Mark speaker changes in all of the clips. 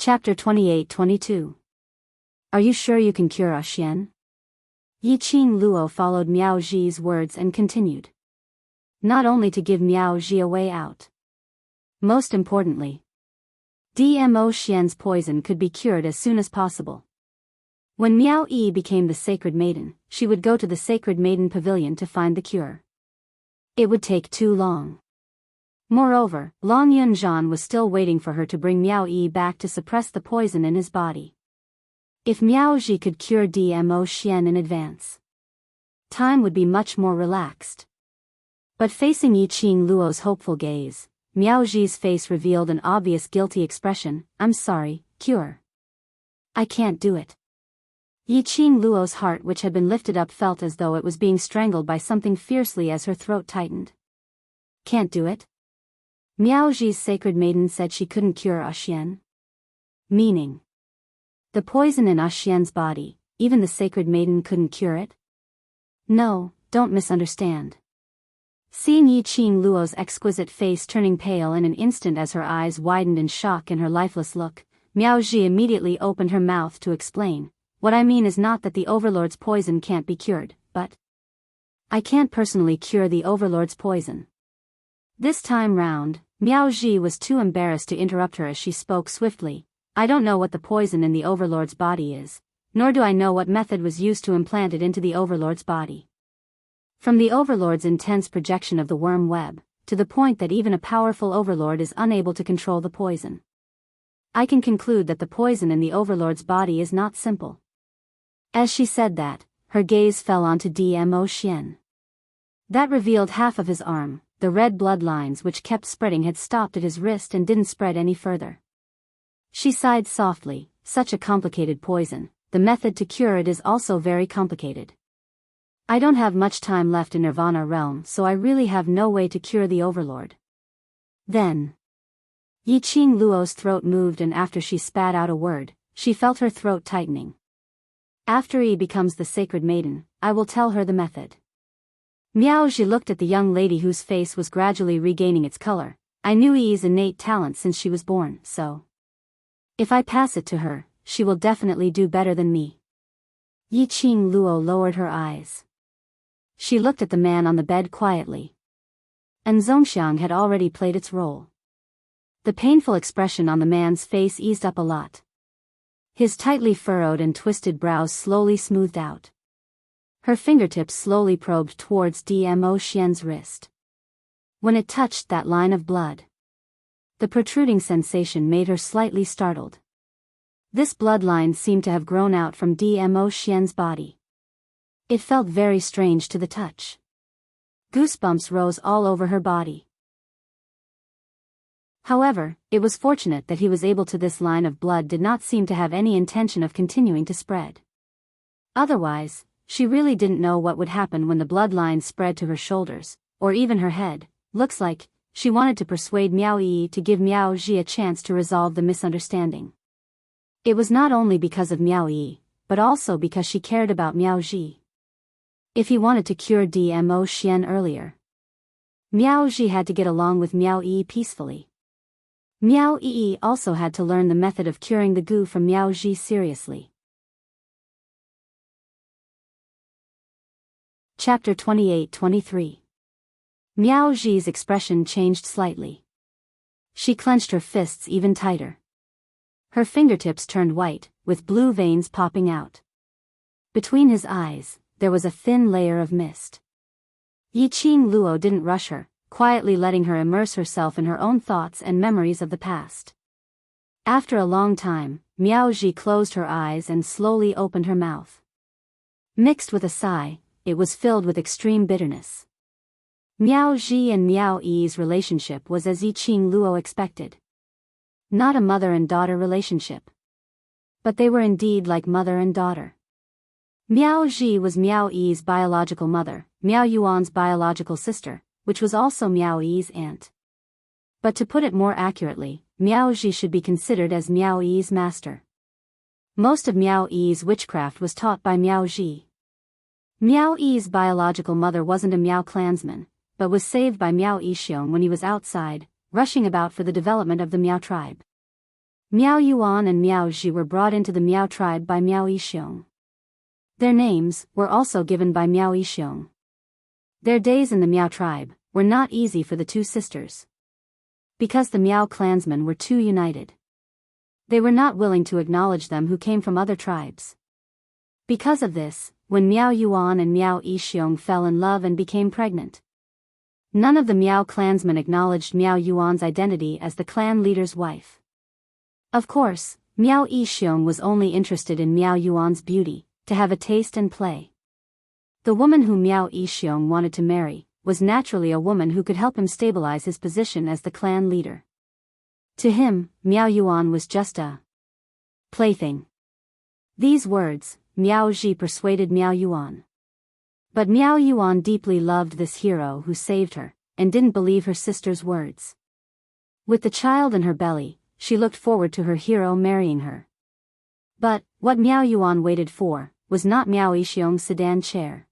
Speaker 1: Chapter 28-22. Are you sure you can cure Xian? Yiqing Luo followed Miao Zhi's words and continued. Not only to give Miao Zhi a way out. Most importantly, DMO Xian's poison could be cured as soon as possible. When Miao Yi became the Sacred Maiden, she would go to the Sacred Maiden Pavilion to find the cure. It would take too long. Moreover, Long Yunzhan was still waiting for her to bring Miao Yi back to suppress the poison in his body. If Miao Zhi could cure DMO Xian in advance, time would be much more relaxed. But facing Yiqing Luo's hopeful gaze, Miao Zhi's face revealed an obvious guilty expression. I'm sorry, cure. I can't do it. Yiqing Luo's heart, which had been lifted up, felt as though it was being strangled by something fiercely as her throat tightened. Can't do it? Miao Zhi's Sacred Maiden said she couldn't cure Xian. Meaning, the poison in Xian's body, even the Sacred Maiden couldn't cure it? No, don't misunderstand. Seeing Yiqing Luo's exquisite face turning pale in an instant as her eyes widened in shock in her lifeless look, Miao Zhi immediately opened her mouth to explain. What I mean is not that the Overlord's poison can't be cured, but I can't personally cure the Overlord's poison. This time round, Miao Zhi was too embarrassed to interrupt her as she spoke swiftly. I don't know what the poison in the Overlord's body is, nor do I know what method was used to implant it into the Overlord's body. From the Overlord's intense projection of the worm web, to the point that even a powerful Overlord is unable to control the poison, I can conclude that the poison in the Overlord's body is not simple. As she said that, her gaze fell onto DMO Xian. That revealed half of his arm. The red blood lines which kept spreading had stopped at his wrist and didn't spread any further. She sighed softly. Such a complicated poison, the method to cure it is also very complicated. I don't have much time left in Nirvana realm, so I really have no way to cure the Overlord. Then, Yiqing Luo's throat moved, and after she spat out a word, she felt her throat tightening. After Yi becomes the Sacred Maiden, I will tell her the method. Miao Zhi looked at the young lady whose face was gradually regaining its color. I knew Yi's innate talent since she was born, so if I pass it to her, she will definitely do better than me. Yiqing Luo lowered her eyes. She looked at the man on the bed quietly. And Zhongxiang had already played its role. The painful expression on the man's face eased up a lot. His tightly furrowed and twisted brows slowly smoothed out. Her fingertips slowly probed towards DMO Xian's wrist. When it touched that line of blood, the protruding sensation made her slightly startled. This bloodline seemed to have grown out from DMO Xian's body. It felt very strange to the touch. Goosebumps rose all over her body. However, it was fortunate that he was able to. This line of blood did not seem to have any intention of continuing to spread. Otherwise, she really didn't know what would happen when the bloodline spread to her shoulders, or even her head. Looks like she wanted to persuade Miao Yi to give Miao Zhi a chance to resolve the misunderstanding. It was not only because of Miao Yi, but also because she cared about Miao Zhi. If he wanted to cure DMO Xian earlier, Miao Zhi had to get along with Miao Yi peacefully. Miao Yi also had to learn the method of curing the goo from Miao Zhi seriously. Chapter 28-23. Miao Zhi's expression changed slightly. She clenched her fists even tighter. Her fingertips turned white, with blue veins popping out. Between his eyes, there was a thin layer of mist. Yiqing Luo didn't rush her, quietly letting her immerse herself in her own thoughts and memories of the past. After a long time, Miao Zhi closed her eyes and slowly opened her mouth. Mixed with a sigh, it was filled with extreme bitterness. Miao Zhi and Miao Yi's relationship was as Yiqing Luo expected. Not a mother and daughter relationship. But they were indeed like mother and daughter. Miao Zhi was Miao Yi's biological mother, Miao Yuan's biological sister, which was also Miao Yi's aunt. But to put it more accurately, Miao Zhi should be considered as Miao Yi's master. Most of Miao Yi's witchcraft was taught by Miao Zhi. Miao Yi's biological mother wasn't a Miao clansman, but was saved by Miao Yixiong when he was outside, rushing about for the development of the Miao tribe. Miao Yuan and Miao Zhi were brought into the Miao tribe by Miao Yixiong. Their names were also given by Miao Yixiong. Their days in the Miao tribe were not easy for the two sisters. Because the Miao clansmen were too united. They were not willing to acknowledge them who came from other tribes. Because of this, when Miao Yuan and Miao Yixiong fell in love and became pregnant, none of the Miao clansmen acknowledged Miao Yuan's identity as the clan leader's wife. Of course, Miao Yixiong was only interested in Miao Yuan's beauty, to have a taste and play. The woman whom Miao Yixiong wanted to marry was naturally a woman who could help him stabilize his position as the clan leader. To him, Miao Yuan was just a plaything. These words, Miao Zhi persuaded Miao Yuan. But Miao Yuan deeply loved this hero who saved her, and didn't believe her sister's words. With the child in her belly, she looked forward to her hero marrying her. But, what Miao Yuan waited for, was not Miao Yixiong's sedan chair.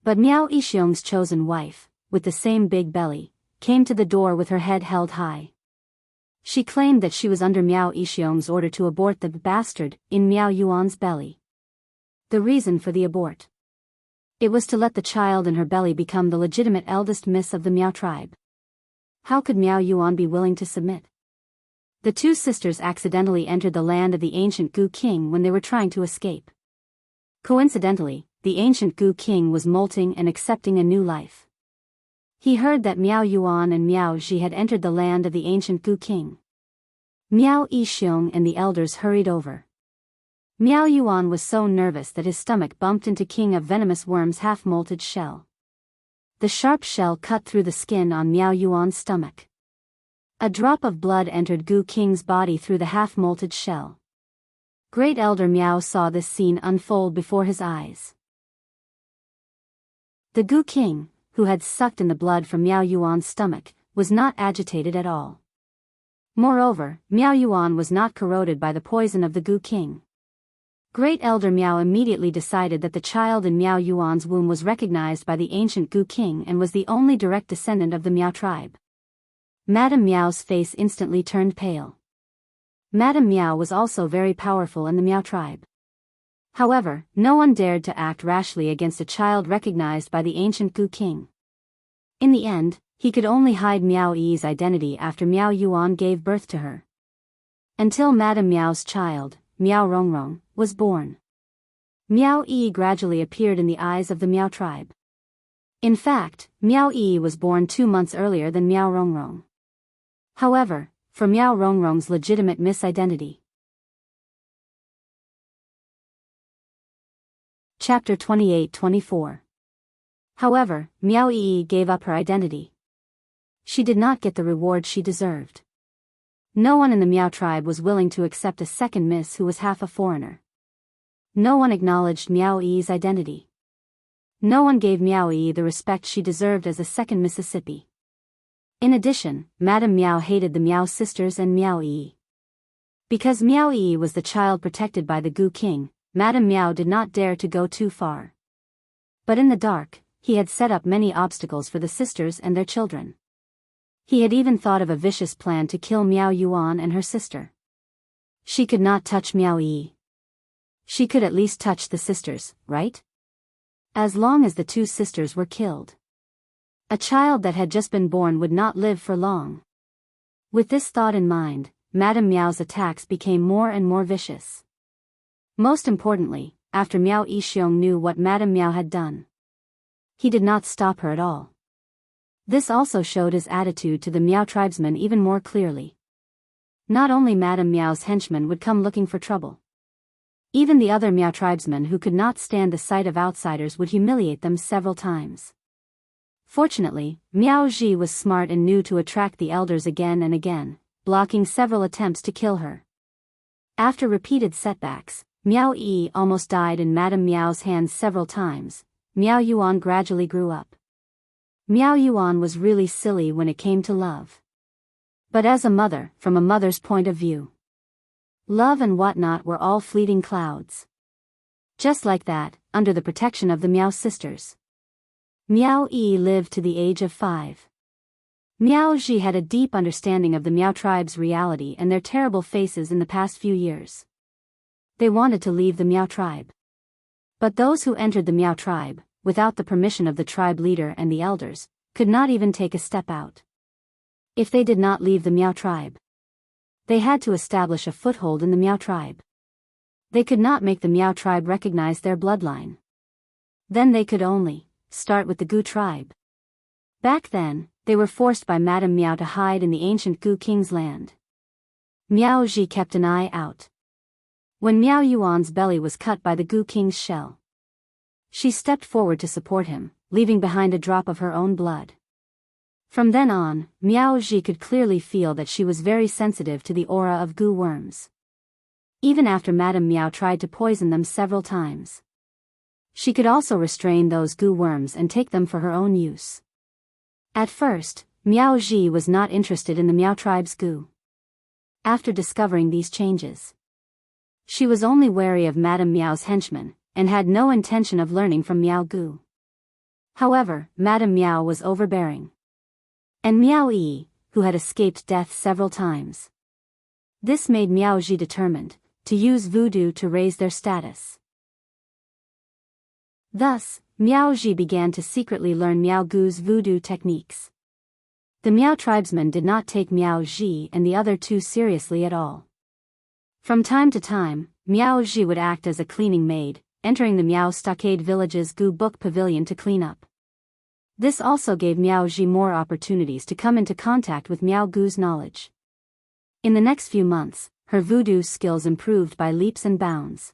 Speaker 1: But Miao Yixiong's chosen wife, with the same big belly, came to the door with her head held high. She claimed that she was under Miao Yixiong's order to abort the bastard in Miao Yuan's belly. The reason for the abort. It was to let the child in her belly become the legitimate eldest miss of the Miao tribe. How could Miao Yuan be willing to submit? The two sisters accidentally entered the land of the ancient Gu king when they were trying to escape. Coincidentally, the ancient Gu king was molting and accepting a new life. He heard that Miao Yuan and Miao Zhi had entered the land of the ancient Gu king. Miao Yixiong and the elders hurried over. Miao Yuan was so nervous that his stomach bumped into King of Venomous Worm's half-molted shell. The sharp shell cut through the skin on Miao Yuan's stomach. A drop of blood entered Gu King's body through the half-molted shell. Great Elder Miao saw this scene unfold before his eyes. The Gu King, who had sucked in the blood from Miao Yuan's stomach, was not agitated at all. Moreover, Miao Yuan was not corroded by the poison of the Gu King. Great Elder Miao immediately decided that the child in Miao Yuan's womb was recognized by the ancient Gu King and was the only direct descendant of the Miao tribe. Madame Miao's face instantly turned pale. Madame Miao was also very powerful in the Miao tribe. However, no one dared to act rashly against a child recognized by the ancient Gu King. In the end, he could only hide Miao Yi's identity after Miao Yuan gave birth to her. Until Madame Miao's child, Miao Rongrong, was born. Miao Yi gradually appeared in the eyes of the Miao tribe. In fact, Miao Yi was born 2 months earlier than Miao Rongrong. However, for Miao Rongrong's legitimate misidentity. Chapter 28-24. However, Miao Yi gave up her identity. She did not get the reward she deserved. No one in the Miao tribe was willing to accept a second miss who was half a foreigner. No one acknowledged Miao Yi's identity. No one gave Miao Yi the respect she deserved as a second Mississippi. In addition, Madame Miao hated the Miao sisters and Miao Yi. Because Miao Yi was the child protected by the Gu King, Madame Miao did not dare to go too far. But in the dark, he had set up many obstacles for the sisters and their children. He had even thought of a vicious plan to kill Miao Yuan and her sister. She could not touch Miao Yi. She could at least touch the sisters, right? As long as the two sisters were killed. A child that had just been born would not live for long. With this thought in mind, Madame Miao's attacks became more and more vicious. Most importantly, after Miao Yixiong knew what Madame Miao had done, he did not stop her at all. This also showed his attitude to the Miao tribesmen even more clearly. Not only Madame Miao's henchmen would come looking for trouble. Even the other Miao tribesmen who could not stand the sight of outsiders would humiliate them several times. Fortunately, Miao Zhi was smart and knew to attract the elders again and again, blocking several attempts to kill her. After repeated setbacks, Miao Yi almost died in Madame Miao's hands several times. Miao Yuan gradually grew up. Miao Yuan was really silly when it came to love. But as a mother, from a mother's point of view, love and whatnot were all fleeting clouds. Just like that, under the protection of the Miao sisters, Miao Yi lived to the age of 5. Miao Ji had a deep understanding of the Miao tribe's reality and their terrible faces in the past few years. They wanted to leave the Miao tribe. But those who entered the Miao tribe, without the permission of the tribe leader and the elders, could not even take a step out. If they did not leave the Miao tribe, they had to establish a foothold in the Miao tribe. They could not make the Miao tribe recognize their bloodline. Then they could only start with the Gu tribe. Back then, they were forced by Madame Miao to hide in the ancient Gu king's land. Miao Ji kept an eye out. When Miao Yuan's belly was cut by the Gu king's shell, she stepped forward to support him, leaving behind a drop of her own blood. From then on, Miao Ji could clearly feel that she was very sensitive to the aura of Gu worms. Even after Madame Miao tried to poison them several times, she could also restrain those Gu worms and take them for her own use. At first, Miao Ji was not interested in the Miao tribe's Gu. After discovering these changes, she was only wary of Madame Miao's henchmen, and had no intention of learning from Miao Gu. However, Madame Miao was overbearing. And Miao Yi, who had escaped death several times. This made Miao Ji determined to use voodoo to raise their status. Thus, Miao Ji began to secretly learn Miao Gu's voodoo techniques. The Miao tribesmen did not take Miao Ji and the other two seriously at all. From time to time, Miao Ji would act as a cleaning maid, entering the Miao Stockade village's Gu book pavilion to clean up. This also gave Miao Ji more opportunities to come into contact with Miao Gu's knowledge. In the next few months, her voodoo skills improved by leaps and bounds.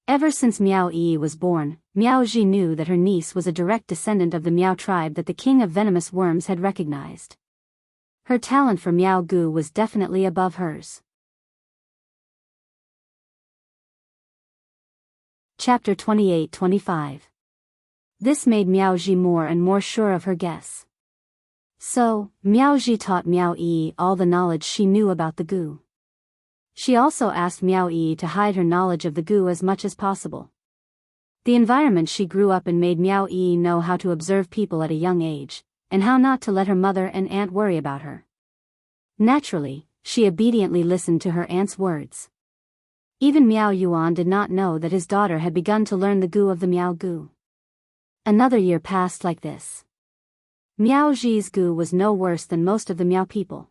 Speaker 1: Ever since Miao Yi was born, Miao Ji knew that her niece was a direct descendant of the Miao tribe that the king of venomous worms had recognized. Her talent for Miao Gu was definitely above hers. Chapter 28-25. This made Miao Ji more and more sure of her guess. So, Miao Ji taught Miao Yi all the knowledge she knew about the Gu. She also asked Miao Yi to hide her knowledge of the Gu as much as possible. The environment she grew up in made Miao Yi know how to observe people at a young age, and how not to let her mother and aunt worry about her. Naturally, she obediently listened to her aunt's words. Even Miao Yuan did not know that his daughter had begun to learn the Gu of the Miao Gu. Another year passed like this. Miao Ji's Gu was no worse than most of the Miao people.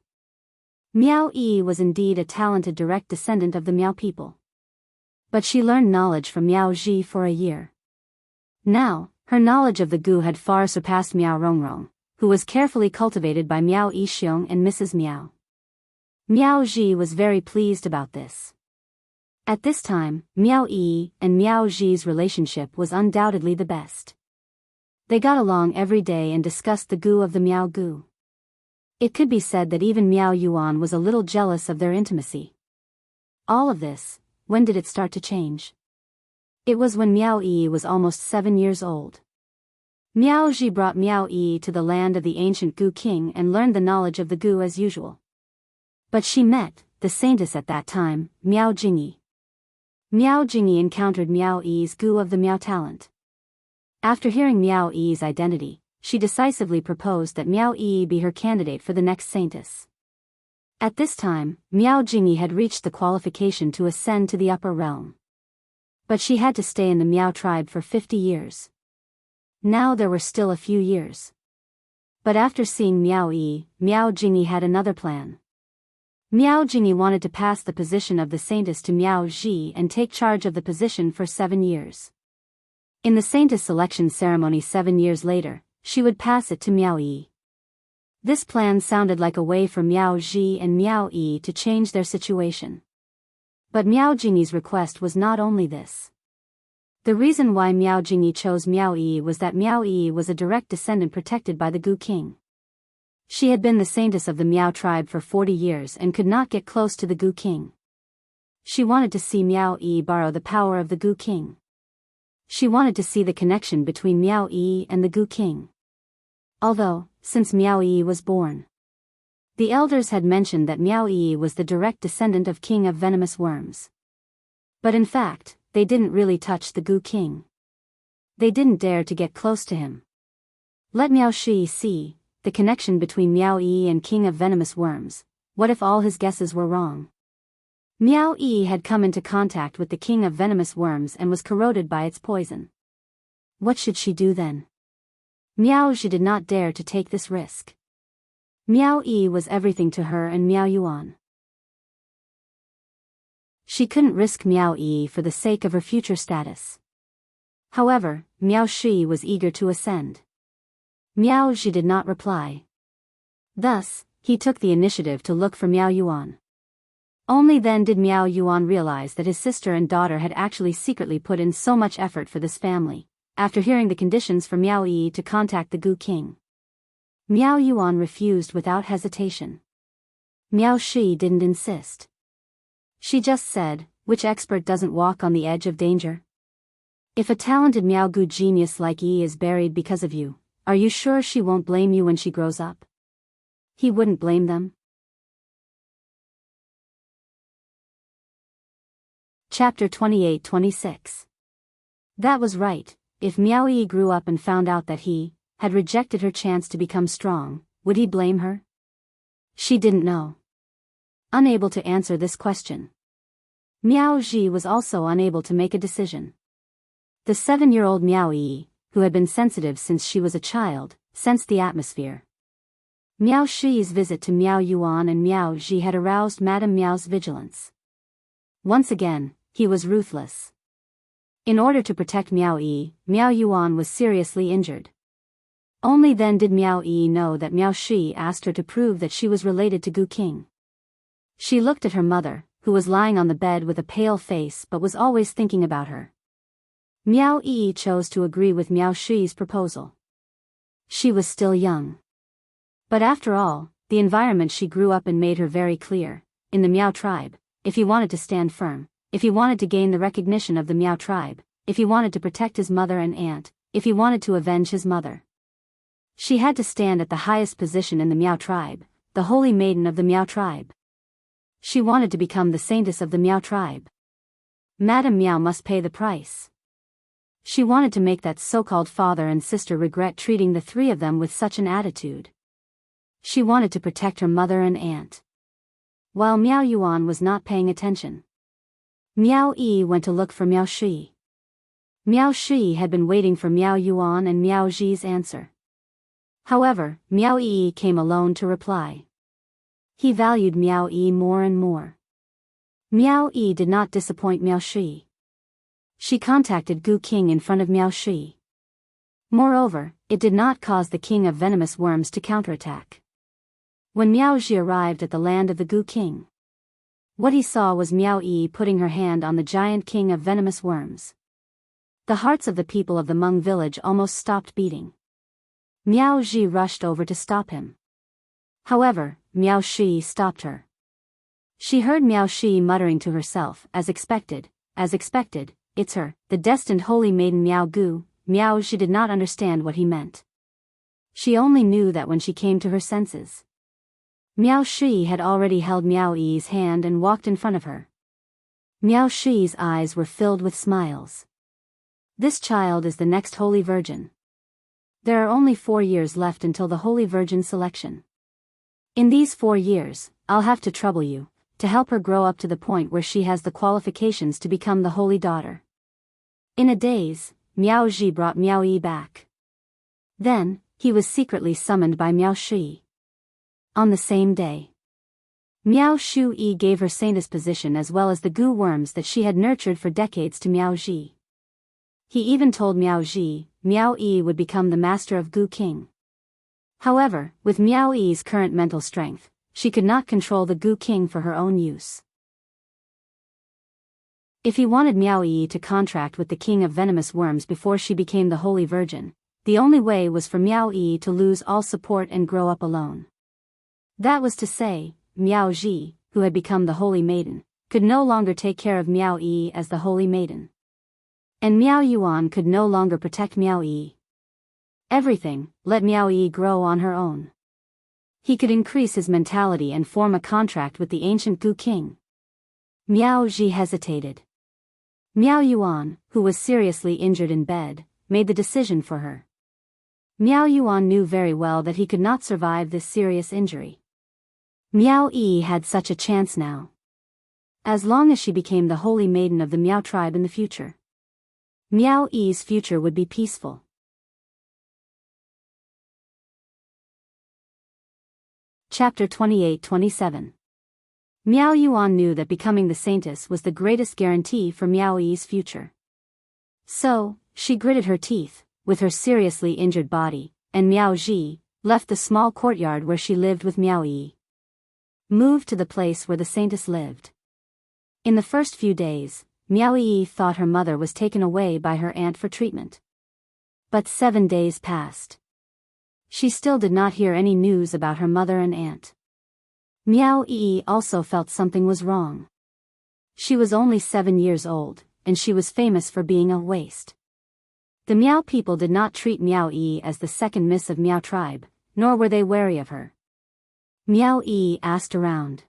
Speaker 1: Miao Yi was indeed a talented direct descendant of the Miao people. But she learned knowledge from Miao Ji for a year. Now, her knowledge of the Gu had far surpassed Miao Rongrong, who was carefully cultivated by Miao Yixiong and Mrs. Miao. Miao Ji was very pleased about this. At this time, Miao Yi and Miao Ji's relationship was undoubtedly the best. They got along every day and discussed the Gu of the Miao Gu. It could be said that even Miao Yuan was a little jealous of their intimacy. All of this, when did it start to change? It was when Miao Yi was almost 7 years old. Miao Ji brought Miao Yi to the land of the ancient Gu king and learned the knowledge of the Gu as usual. But she met the saintess at that time, Miao Jingyi. Miao Jingyi encountered Miao Yi's Gu of the Miao talent. After hearing Miao Yi's identity, she decisively proposed that Miao Yi be her candidate for the next saintess. At this time, Miao Jingyi had reached the qualification to ascend to the upper realm. But she had to stay in the Miao tribe for 50 years. Now there were still a few years. But after seeing Miao Yi, Miao Jingyi had another plan. Miao Jingyi wanted to pass the position of the saintess to Miao Ji and take charge of the position for 7 years. In the saintess selection ceremony 7 years later, she would pass it to Miao Yi. This plan sounded like a way for Miao Ji and Miao Yi to change their situation. But Miao Jingyi's request was not only this. The reason why Miao Jingyi chose Miao Yi was that Miao Yi was a direct descendant protected by the Gu king. She had been the saintess of the Miao tribe for 40 years and could not get close to the Gu king. She wanted to see Miao Yi borrow the power of the Gu king. She wanted to see the connection between Miao Yi and the Gu king. Although, since Miao Yi was born, the elders had mentioned that Miao Yi was the direct descendant of King of Venomous Worms. But in fact, they didn't really touch the Gu king. They didn't dare to get close to him. Let Miao Shi see, the connection between Miao Yi and King of Venomous Worms. What if all his guesses were wrong? Miao Yi had come into contact with the King of Venomous Worms and was corroded by its poison. What should she do then? Miao Zhi did not dare to take this risk. Miao Yi was everything to her and Miao Yuan. She couldn't risk Miao Yi for the sake of her future status. However, Miao Shi was eager to ascend. Miao Zhi did not reply. Thus, he took the initiative to look for Miao Yuan. Only then did Miao Yuan realize that his sister and daughter had actually secretly put in so much effort for this family, after hearing the conditions for Miao Yi to contact the Gu King. Miao Yuan refused without hesitation. Miao Shi didn't insist. She just said, which expert doesn't walk on the edge of danger? If a talented Miao Gu genius like Yi is buried because of you, are you sure she won't blame you when she grows up? He wouldn't blame them. Chapter 28-26. That was right. If Miao Yi grew up and found out that he had rejected her chance to become strong, would he blame her? She didn't know. Unable to answer this question. Miao Zhi was also unable to make a decision. The 7-year-old Miao Yi, who had been sensitive since she was a child, sensed the atmosphere. Miao Shi's visit to Miao Yuan and Miao Zhi had aroused Madame Miao's vigilance. Once again, he was ruthless. In order to protect Miao Yi, Miao Yuan was seriously injured. Only then did Miao Yi know that Miao Shi asked her to prove that she was related to Gu King. She looked at her mother, who was lying on the bed with a pale face but was always thinking about her. Miao Yi chose to agree with Miao Shi's proposal. She was still young. But after all, the environment she grew up in made her very clear. In the Miao tribe, if he wanted to stand firm, if he wanted to gain the recognition of the Miao tribe, if he wanted to protect his mother and aunt, if he wanted to avenge his mother, she had to stand at the highest position in the Miao tribe, the holy maiden of the Miao tribe. She wanted to become the saintess of the Miao tribe. Madame Miao must pay the price. She wanted to make that so-called father and sister regret treating the three of them with such an attitude. She wanted to protect her mother and aunt. While Miao Yuan was not paying attention, Miao Yi went to look for Miao Shi. Miao Shi had been waiting for Miao Yuan and Miao Zhi's answer. However, Miao Yi came alone to reply. He valued Miao Yi more and more. Miao Yi did not disappoint Miao Shi. She contacted Gu King in front of Miao Shi. Moreover, it did not cause the King of Venomous Worms to counterattack. When Miao Zhi arrived at the land of the Gu King, what he saw was Miao Yi putting her hand on the giant King of Venomous Worms. The hearts of the people of the Hmong village almost stopped beating. Miao Zhi rushed over to stop him. However, Miao Shi stopped her. She heard Miao Shi muttering to herself, as expected, it's her, the destined holy maiden Miao Gu. Miao Zhi did not understand what he meant. She only knew that when she came to her senses, Miao Shi had already held Miao Yi's hand and walked in front of her. Miao Shi's eyes were filled with smiles. This child is the next Holy Virgin. There are only 4 years left until the Holy Virgin selection. In these 4 years, I'll have to trouble you, to help her grow up to the point where she has the qualifications to become the Holy Daughter. In a daze, Miao Zhi brought Miao Yi back. Then, he was secretly summoned by Miao Shi. On the same day, Miao Shu Yi gave her saintess position as well as the Gu worms that she had nurtured for decades to Miao Zhi. He even told Miao Zhi, Miao Yi would become the master of Gu King. However, with Miao Yi's current mental strength, she could not control the Gu King for her own use. If he wanted Miao Yi to contract with the King of Venomous Worms before she became the Holy Virgin, the only way was for Miao Yi to lose all support and grow up alone. That was to say, Miao Zhi, who had become the Holy Maiden, could no longer take care of Miao Yi as the Holy Maiden. And Miao Yuan could no longer protect Miao Yi. Everything, let Miao Yi grow on her own. He could increase his mentality and form a contract with the ancient Gu King. Miao Zhi hesitated. Miao Yuan, who was seriously injured in bed, made the decision for her. Miao Yuan knew very well that he could not survive this serious injury. Miao Yi had such a chance now. As long as she became the holy maiden of the Miao tribe in the future, Miao Yi's future would be peaceful. Chapter 28-27. Miao Yuan knew that becoming the saintess was the greatest guarantee for Miao Yi's future. So, she gritted her teeth, with her seriously injured body, and Miao Ji left the small courtyard where she lived with Miao Yi. Moved to the place where the saintess lived. In the first few days, Miao Yi thought her mother was taken away by her aunt for treatment. But 7 days passed. She still did not hear any news about her mother and aunt. Miao Yi also felt something was wrong. She was only 7 years old, and she was famous for being a waste. The Miao people did not treat Miao Yi as the second miss of Miao tribe, nor were they wary of her. Miao Yi asked around.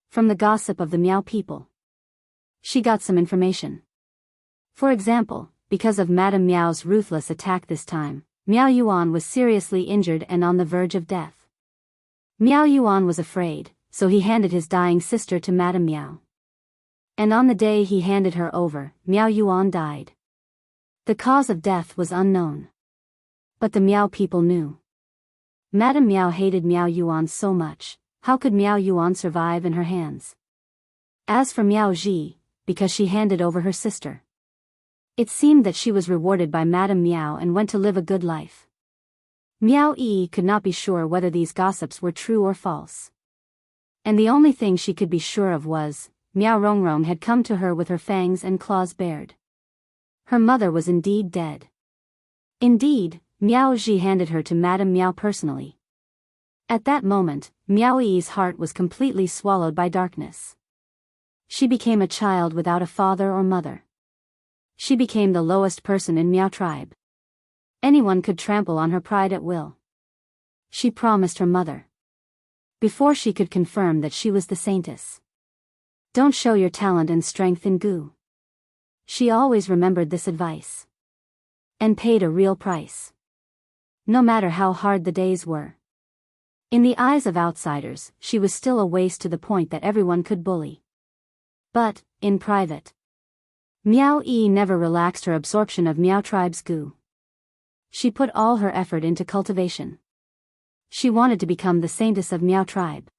Speaker 1: From the gossip of the Miao people, she got some information. For example, because of Madame Miao's ruthless attack this time, Miao Yuan was seriously injured and on the verge of death. Miao Yuan was afraid, so he handed his dying sister to Madame Miao. And on the day he handed her over, Miao Yuan died. The cause of death was unknown. But the Miao people knew. Madame Miao hated Miao Yuan so much, how could Miao Yuan survive in her hands? As for Miao Ji, because she handed over her sister, it seemed that she was rewarded by Madame Miao and went to live a good life. Miao Yi could not be sure whether these gossips were true or false. And the only thing she could be sure of was, Miao Rongrong had come to her with her fangs and claws bared. Her mother was indeed dead. Indeed, Miao Ji handed her to Madame Miao personally. At that moment, Miao Yi's heart was completely swallowed by darkness. She became a child without a father or mother. She became the lowest person in Miao tribe. Anyone could trample on her pride at will. She promised her mother, before she could confirm that she was the saintess, don't show your talent and strength in Gu. She always remembered this advice. And paid a real price. No matter how hard the days were. In the eyes of outsiders, she was still a waste to the point that everyone could bully. But, in private, Miao Yi never relaxed her absorption of Miao tribe's Gu. She put all her effort into cultivation. She wanted to become the saintess of Miao tribe.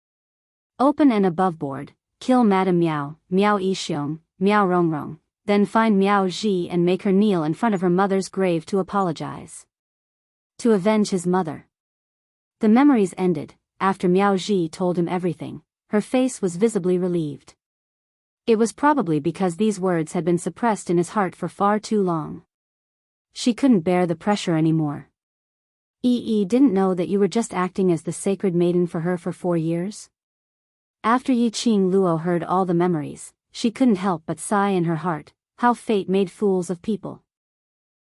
Speaker 1: Open and above board, kill Madame Miao, Miao Yixiong, Miao Rongrong, then find Miao Ji and make her kneel in front of her mother's grave to apologize. To avenge his mother. The memories ended, after Miao Ji told him everything, her face was visibly relieved. It was probably because these words had been suppressed in his heart for far too long. She couldn't bear the pressure anymore. Yi didn't know that you were just acting as the sacred maiden for her for 4 years? After Yi Qing Luo heard all the memories, she couldn't help but sigh in her heart, how fate made fools of people.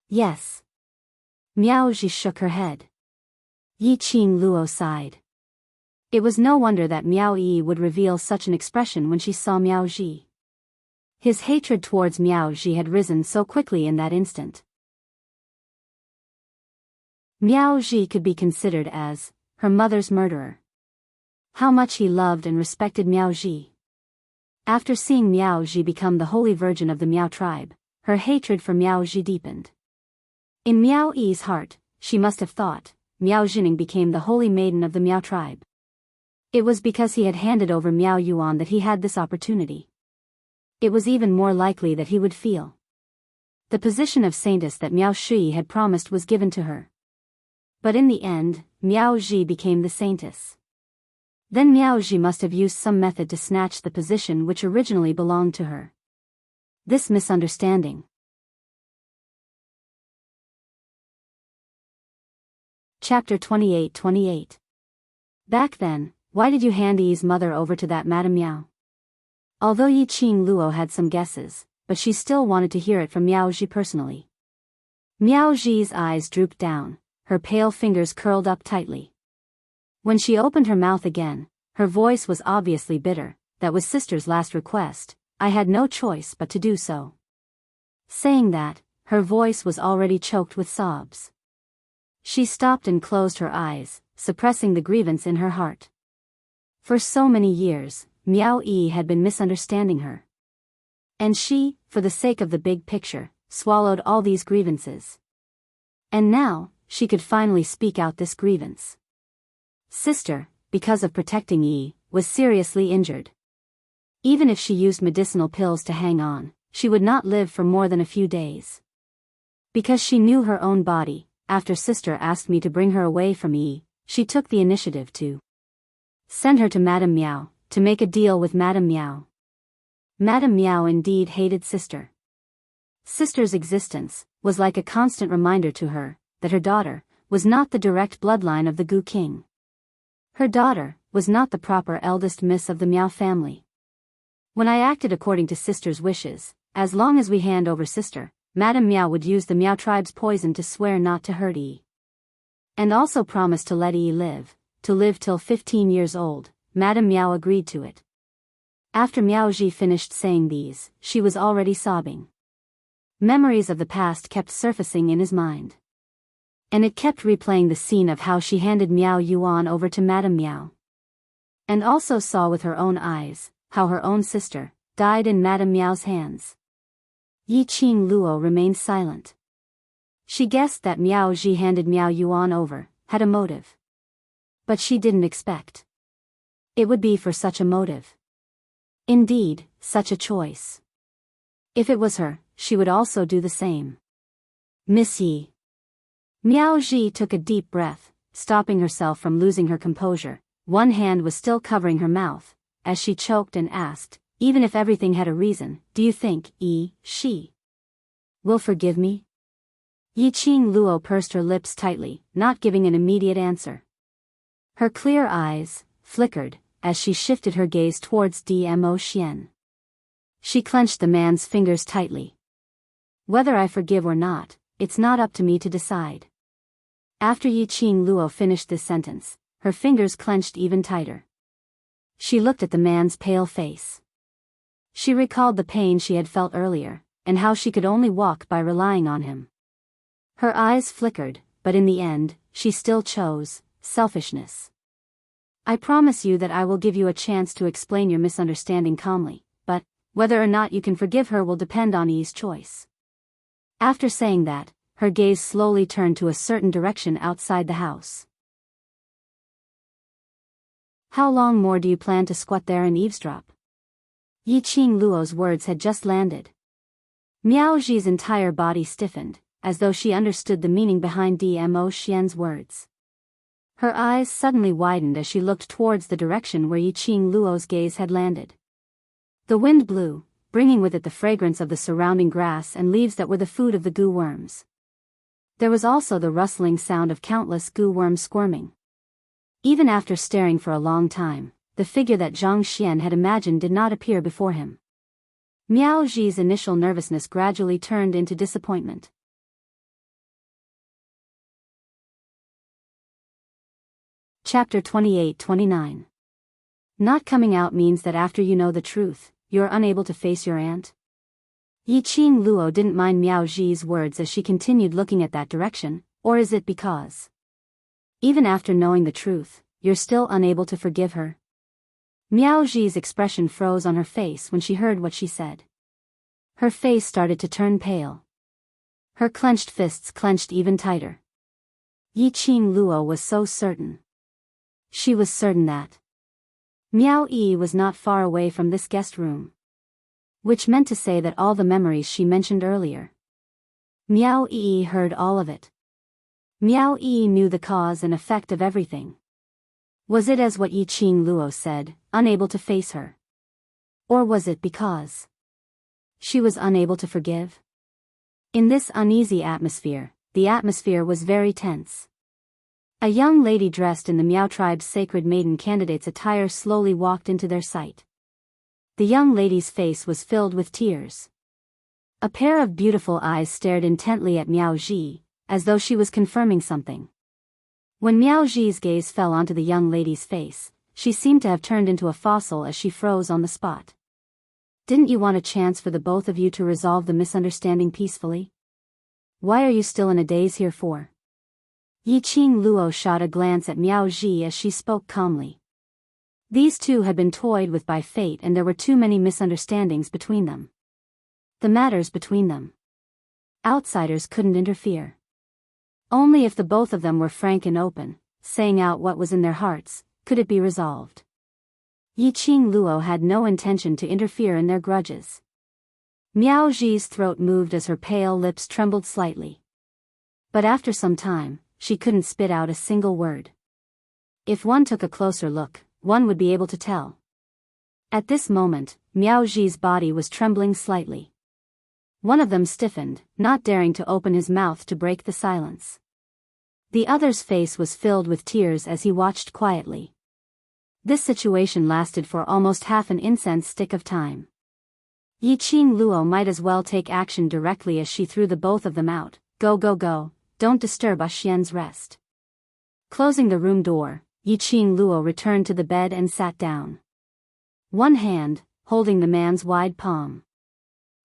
Speaker 1: Yes. Miao Ji shook her head. Yi Qing Luo sighed. It was no wonder that Miao Yi would reveal such an expression when she saw Miao Ji. His hatred towards Miao Ji had risen so quickly in that instant. Miao Ji could be considered as her mother's murderer. How much he loved and respected Miao Ji. After seeing Miao Ji become the holy virgin of the Miao tribe, her hatred for Miao Ji deepened. In Miao Yi's heart, she must have thought, Miao Jining became the holy maiden of the Miao tribe. It was because he had handed over Miao Yuan that he had this opportunity. It was even more likely that he would feel. The position of saintess that Miao Shi had promised was given to her. But in the end, Miao Ji became the saintess. Then Miao Ji must have used some method to snatch the position which originally belonged to her. This misunderstanding. Chapter 28-28. Back then, why did you hand Yi's mother over to that Madame Miao? Although Yi Qing Luo had some guesses, but she still wanted to hear it from Miao Ji personally. Miao Ji's eyes drooped down, her pale fingers curled up tightly. When she opened her mouth again, her voice was obviously bitter. That was sister's last request, I had no choice but to do so. Saying that, her voice was already choked with sobs. She stopped and closed her eyes, suppressing the grievance in her heart. For so many years, Miao Yi had been misunderstanding her. And she, for the sake of the big picture, swallowed all these grievances. And now, she could finally speak out this grievance. Sister, because of protecting Yi, was seriously injured. Even if she used medicinal pills to hang on, she would not live for more than a few days. Because she knew her own body, after sister asked me to bring her away from Yi, she took the initiative to send her to Madame Miao, to make a deal with Madame Miao. Madame Miao indeed hated sister. Sister's existence was like a constant reminder to her that her daughter was not the direct bloodline of the Gu king. Her daughter was not the proper eldest miss of the Miao family. When I acted according to sister's wishes, as long as we hand over sister, Madame Miao would use the Miao tribe's poison to swear not to hurt Yi. And also promise to let Yi live till 15 years old. Madame Miao agreed to it. After Miao Ji finished saying these, she was already sobbing. Memories of the past kept surfacing in his mind. And it kept replaying the scene of how she handed Miao Yuan over to Madame Miao. And also saw with her own eyes, how her own sister died in Madame Miao's hands. Yi Qing Luo remained silent. She guessed that Miao Ji handed Miao Yuan over, had a motive. But she didn't expect it would be for such a motive. Indeed, such a choice. If it was her, she would also do the same. Miss Yi. Miao Ji took a deep breath, stopping herself from losing her composure. One hand was still covering her mouth, as she choked and asked, even if everything had a reason, do you think, she will forgive me? Yi Qing Luo pursed her lips tightly, not giving an immediate answer. Her clear eyes flickered as she shifted her gaze towards Dmo Xian. She clenched the man's fingers tightly. Whether I forgive or not, it's not up to me to decide. After Yi Qing Luo finished this sentence, her fingers clenched even tighter. She looked at the man's pale face. She recalled the pain she had felt earlier, and how she could only walk by relying on him. Her eyes flickered, but in the end, she still chose selfishness. I promise you that I will give you a chance to explain your misunderstanding calmly, but whether or not you can forgive her will depend on Yi's choice. After saying that, her gaze slowly turned to a certain direction outside the house. How long more do you plan to squat there and eavesdrop? Yi Qing Luo's words had just landed. Miao Ji's entire body stiffened, as though she understood the meaning behind Dmo Xian's words. Her eyes suddenly widened as she looked towards the direction where Yi Qing Luo's gaze had landed. The wind blew, bringing with it the fragrance of the surrounding grass and leaves that were the food of the gu worms. There was also the rustling sound of countless gu worms squirming. Even after staring for a long time, the figure that Zhang Xian had imagined did not appear before him. Miao Ji's initial nervousness gradually turned into disappointment. Chapter 28-29. Not coming out means that after you know the truth, you're unable to face your aunt? Yi Qing Luo didn't mind Miao Ji's words as she continued looking at that direction, or is it because, even after knowing the truth, you're still unable to forgive her? Miao Ji's expression froze on her face when she heard what she said. Her face started to turn pale. Her clenched fists clenched even tighter. Yi Qing Luo was so certain. She was certain that Miao Yi was not far away from this guest room. Which meant to say that all the memories she mentioned earlier. Miao Yi heard all of it. Miao Yi knew the cause and effect of everything. Was it as what Yi Qing Luo said, unable to face her? Or was it because she was unable to forgive? In this uneasy atmosphere, the atmosphere was very tense. A young lady dressed in the Miao tribe's sacred maiden candidate's attire slowly walked into their sight. The young lady's face was filled with tears. A pair of beautiful eyes stared intently at Miao Ji, as though she was confirming something. When Miao Ji's gaze fell onto the young lady's face, she seemed to have turned into a fossil as she froze on the spot. Didn't you want a chance for the both of you to resolve the misunderstanding peacefully? Why are you still in a daze here for? Yiqing Luo shot a glance at Miao Ji as she spoke calmly. These two had been toyed with by fate and there were too many misunderstandings between them. The matters between them. Outsiders couldn't interfere. Only if the both of them were frank and open, saying out what was in their hearts, could it be resolved. Yiqing Luo had no intention to interfere in their grudges. Miao Ji's throat moved as her pale lips trembled slightly. But after some time, she couldn't spit out a single word. If one took a closer look, one would be able to tell. At this moment, Miao Ji's body was trembling slightly. One of them stiffened, not daring to open his mouth to break the silence. The other's face was filled with tears as he watched quietly. This situation lasted for almost half an incense stick of time. Yiqing Luo might as well take action directly as she threw the both of them out. Go go go, don't disturb Xian's rest. Closing the room door, Yiqing Luo returned to the bed and sat down. One hand, holding the man's wide palm.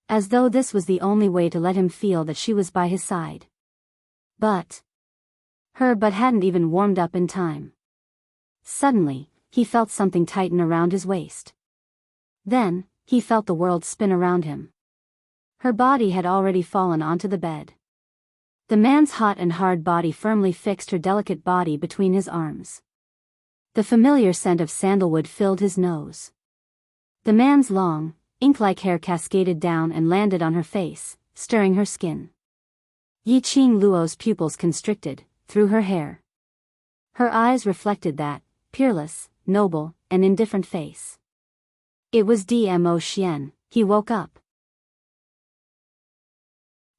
Speaker 1: As though this was the only way to let him feel that she was by his side. But her butt hadn't even warmed up in time. Suddenly, he felt something tighten around his waist. Then, he felt the world spin around him. Her body had already fallen onto the bed. The man's hot and hard body firmly fixed her delicate body between his arms. The familiar scent of sandalwood filled his nose. The man's long, ink-like hair cascaded down and landed on her face, stirring her skin. Yiqing Luo's pupils constricted, through her hair. Her eyes reflected that peerless, noble, and indifferent face. It was Dmo Xian. He woke up.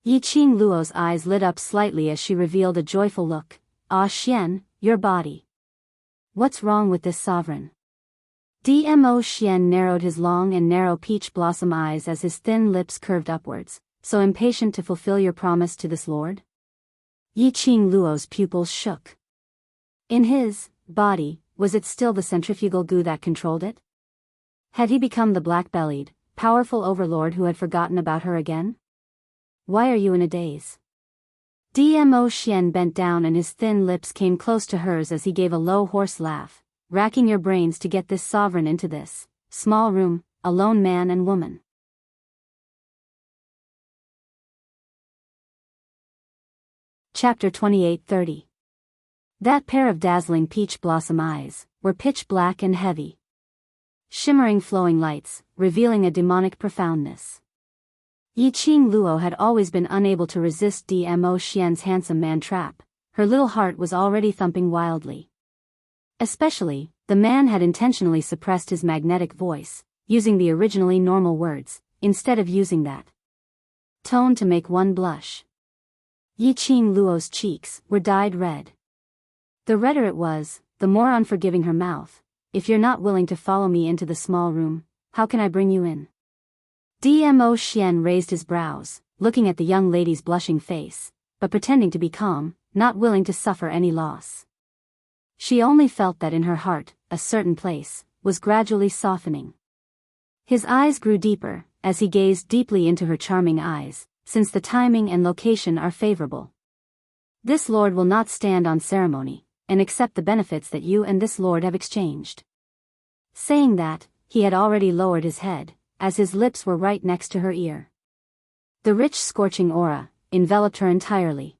Speaker 1: Yiqing Luo's eyes lit up slightly as she revealed a joyful look. Ah Xian, your body. What's wrong with this sovereign? Dmo Xian narrowed his long and narrow peach blossom eyes as his thin lips curved upwards. So impatient to fulfill your promise to this lord? Yiqing Luo's pupils shook. In his body, was it still the centrifugal goo that controlled it? Had he become the black-bellied, powerful overlord who had forgotten about her again? Why are you in a daze? Dmo Xian bent down and his thin lips came close to hers as he gave a low hoarse laugh. Racking your brains to get this sovereign into this small room, alone man and woman. Chapter 28:30. That pair of dazzling peach blossom eyes were pitch black and heavy. Shimmering flowing lights, revealing a demonic profoundness. Yiqing Luo had always been unable to resist Dmo Xian's handsome man trap. Her little heart was already thumping wildly. Especially, the man had intentionally suppressed his magnetic voice, using the originally normal words, instead of using that tone to make one blush. Yiqing Luo's cheeks were dyed red. The redder it was, the more unforgiving her mouth. If you're not willing to follow me into the small room, how can I bring you in? Dmo Xian raised his brows, looking at the young lady's blushing face, but pretending to be calm, not willing to suffer any loss. She only felt that in her heart, a certain place was gradually softening. His eyes grew deeper, as he gazed deeply into her charming eyes, since the timing and location are favorable. This lord will not stand on ceremony, and accept the benefits that you and this lord have exchanged. Saying that, he had already lowered his head, as his lips were right next to her ear. The rich scorching aura enveloped her entirely.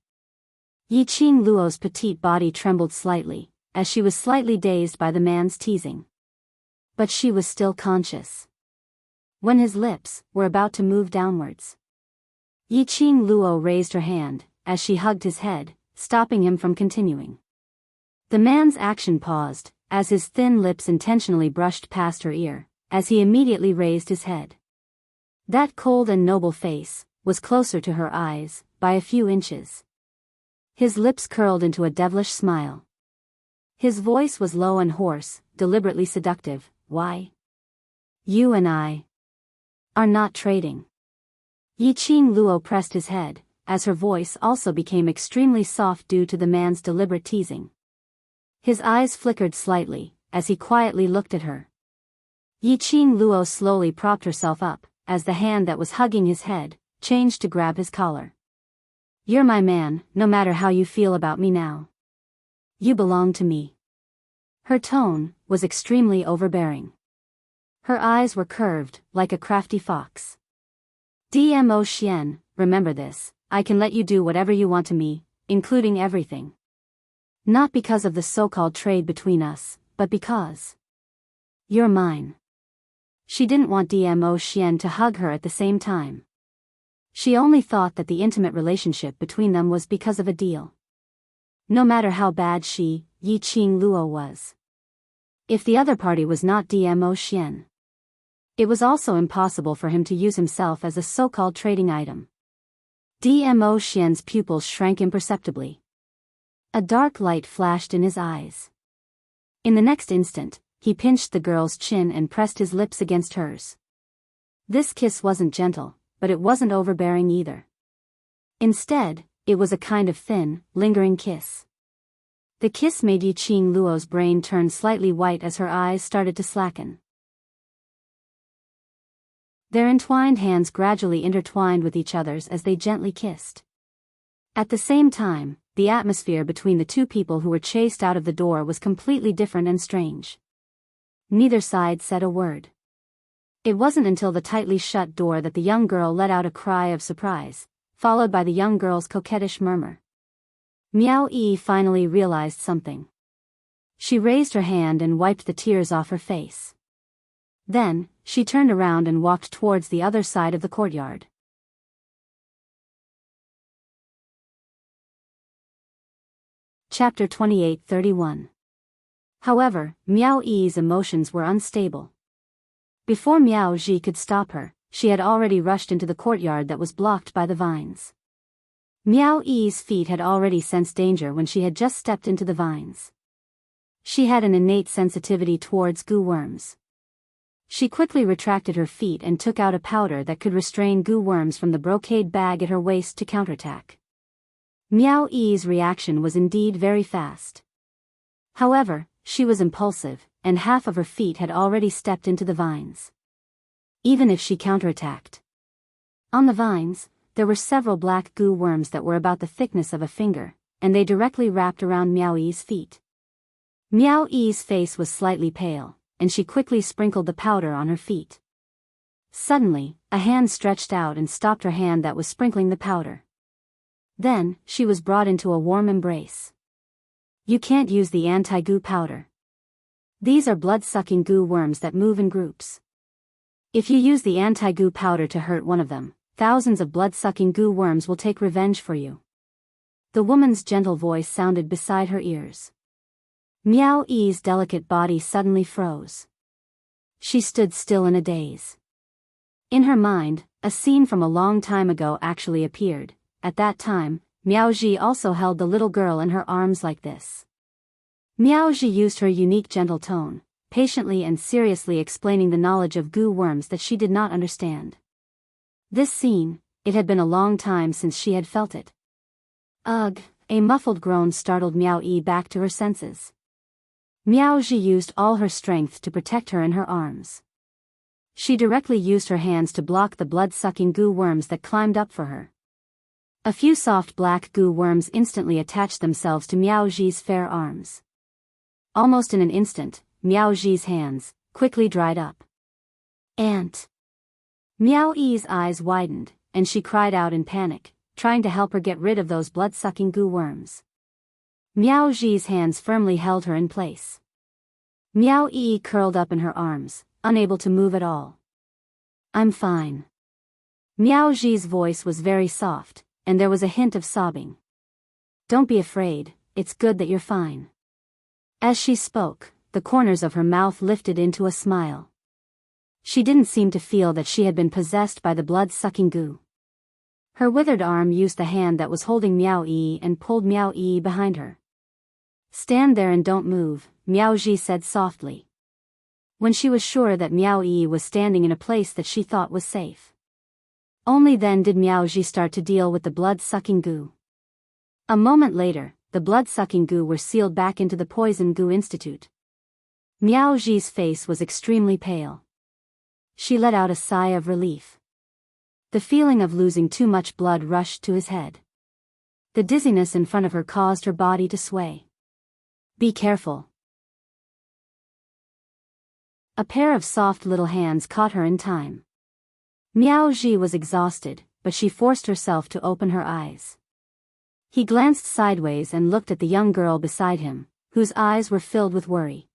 Speaker 1: Yiqing Luo's petite body trembled slightly, as she was slightly dazed by the man's teasing. But she was still conscious. When his lips were about to move downwards, Yiqing Luo raised her hand, as she hugged his head, stopping him from continuing. The man's action paused, as his thin lips intentionally brushed past her ear, as he immediately raised his head. That cold and noble face was closer to her eyes, by a few inches. His lips curled into a devilish smile. His voice was low and hoarse, deliberately seductive. Why? You and I are not trading. Yiqing Luo pressed his head, as her voice also became extremely soft due to the man's deliberate teasing. His eyes flickered slightly, as he quietly looked at her. Yiqing Luo slowly propped herself up, as the hand that was hugging his head changed to grab his collar. You're my man, no matter how you feel about me now. You belong to me. Her tone was extremely overbearing. Her eyes were curved, like a crafty fox. Dmo Xian, remember this, I can let you do whatever you want to me, including everything. Not because of the so-called trade between us, but because you're mine. She didn't want Dmo Xian to hug her at the same time. She only thought that the intimate relationship between them was because of a deal. No matter how bad Yi Qing Luo was. If the other party was not Dmo Xian, it was also impossible for him to use himself as a so-called trading item. Dmo Xian's pupils shrank imperceptibly. A dark light flashed in his eyes. In the next instant, he pinched the girl's chin and pressed his lips against hers. This kiss wasn't gentle, but it wasn't overbearing either. Instead, it was a kind of thin, lingering kiss. The kiss made Yi Qing Luo's brain turn slightly white as her eyes started to slacken. Their entwined hands gradually intertwined with each other's as they gently kissed. At the same time, the atmosphere between the two people who were chased out of the door was completely different and strange. Neither side said a word. It wasn't until the tightly shut door that the young girl let out a cry of surprise, followed by the young girl's coquettish murmur. Miao Yi finally realized something. She raised her hand and wiped the tears off her face. Then, she turned around and walked towards the other side of the courtyard. Chapter 28-31. However, Miao Yi's emotions were unstable. Before Miao Ji could stop her, she had already rushed into the courtyard that was blocked by the vines. Miao Yi's feet had already sensed danger when she had just stepped into the vines. She had an innate sensitivity towards goo worms. She quickly retracted her feet and took out a powder that could restrain goo worms from the brocade bag at her waist to counterattack. Miao Yi's reaction was indeed very fast. However, she was impulsive, and half of her feet had already stepped into the vines. Even if she counterattacked. On the vines, there were several black goo worms that were about the thickness of a finger, and they directly wrapped around Miao Yi's feet. Miao Yi's face was slightly pale, and she quickly sprinkled the powder on her feet. Suddenly, a hand stretched out and stopped her hand that was sprinkling the powder. Then, she was brought into a warm embrace. You can't use the anti-goo powder. These are blood-sucking goo worms that move in groups. If you use the anti-goo powder to hurt one of them, thousands of blood-sucking goo worms will take revenge for you. The woman's gentle voice sounded beside her ears. Miao Yi's delicate body suddenly froze. She stood still in a daze. In her mind, a scene from a long time ago actually appeared. At that time, Miao Ji also held the little girl in her arms like this. Miao Ji used her unique gentle tone, patiently and seriously explaining the knowledge of goo worms that she did not understand. This scene, it had been a long time since she had felt it. Ugh, a muffled groan startled Miao Yi back to her senses. Miao Ji used all her strength to protect her in her arms. She directly used her hands to block the blood-sucking goo worms that climbed up for her. A few soft black goo worms instantly attached themselves to Miao Ji's fair arms. Almost in an instant, Miao Ji's hands quickly dried up. Aunt! Miao Yi's eyes widened, and she cried out in panic, trying to help her get rid of those blood-sucking goo worms. Miao Ji's hands firmly held her in place. Miao Yi curled up in her arms, unable to move at all. I'm fine. Miao Ji's voice was very soft, and there was a hint of sobbing. Don't be afraid, it's good that you're fine. As she spoke, the corners of her mouth lifted into a smile. She didn't seem to feel that she had been possessed by the blood-sucking goo. Her withered arm used the hand that was holding Miao Yi and pulled Miao Yi behind her. Stand there and don't move, Miao Ji said softly. When she was sure that Miao Yi was standing in a place that she thought was safe. Only then did Miao Ji start to deal with the blood-sucking goo. A moment later, the blood-sucking goo were sealed back into the poison goo institute. Miao Ji's face was extremely pale. She let out a sigh of relief. The feeling of losing too much blood rushed to his head. The dizziness in front of her caused her body to sway. Be careful. A pair of soft little hands caught her in time. Miao Ji was exhausted, but she forced herself to open her eyes. He glanced sideways and looked at the young girl beside him, whose eyes were filled with worry.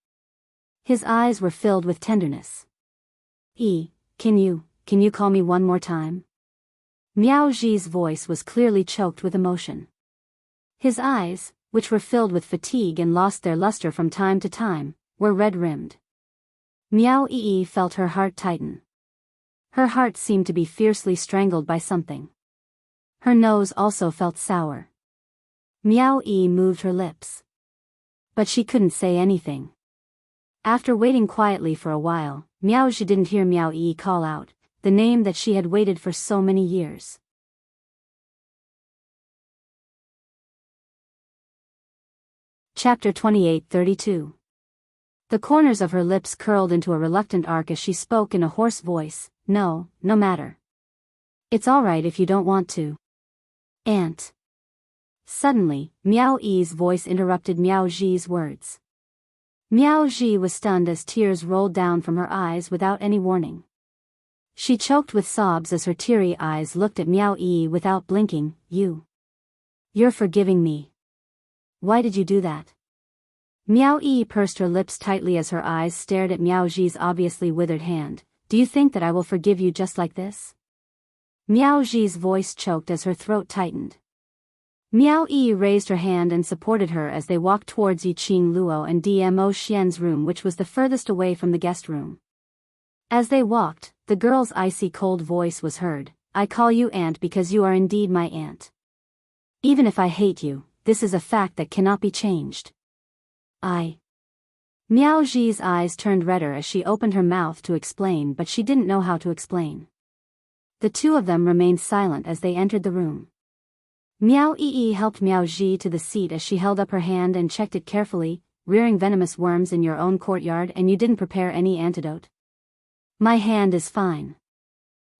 Speaker 1: His eyes were filled with tenderness. Can you call me one more time? Miao Ji's voice was clearly choked with emotion. His eyes, which were filled with fatigue and lost their luster from time to time, were red-rimmed. Miao Yi felt her heart tighten. Her heart seemed to be fiercely strangled by something. Her nose also felt sour. Miao Yi moved her lips. But she couldn't say anything. After waiting quietly for a while, Miao Ji didn't hear Miao Yi call out the name that she had waited for so many years. Chapter 28:32. The corners of her lips curled into a reluctant arc as she spoke in a hoarse voice. No matter. It's all right if you don't want to. Aunt. Suddenly, Miao Yi's voice interrupted Miao Ji's words. Miao Ji was stunned as tears rolled down from her eyes without any warning. She choked with sobs as her teary eyes looked at Miao Yi without blinking. You're forgiving me. Why did you do that? Miao Yi pursed her lips tightly as her eyes stared at Miao Ji's obviously withered hand. Do you think that I will forgive you just like this? Miao Ji's voice choked as her throat tightened. Miao Yi raised her hand and supported her as they walked towards Yiqing Luo and Dmo Xian's room, which was the furthest away from the guest room. As they walked, the girl's icy cold voice was heard. I call you aunt because you are indeed my aunt. Even if I hate you, this is a fact that cannot be changed. Miao Ji's eyes turned redder as she opened her mouth to explain, but she didn't know how to explain. The two of them remained silent as they entered the room. Miao Yi helped Miao Ji to the seat as she held up her hand and checked it carefully. Rearing venomous worms in your own courtyard and you didn't prepare any antidote? My hand is fine.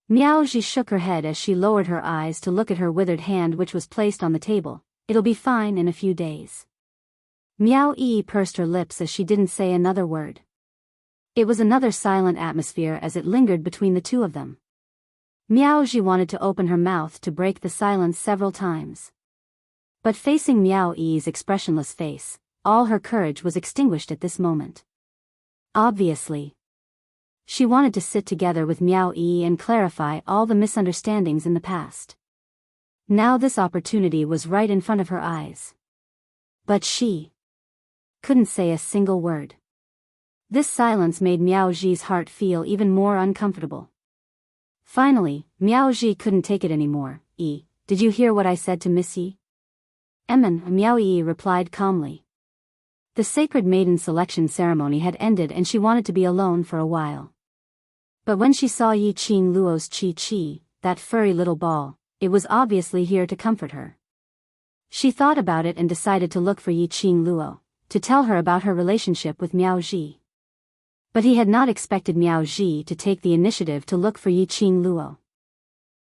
Speaker 1: Miao Ji shook her head as she lowered her eyes to look at her withered hand, which was placed on the table. It'll be fine in a few days. Miao Yi pursed her lips as she didn't say another word. It was another silent atmosphere as it lingered between the two of them. Miao Ji wanted to open her mouth to break the silence several times. But facing Miao Yi's expressionless face, all her courage was extinguished at this moment. Obviously, she wanted to sit together with Miao Yi and clarify all the misunderstandings in the past. Now this opportunity was right in front of her eyes. But she couldn't say a single word. This silence made Miao Ji's heart feel even more uncomfortable. Finally, Miao Ji couldn't take it anymore. Did you hear what I said to Miss Yi? Miao Yi replied calmly. The sacred maiden selection ceremony had ended and she wanted to be alone for a while. But when she saw Yiqing Luo's Chi, that furry little ball, it was obviously here to comfort her. She thought about it and decided to look for Yiqing Luo, to tell her about her relationship with Miao Ji. But he had not expected Miao Ji to take the initiative to look for Yiqing Luo.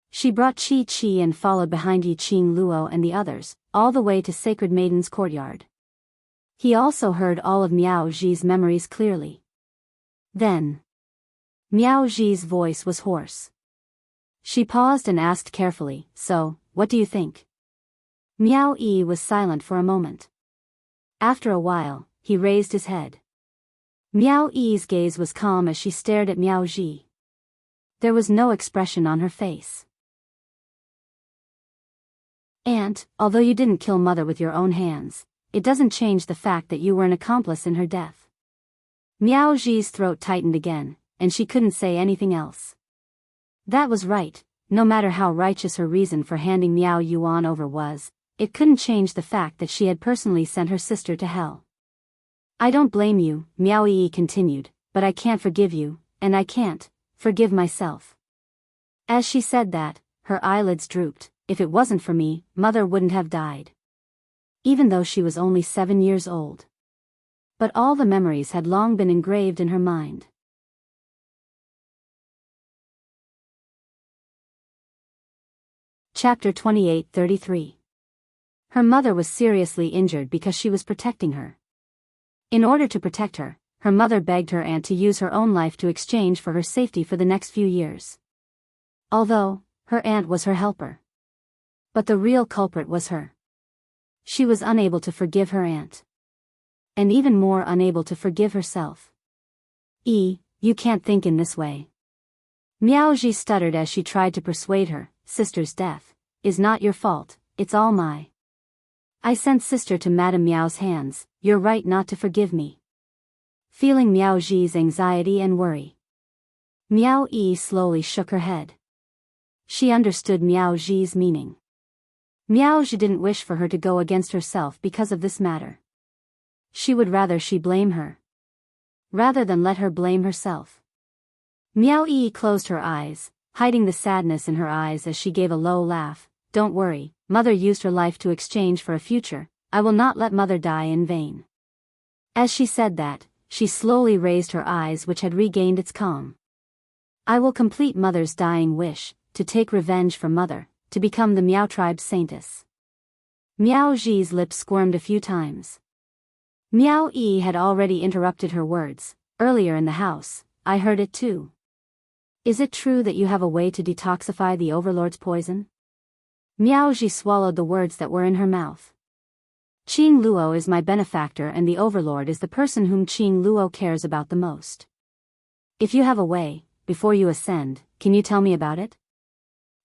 Speaker 1: She brought Chi and followed behind Yiqing Luo and the others, all the way to Sacred Maiden's courtyard. He also heard all of Miao Ji's memories clearly. Then, Miao Ji's voice was hoarse. She paused and asked carefully, so, what do you think? Miao Yi was silent for a moment. After a while, he raised his head. Miao Yi's gaze was calm as she stared at Miao Ji. There was no expression on her face. Aunt, although you didn't kill Mother with your own hands, it doesn't change the fact that you were an accomplice in her death. Miao Ji's throat tightened again, and she couldn't say anything else. That was right, no matter how righteous her reason for handing Miao Yuan over was, it couldn't change the fact that she had personally sent her sister to hell. I don't blame you, Miao Yi continued, but I can't forgive you, and I can't forgive myself. As she said that, her eyelids drooped. If it wasn't for me, Mother wouldn't have died. Even though she was only 7 years old. But all the memories had long been engraved in her mind. Chapter 28:33. Her mother was seriously injured because she was protecting her. In order to protect her, her mother begged her aunt to use her own life to exchange for her safety for the next few years. Although, her aunt was her helper. But the real culprit was her. She was unable to forgive her aunt. And even more unable to forgive herself. You can't think in this way. Miaoji stuttered as she tried to persuade her, sister's death is not your fault, it's all I sent sister to Madame Miao's hands, you're right not to forgive me. Feeling Miaoji's anxiety and worry, Miao Yi slowly shook her head. She understood Miaoji's meaning. Miaoji didn't wish for her to go against herself because of this matter. She would rather she blame her, rather than let her blame herself. Miao Yi closed her eyes, hiding the sadness in her eyes as she gave a low laugh. Don't worry, mother used her life to exchange for a future, I will not let mother die in vain. As she said that, she slowly raised her eyes which had regained its calm. I will complete mother's dying wish, to take revenge for mother, to become the Miao tribe's saintess. Miao Ji's lips squirmed a few times. Miao Yi had already interrupted her words. Earlier in the house, I heard it too. Is it true that you have a way to detoxify the overlord's poison? Miao Ji swallowed the words that were in her mouth. Qing Luo is my benefactor and the overlord is the person whom Qing Luo cares about the most. If you have a way, before you ascend, can you tell me about it?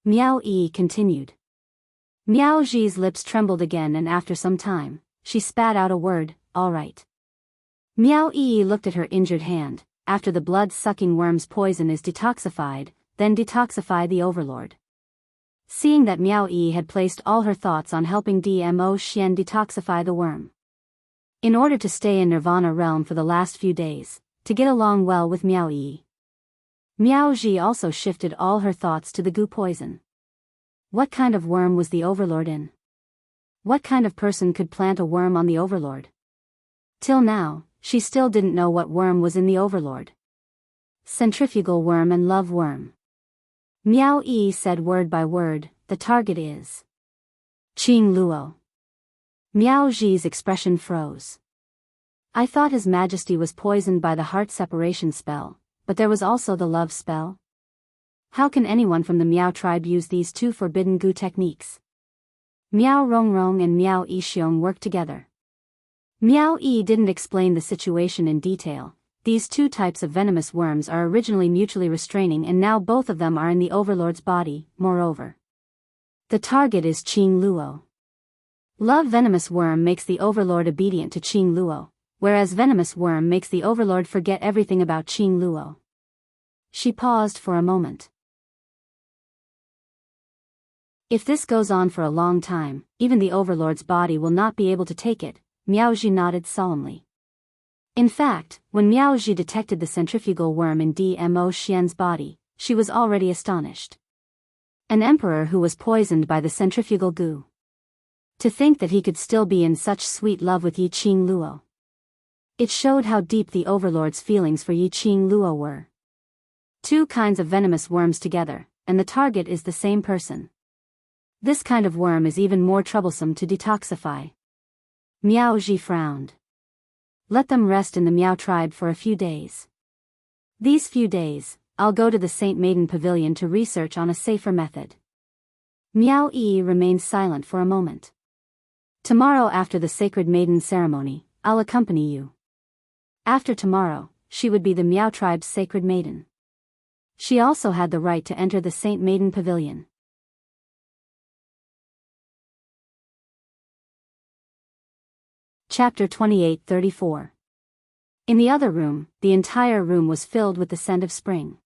Speaker 1: Miao Yi continued. Miao Ji's lips trembled again and after some time, she spat out a word, all right. Miao Yi looked at her injured hand. After the blood-sucking worm's poison is detoxified, then detoxify the overlord. Seeing that Miao Yi had placed all her thoughts on helping Dmo Xian detoxify the worm. In order to stay in Nirvana realm for the last few days, to get along well with Miao Yi. Miao Ji also shifted all her thoughts to the goo poison. What kind of worm was the overlord in? What kind of person could plant a worm on the overlord? Till now, she still didn't know what worm was in the overlord. Centrifugal worm and love worm. Miao Yi said word by word, the target is Qing Luo. Miao Ji's expression froze. I thought His Majesty was poisoned by the heart separation spell, but there was also the love spell. How can anyone from the Miao tribe use these two forbidden goo techniques? Miao Rongrong and Miao Yixiong worked together. Miao Yi didn't explain the situation in detail. These two types of venomous worms are originally mutually restraining and now both of them are in the overlord's body, moreover. The target is Qing Luo. Love venomous worm makes the overlord obedient to Qing Luo, whereas venomous worm makes the overlord forget everything about Qing Luo. She paused for a moment. If this goes on for a long time, even the overlord's body will not be able to take it, Miaoji nodded solemnly. In fact, when Miaoji detected the centrifugal worm in Dmo Xian's body, she was already astonished. An emperor who was poisoned by the centrifugal goo. To think that he could still be in such sweet love with Yi Qing Luo. It showed how deep the overlord's feelings for Yi Qing Luo were. Two kinds of venomous worms together, and the target is the same person. This kind of worm is even more troublesome to detoxify. Miaoji frowned. Let them rest in the Miao tribe for a few days. These few days, I'll go to the Saint Maiden Pavilion to research on a safer method. Miao Yi remained silent for a moment. Tomorrow after the Sacred Maiden ceremony, I'll accompany you. After tomorrow, she would be the Miao tribe's Sacred Maiden. She also had the right to enter the Saint Maiden Pavilion. Chapter 28-34. In the other room, the entire room was filled with the scent of spring.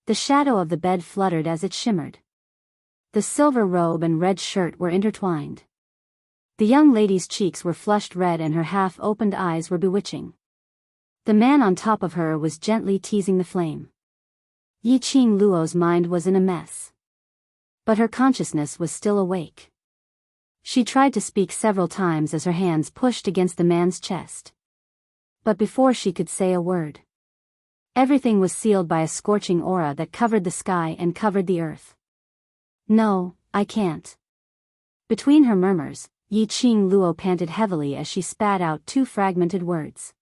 Speaker 1: The shadow of the bed fluttered as it shimmered. The silver robe and red shirt were intertwined. The young lady's cheeks were flushed red and her half-opened eyes were bewitching. The man on top of her was gently teasing the flame. Yi Qing Luo's mind was in a mess. But her consciousness was still awake. She tried to speak several times as her hands pushed against the man's chest. But before she could say a word, everything was sealed by a scorching aura that covered the sky and covered the earth. No, I can't. Between her murmurs, Yi Qing Luo panted heavily as she spat out two fragmented words.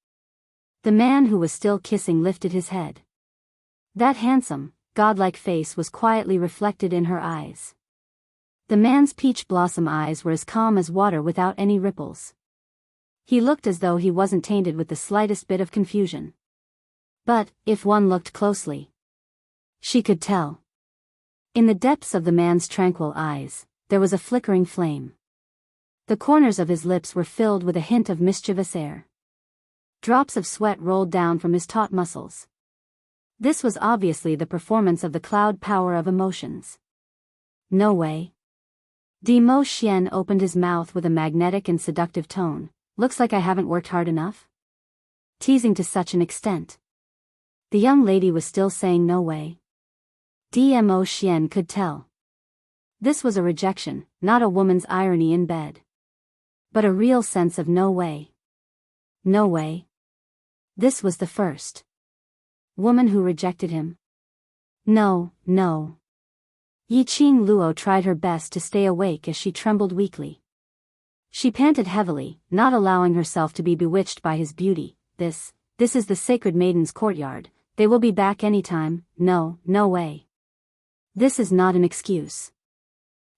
Speaker 1: The man who was still kissing lifted his head. That handsome, godlike face was quietly reflected in her eyes. The man's peach blossom eyes were as calm as water without any ripples. He looked as though he wasn't tainted with the slightest bit of confusion. But, if one looked closely, she could tell. In the depths of the man's tranquil eyes, there was a flickering flame. The corners of his lips were filled with a hint of mischievous air. Drops of sweat rolled down from his taut muscles. This was obviously the performance of the cloud power of emotions. No way. Mo Xian opened his mouth with a magnetic and seductive tone. Looks like I haven't worked hard enough? Teasing to such an extent. The young lady was still saying no way. Mo Xian could tell. This was a rejection, not a woman's irony in bed. But a real sense of no way. No way. This was the first woman who rejected him. No, no. Yi Qing Luo tried her best to stay awake as she trembled weakly. She panted heavily, not allowing herself to be bewitched by his beauty. This is the sacred maiden's courtyard. They will be back any time. No, no way. This is not an excuse.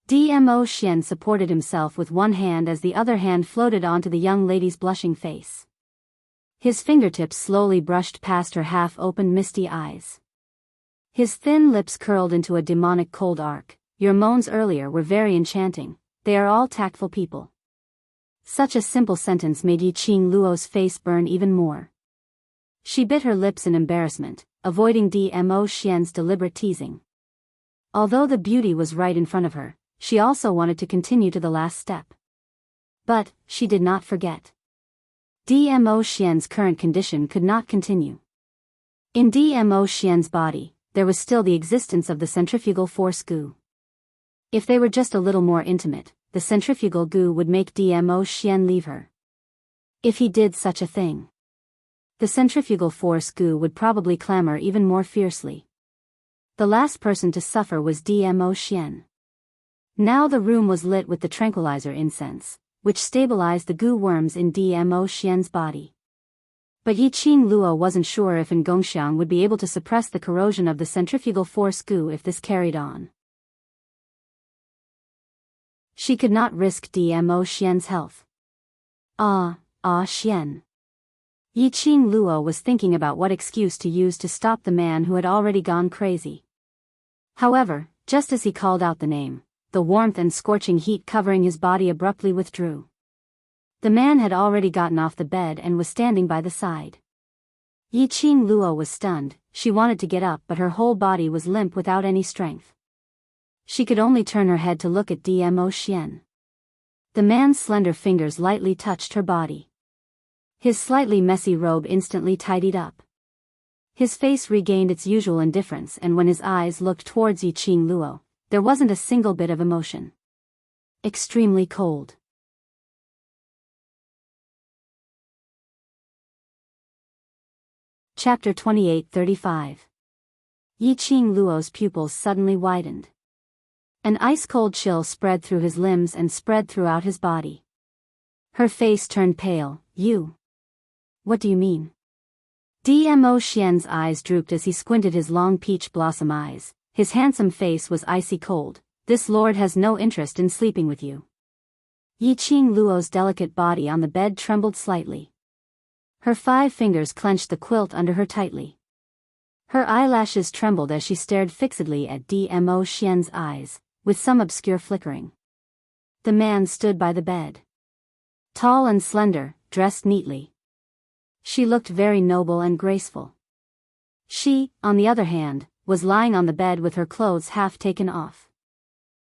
Speaker 1: Mo Xian supported himself with one hand as the other hand floated onto the young lady's blushing face. His fingertips slowly brushed past her half-open misty eyes. His thin lips curled into a demonic cold arc. Your moans earlier were very enchanting. They are all tactful people. Such a simple sentence made Yi Qing Luo's face burn even more. She bit her lips in embarrassment, avoiding Mo Xian's deliberate teasing. Although the beauty was right in front of her, she also wanted to continue to the last step. But, she did not forget. Mo Xian's current condition could not continue. In Mo Xian's body, there was still the existence of the centrifugal force goo. If they were just a little more intimate, the centrifugal goo would make Mo Xian leave her. If he did such a thing, the centrifugal force goo would probably clamor even more fiercely. The last person to suffer was Mo Xian. Now the room was lit with the tranquilizer incense, which stabilized the goo worms in Mo Xian's body. But Yi Qing Luo wasn't sure if Gongxiang would be able to suppress the corrosion of the centrifugal force goo if this carried on. She could not risk Mo Xian's health. Xian. Yi Qing Luo was thinking about what excuse to use to stop the man who had already gone crazy. However, just as he called out the name, the warmth and scorching heat covering his body abruptly withdrew. The man had already gotten off the bed and was standing by the side. Yi Qing Luo was stunned. She wanted to get up, but her whole body was limp without any strength. She could only turn her head to look at Mo Xian. The man's slender fingers lightly touched her body. His slightly messy robe instantly tidied up. His face regained its usual indifference, and when his eyes looked towards Yi Qing Luo, there wasn't a single bit of emotion. Extremely cold. Chapter 28:35. Yi Qing Luo's pupils suddenly widened. An ice-cold chill spread through his limbs and spread throughout his body. Her face turned pale. You? What do you mean? Mo Xian's eyes drooped as he squinted his long peach blossom eyes. His handsome face was icy cold. This lord has no interest in sleeping with you. Yi Qing Luo's delicate body on the bed trembled slightly. Her 5 fingers clenched the quilt under her tightly. Her eyelashes trembled as she stared fixedly at Mo Xian's eyes, with some obscure flickering. The man stood by the bed. Tall and slender, dressed neatly. She looked very noble and graceful. She, on the other hand, was lying on the bed with her clothes half taken off.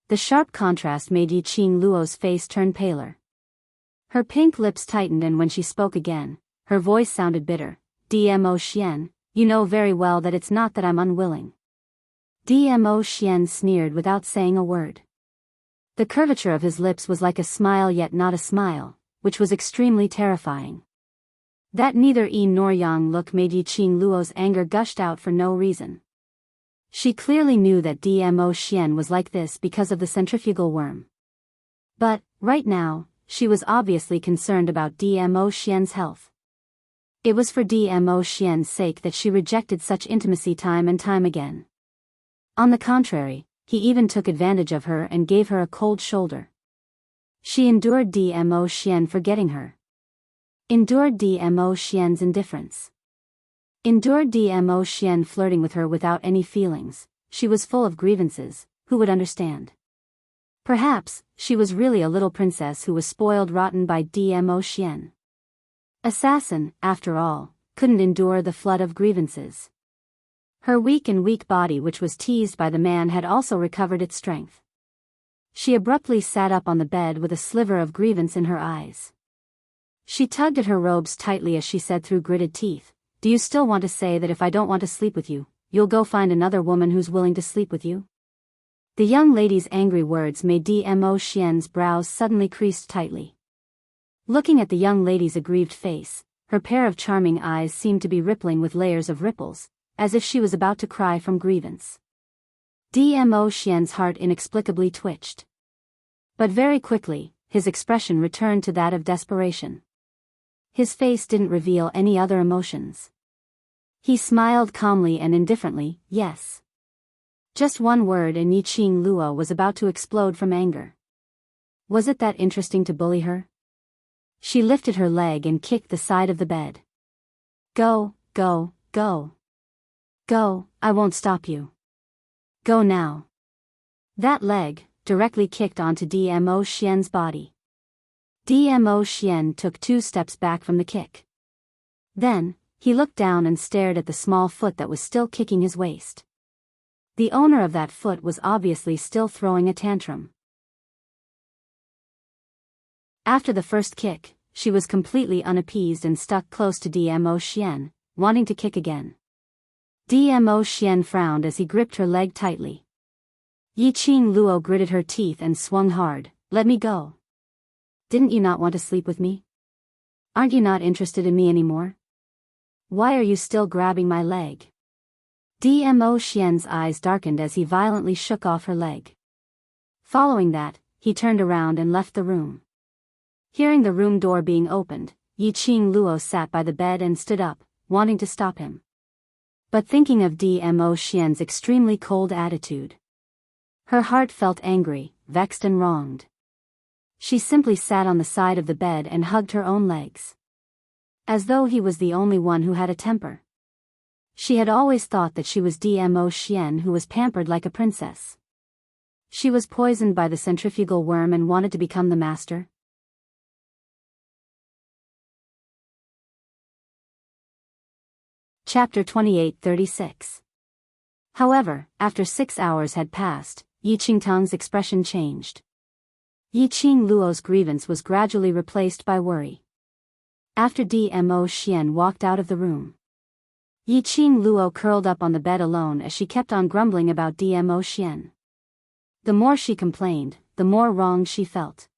Speaker 1: The sharp contrast made Yi Qing Luo's face turn paler. Her pink lips tightened, and when she spoke again, her voice sounded bitter. Mo Xian, you know very well that it's not that I'm unwilling. Mo Xian sneered without saying a word. The curvature of his lips was like a smile yet not a smile, which was extremely terrifying. That neither yin nor yang look made Yi Qing Luo's anger gushed out for no reason. She clearly knew that Mo Xian was like this because of the centrifugal worm. But, right now, she was obviously concerned about Dmo Xian's health. It was for Dmo Xian's sake that she rejected such intimacy time and time again. On the contrary, he even took advantage of her and gave her a cold shoulder. She endured Dmo Xian forgetting her. Endured Dmo Xian's indifference. Endured Dmo Xian flirting with her without any feelings. She was full of grievances. Who would understand? Perhaps, she was really a little princess who was spoiled rotten by Dmo Xian. Assassin, after all, couldn't endure the flood of grievances. Her weak body, which was teased by the man, had also recovered its strength. She abruptly sat up on the bed with a sliver of grievance in her eyes. She tugged at her robes tightly as she said through gritted teeth, "Do you still want to say that if I don't want to sleep with you, you'll go find another woman who's willing to sleep with you?" The young lady's angry words made Dmo Xian's brows suddenly creased tightly. Looking at the young lady's aggrieved face, her pair of charming eyes seemed to be rippling with layers of ripples, as if she was about to cry from grievance. Dmo Xian's heart inexplicably twitched. But very quickly, his expression returned to that of desperation. His face didn't reveal any other emotions. He smiled calmly and indifferently, "Yes." Just one word and Yiqing Luo was about to explode from anger. Was it that interesting to bully her? She lifted her leg and kicked the side of the bed. "Go, go, go. Go, I won't stop you. Go now." That leg, directly kicked onto Dmo Xian's body. Dmo Xian took 2 steps back from the kick. Then, he looked down and stared at the small foot that was still kicking his waist. The owner of that foot was obviously still throwing a tantrum. After the first kick, she was completely unappeased and stuck close to Dmo Xian, wanting to kick again. Dmo Xian frowned as he gripped her leg tightly. Yiqing Luo gritted her teeth and swung hard. "Let me go. Didn't you not want to sleep with me? Aren't you not interested in me anymore? Why are you still grabbing my leg?" Dmo Xian's eyes darkened as he violently shook off her leg. Following that, he turned around and left the room. Hearing the room door being opened, Yiqing Luo sat by the bed and stood up, wanting to stop him. But thinking of Dmo Xian's extremely cold attitude, her heart felt angry, vexed and wronged. She simply sat on the side of the bed and hugged her own legs. As though he was the only one who had a temper. She had always thought that she was Dmo Xian who was pampered like a princess. She was poisoned by the centrifugal worm and wanted to become the master. Chapter 28-36. However, after 6 hours had passed, Yiqing Tang's expression changed. Yiqing Luo's grievance was gradually replaced by worry. After Dmo Xian walked out of the room, Yiqing Luo curled up on the bed alone as she kept on grumbling about Dmo Xian. The more she complained, the more wronged she felt.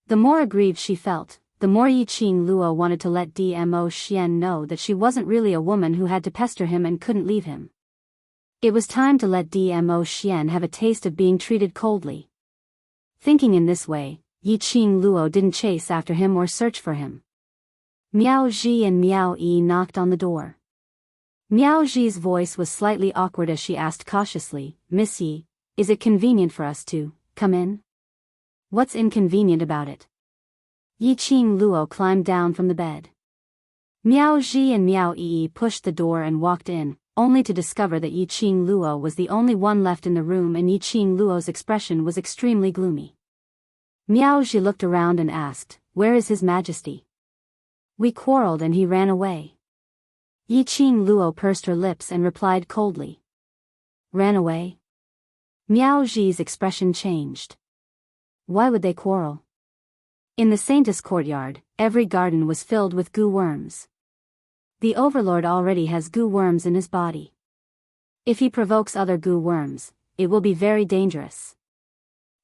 Speaker 1: The more aggrieved she felt, the more Yiqing Luo wanted to let Dmo Xian know that she wasn't really a woman who had to pester him and couldn't leave him. It was time to let Dmo Xian have a taste of being treated coldly. Thinking in this way, Yiqing Luo didn't chase after him or search for him. Miao Ji and Miao Yi knocked on the door. Miao Ji's voice was slightly awkward as she asked cautiously, "Miss Yi, is it convenient for us to come in?" "What's inconvenient about it?" Yiqing Luo climbed down from the bed. Miao Ji and Miao Yi pushed the door and walked in, only to discover that Yiqing Luo was the only one left in the room and Yiqing Luo's expression was extremely gloomy. Miao Ji looked around and asked, "Where is His Majesty?" "We quarreled and he ran away." Yiqing Luo pursed her lips and replied coldly. "Ran away?" Miao Ji's expression changed. Why would they quarrel? In the Saintess courtyard, every garden was filled with goo worms. The overlord already has goo worms in his body. If he provokes other goo worms, it will be very dangerous.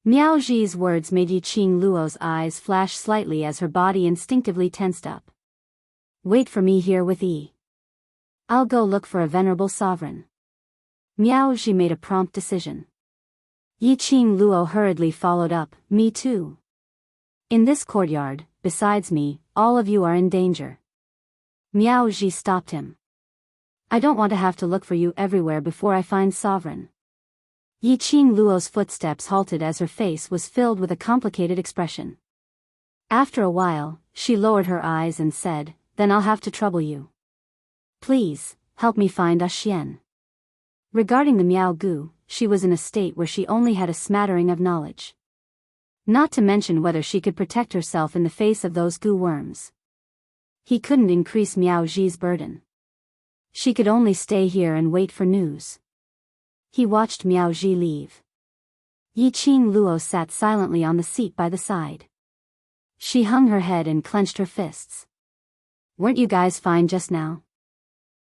Speaker 1: Miao Ji's words made Yiqing Luo's eyes flash slightly as her body instinctively tensed up. "Wait for me here with Yi. I'll go look for a venerable sovereign." Miao Ji made a prompt decision. Yiqing Luo hurriedly followed up, "Me too." In this courtyard, besides me, all of you are in danger. Miao Ji stopped him. I don't want to have to look for you everywhere before I find Sovereign. Yi Qing Luo's footsteps halted as her face was filled with a complicated expression. After a while, she lowered her eyes and said, then I'll have to trouble you. Please, help me find Xian. Regarding the Miao Gu, she was in a state where she only had a smattering of knowledge. Not to mention whether she could protect herself in the face of those Gu worms. He couldn't increase Miao Ji's burden. She could only stay here and wait for news. He watched Miao Ji leave. Yi Qing Luo sat silently on the seat by the side. She hung her head and clenched her fists. Weren't you guys fine just now?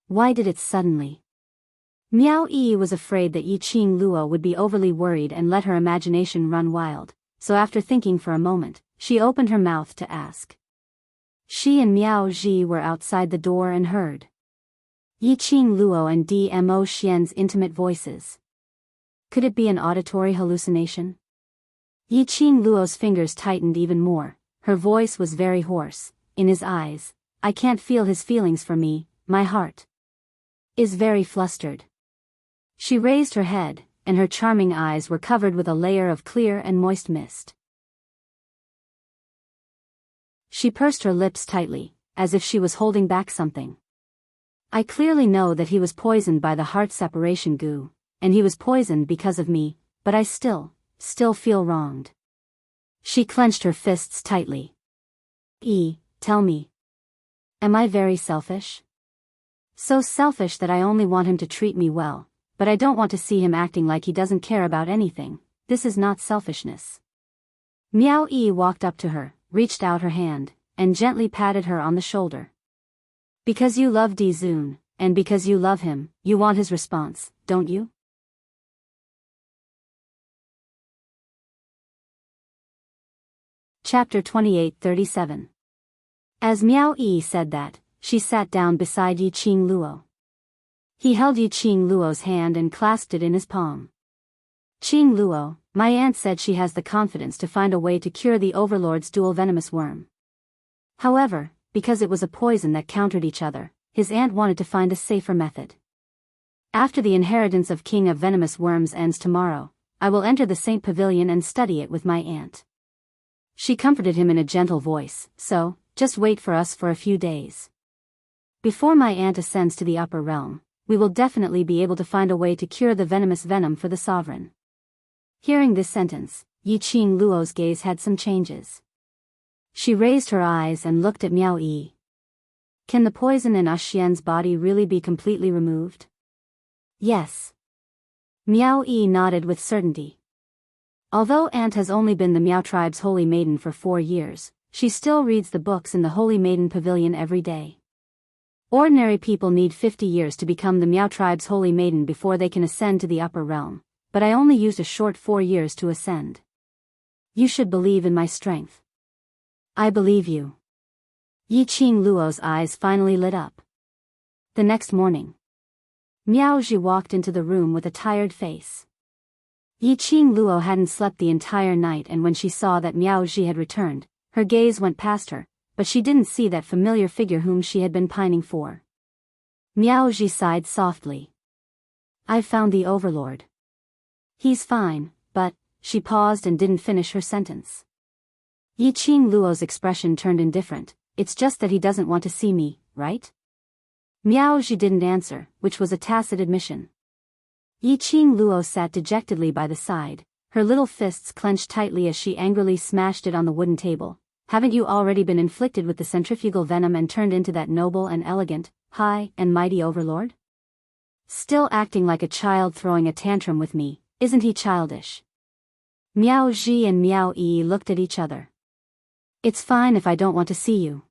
Speaker 1: Why did it suddenly? Miao Yi was afraid that Yi Qing Luo would be overly worried and let her imagination run wild, so after thinking for a moment, she opened her mouth to ask. She and Miao Ji were outside the door and heard Yi Qing Luo and Dmo Xian's intimate voices. Could it be an auditory hallucination? Yi Qing Luo's fingers tightened even more, her voice was very hoarse, in his eyes, I can't feel his feelings for me, my heart is very flustered. She raised her head, and her charming eyes were covered with a layer of clear and moist mist. She pursed her lips tightly, as if she was holding back something. I clearly know that he was poisoned by the heart separation goo, and he was poisoned because of me, but I still feel wronged. She clenched her fists tightly. Tell me. Am I very selfish? So selfish that I only want him to treat me well, but I don't want to see him acting like he doesn't care about anything. This is not selfishness. Miao Yi walked up to her, reached out her hand, and gently patted her on the shoulder. Because you love Di Zun, and because you love him, you want his response, don't you? Chapter 28:37. As Miao Yi said that, she sat down beside Yi Qing Luo. He held Yi Qing Luo's hand and clasped it in his palm. Qing Luo, my aunt said she has the confidence to find a way to cure the Overlord's dual venomous worm. However, because it was a poison that countered each other, his aunt wanted to find a safer method. After the inheritance of King of Venomous Worms ends tomorrow, I will enter the Saint Pavilion and study it with my aunt. She comforted him in a gentle voice, so, just wait for us for a few days. Before my aunt ascends to the upper realm, we will definitely be able to find a way to cure the venomous venom for the sovereign. Hearing this sentence, Yi Qing Luo's gaze had some changes. She raised her eyes and looked at Miao Yi. Can the poison in Xian's body really be completely removed? Yes. Miao Yi nodded with certainty. Although Aunt has only been the Miao tribe's holy maiden for 4 years, she still reads the books in the Holy Maiden Pavilion every day. Ordinary people need 50 years to become the Miao tribe's holy maiden before they can ascend to the upper realm, but I only used a short 4 years to ascend. You should believe in my strength. I believe you. Yi Qing Luo's eyes finally lit up. The next morning, Miao Ji walked into the room with a tired face. Yi Qing Luo hadn't slept the entire night, and when she saw that Miao Ji had returned, her gaze went past her, but she didn't see that familiar figure whom she had been pining for. Miao Ji sighed softly. I've found the Overlord. He's fine, but, she paused and didn't finish her sentence. Yi Qing Luo's expression turned indifferent. It's just that he doesn't want to see me, right? Miao Ji didn't answer, which was a tacit admission. Yi Qing Luo sat dejectedly by the side, her little fists clenched tightly as she angrily smashed it on the wooden table. Haven't you already been inflicted with the centrifugal venom and turned into that noble and elegant, high and mighty overlord? Still acting like a child throwing a tantrum with me, isn't he childish? Miao Ji and Miao Yi looked at each other. It's fine if I don't want to see you.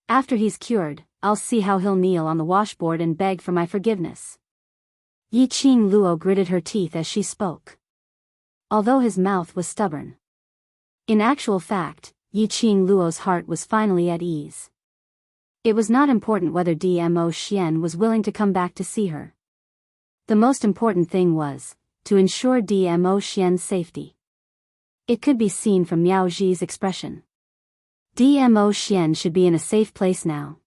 Speaker 1: After he's cured, I'll see how he'll kneel on the washboard and beg for my forgiveness. Yi Qing Luo gritted her teeth as she spoke. Although his mouth was stubborn. In actual fact, Yi Qing Luo's heart was finally at ease. It was not important whether Dmo Xian was willing to come back to see her. The most important thing was, to ensure Dmo Xian's safety. It could be seen from Miao Zhi's expression. Dmo Xian should be in a safe place now.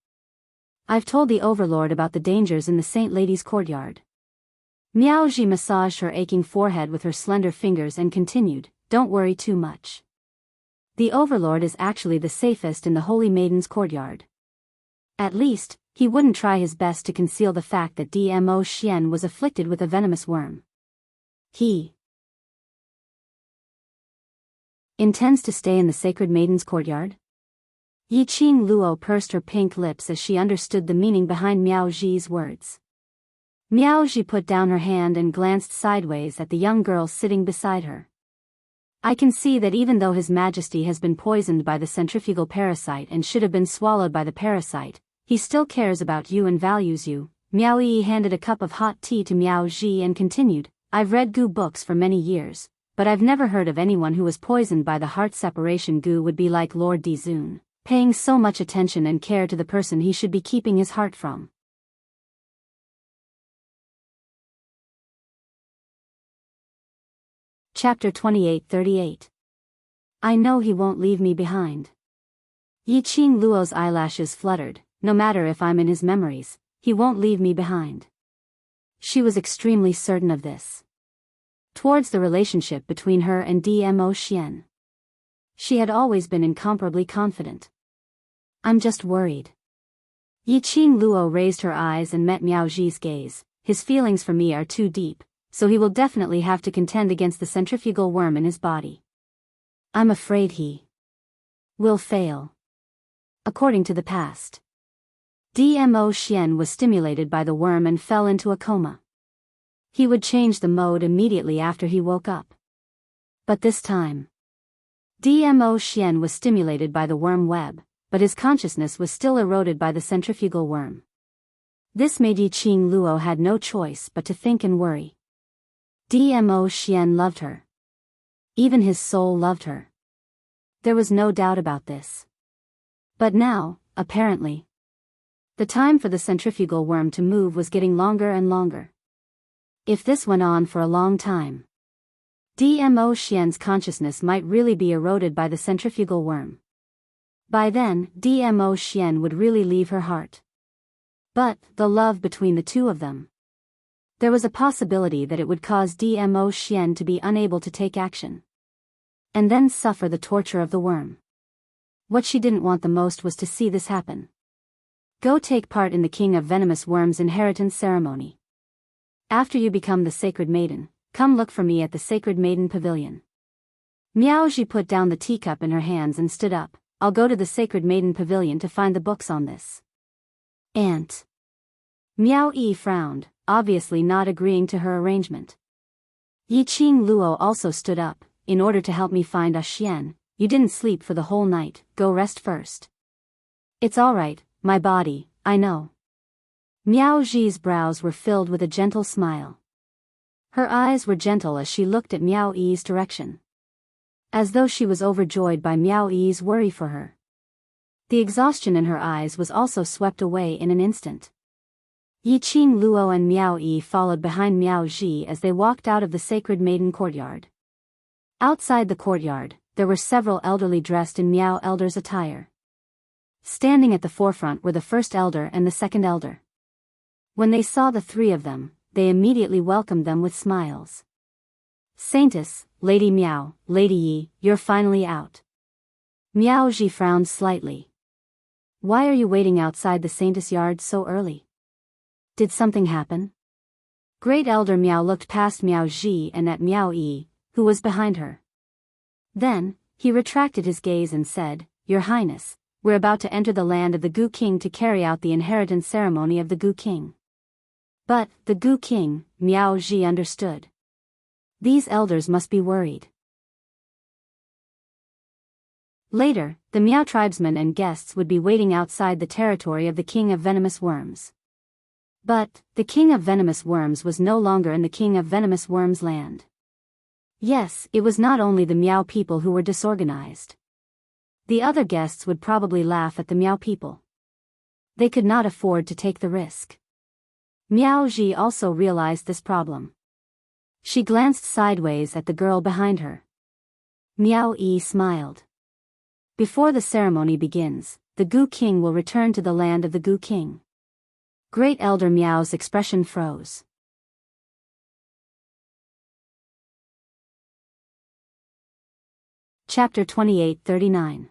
Speaker 1: I've told the overlord about the dangers in the Saint Lady's courtyard. Miao Zhi massaged her aching forehead with her slender fingers and continued, don't worry too much. The overlord is actually the safest in the Holy Maiden's courtyard. At least, he wouldn't try his best to conceal the fact that Dmo Xian was afflicted with a venomous worm. He intends to stay in the Sacred Maiden's courtyard? Yiqing Luo pursed her pink lips as she understood the meaning behind Miao Zhi's words. Miao Zhi put down her hand and glanced sideways at the young girl sitting beside her. I can see that even though His Majesty has been poisoned by the centrifugal parasite and should have been swallowed by the parasite, he still cares about you and values you. Miao Yi handed a cup of hot tea to Miao Zhi and continued, I've read goo books for many years, but I've never heard of anyone who was poisoned by the heart separation goo would be like Lord Dizun, paying so much attention and care to the person he should be keeping his heart from. Chapter 28:38. I know he won't leave me behind. Yiqing Luo's eyelashes fluttered, no matter if I'm in his memories, he won't leave me behind. She was extremely certain of this. Towards the relationship between her and Dmo Xian, she had always been incomparably confident. I'm just worried. Yiqing Luo raised her eyes and met Miao Zhi's gaze. His feelings for me are too deep, so he will definitely have to contend against the centrifugal worm in his body. I'm afraid he will fail. According to the past, Dmo Xian was stimulated by the worm and fell into a coma. He would change the mode immediately after he woke up. But this time, Dmo Xian was stimulated by the worm web, but his consciousness was still eroded by the centrifugal worm. This made Yiqing Luo had no choice but to think and worry. Dmo Xian loved her. Even his soul loved her. There was no doubt about this. But now, apparently, the time for the centrifugal worm to move was getting longer and longer. If this went on for a long time, Dmo Xian's consciousness might really be eroded by the centrifugal worm. By then, Dmo Xian would really leave her heart. But, the love between the two of them. There was a possibility that it would cause Dmo Xian to be unable to take action. And then suffer the torture of the worm. What she didn't want the most was to see this happen. Go take part in the King of Venomous Worms' inheritance ceremony. After you become the Sacred Maiden, come look for me at the Sacred Maiden Pavilion. Miao Zhi put down the teacup in her hands and stood up. I'll go to the Sacred Maiden Pavilion to find the books on this. Aunt. Miao Yi frowned, obviously not agreeing to her arrangement. Yiqing Luo also stood up. In order to help me find Xian, you didn't sleep for the whole night, go rest first. It's all right, my body, I know. Miao Zhi's brows were filled with a gentle smile. Her eyes were gentle as she looked at Miao Yi's direction. As though she was overjoyed by Miao Yi's worry for her. The exhaustion in her eyes was also swept away in an instant. Yiqing Luo and Miao Yi followed behind Miao Zhi as they walked out of the Sacred Maiden courtyard. Outside the courtyard, there were several elderly dressed in Miao elders' attire. Standing at the forefront were the first elder and the second elder. When they saw the three of them, they immediately welcomed them with smiles. Saintess, Lady Miao, Lady Yi, you're finally out. Miao Zhi frowned slightly. Why are you waiting outside the Saintess yard so early? Did something happen? Great Elder Miao looked past Miao Zhi and at Miao Yi, who was behind her. Then, he retracted his gaze and said, Your Highness, we're about to enter the land of the Gu King to carry out the inheritance ceremony of the Gu King. But, the Gu King, Miao Zhi understood. These elders must be worried. Later, the Miao tribesmen and guests would be waiting outside the territory of the King of Venomous Worms. But, the King of Venomous Worms was no longer in the King of Venomous Worms' land. Yes, it was not only the Miao people who were disorganized. The other guests would probably laugh at the Miao people. They could not afford to take the risk. Miao Zhi also realized this problem. She glanced sideways at the girl behind her. Miao Yi smiled. Before the ceremony begins, the Gu King will return to the land of the Gu King. Great Elder Miao's expression froze. Chapter 2839.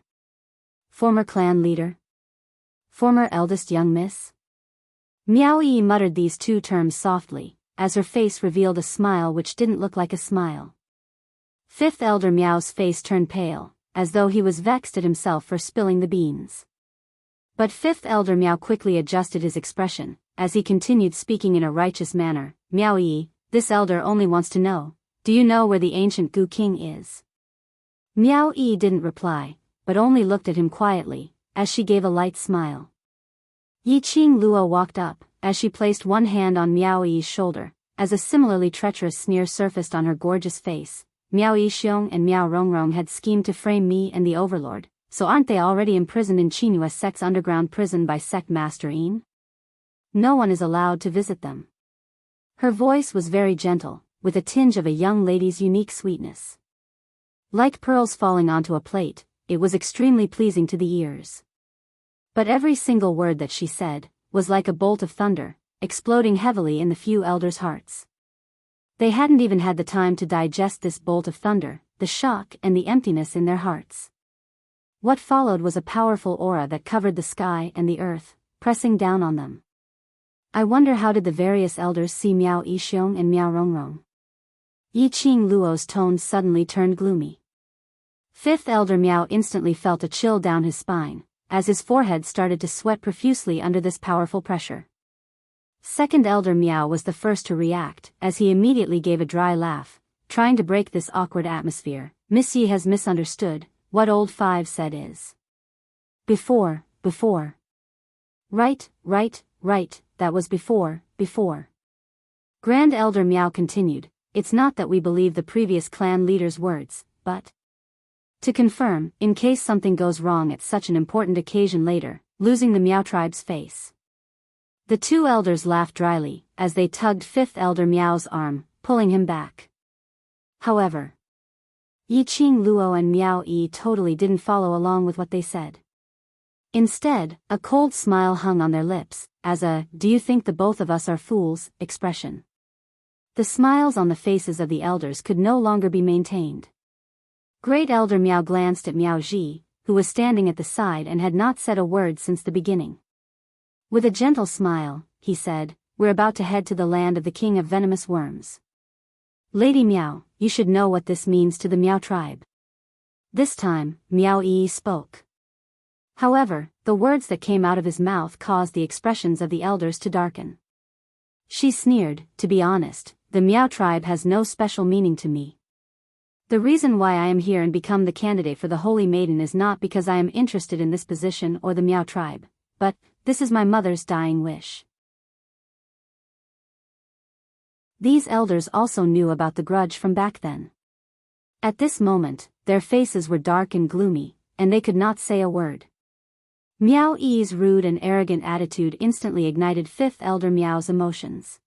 Speaker 1: Former clan leader. Former eldest young miss. Miao Yi muttered these two terms softly, as her face revealed a smile which didn't look like a smile. Fifth Elder Miao's face turned pale, as though he was vexed at himself for spilling the beans. But Fifth Elder Miao quickly adjusted his expression, as he continued speaking in a righteous manner. Miao Yi, this elder only wants to know, do you know where the ancient Gu King is? Miao Yi didn't reply, but only looked at him quietly, as she gave a light smile. Yi Qing Luo walked up, as she placed one hand on Miao Yi's shoulder, as a similarly treacherous sneer surfaced on her gorgeous face. Miao Yixiong and Miao Rongrong had schemed to frame me and the Overlord, so aren't they already imprisoned in Qinghua sect's underground prison by sect master Yin? No one is allowed to visit them. Her voice was very gentle, with a tinge of a young lady's unique sweetness. Like pearls falling onto a plate, it was extremely pleasing to the ears. But every single word that she said was like a bolt of thunder, exploding heavily in the few elders' hearts. They hadn't even had the time to digest this bolt of thunder, the shock and the emptiness in their hearts. What followed was a powerful aura that covered the sky and the earth, pressing down on them. I wonder how did the various elders see Miao Yixiong and Miao Rongrong? Yi Qing Luo's tone suddenly turned gloomy. Fifth Elder Miao instantly felt a chill down his spine, as his forehead started to sweat profusely under this powerful pressure. Second Elder Miao was the first to react, as he immediately gave a dry laugh, trying to break this awkward atmosphere. Miss Yi has misunderstood, what old Five said is. Before. Right, that was before. Grand Elder Miao continued, it's not that we believe the previous clan leader's words, but to confirm, in case something goes wrong at such an important occasion later, losing the Miao tribe's face. The two elders laughed dryly, as they tugged Fifth Elder Miao's arm, pulling him back. However, Yi Qing Luo and Miao Yi totally didn't follow along with what they said. Instead, a cold smile hung on their lips, as a, do you think the both of us are fools, expression. The smiles on the faces of the elders could no longer be maintained. Great Elder Miao glanced at Miao Ji, who was standing at the side and had not said a word since the beginning. With a gentle smile, he said, we're about to head to the land of the King of Venomous Worms. Lady Miao, you should know what this means to the Miao tribe. This time, Miao Yi spoke. However, the words that came out of his mouth caused the expressions of the elders to darken. She sneered, to be honest, the Miao tribe has no special meaning to me. The reason why I am here and become the candidate for the Holy Maiden is not because I am interested in this position or the Miao tribe, but this is my mother's dying wish. These elders also knew about the grudge from back then. At this moment, their faces were dark and gloomy, and they could not say a word. Miao Yi's rude and arrogant attitude instantly ignited Fifth Elder Miao's emotions.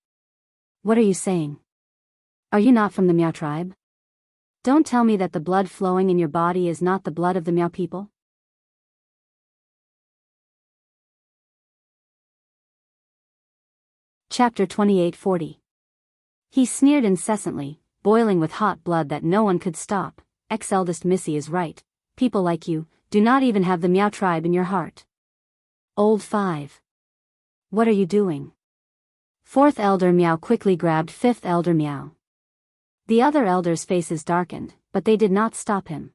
Speaker 1: What are you saying? Are you not from the Miao tribe? Don't tell me that the blood flowing in your body is not the blood of the Miao people. Chapter 2840. He sneered incessantly, boiling with hot blood that no one could stop. Ex-eldest Missy is right. People like you do not even have the Miao tribe in your heart. Old Five. What are you doing? Fourth Elder Miao quickly grabbed Fifth Elder Miao. The other elders' faces darkened, but they did not stop him.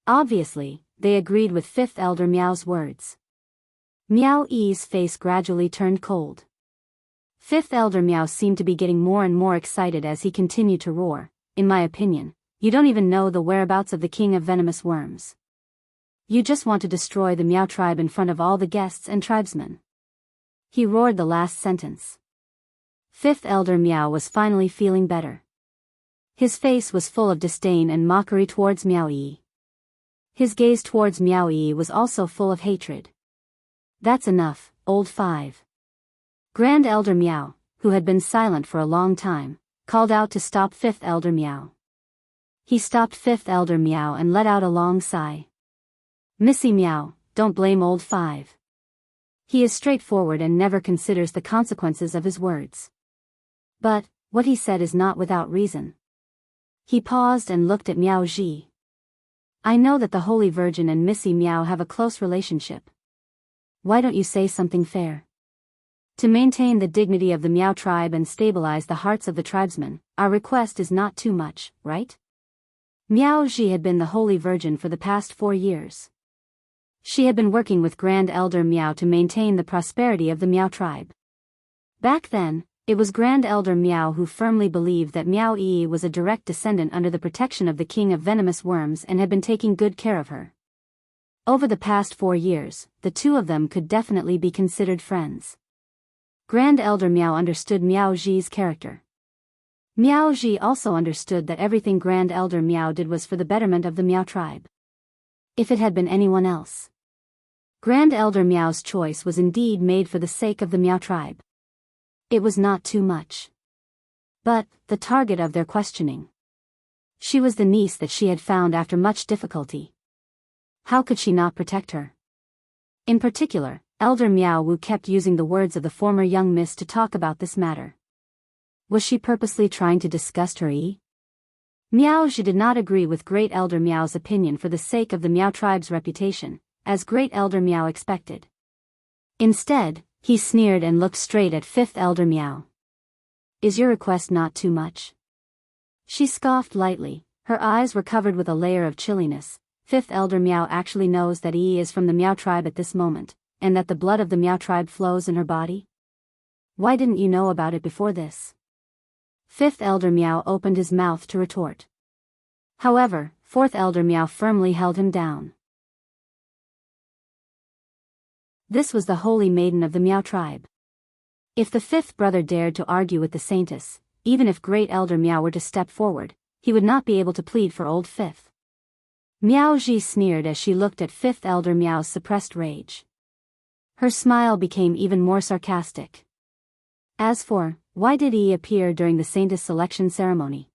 Speaker 1: Obviously, they agreed with Fifth Elder Miao's words. Miao Yi's face gradually turned cold. Fifth Elder Miao seemed to be getting more and more excited as he continued to roar. In my opinion, you don't even know the whereabouts of the King of Venomous Worms. You just want to destroy the Miao tribe in front of all the guests and tribesmen. He roared the last sentence. Fifth Elder Miao was finally feeling better. His face was full of disdain and mockery towards Miao Yi. His gaze towards Miao Yi was also full of hatred. That's enough, Old Five. Grand Elder Miao, who had been silent for a long time, called out to stop Fifth Elder Miao. He stopped fifth elder Meow and let out a long sigh. Missy Meow, don't blame old Five. He is straightforward and never considers the consequences of his words. But, what he said is not without reason. He paused and looked at Miao Ji. I know that the Holy Virgin and Missy Meow have a close relationship. Why don't you say something fair? To maintain the dignity of the Meow tribe and stabilize the hearts of the tribesmen, our request is not too much, right? Miao Ji had been the Holy Virgin for the past 4 years. She had been working with Grand Elder Meow to maintain the prosperity of the Meow tribe. Back then, it was Grand Elder Meow who firmly believed that Miao Yi was a direct descendant under the protection of the King of Venomous Worms and had been taking good care of her. Over the past 4 years, the two of them could definitely be considered friends. Grand Elder Meow understood Miao Ji's character. Miao Ji also understood that everything Grand Elder Meow did was for the betterment of the Meow tribe. If it had been anyone else, Grand Elder Meow's choice was indeed made for the sake of the Meow tribe. It was not too much. But, the target of their questioning. She was the niece that she had found after much difficulty. How could she not protect her? In particular, Elder Meow Wu kept using the words of the former young miss to talk about this matter. Was she purposely trying to disgust her? Miao Ji did not agree with Great Elder Meow's opinion for the sake of the Meow tribe's reputation, as Great Elder Meow expected. Instead, he sneered and looked straight at Fifth Elder Meow. Is your request not too much? She scoffed lightly, her eyes were covered with a layer of chilliness. Fifth Elder Meow actually knows that he is from the Meow tribe at this moment, and that the blood of the Meow tribe flows in her body? Why didn't you know about it before this? Fifth Elder Meow opened his mouth to retort. However, Fourth Elder Meow firmly held him down. This was the holy maiden of the Meow tribe. If the fifth brother dared to argue with the saintess, even if Great Elder Meow were to step forward, he would not be able to plead for old fifth. Miao Ji sneered as she looked at Fifth Elder Meow's suppressed rage. Her smile became even more sarcastic. As for, why did he appear during the saintess selection ceremony?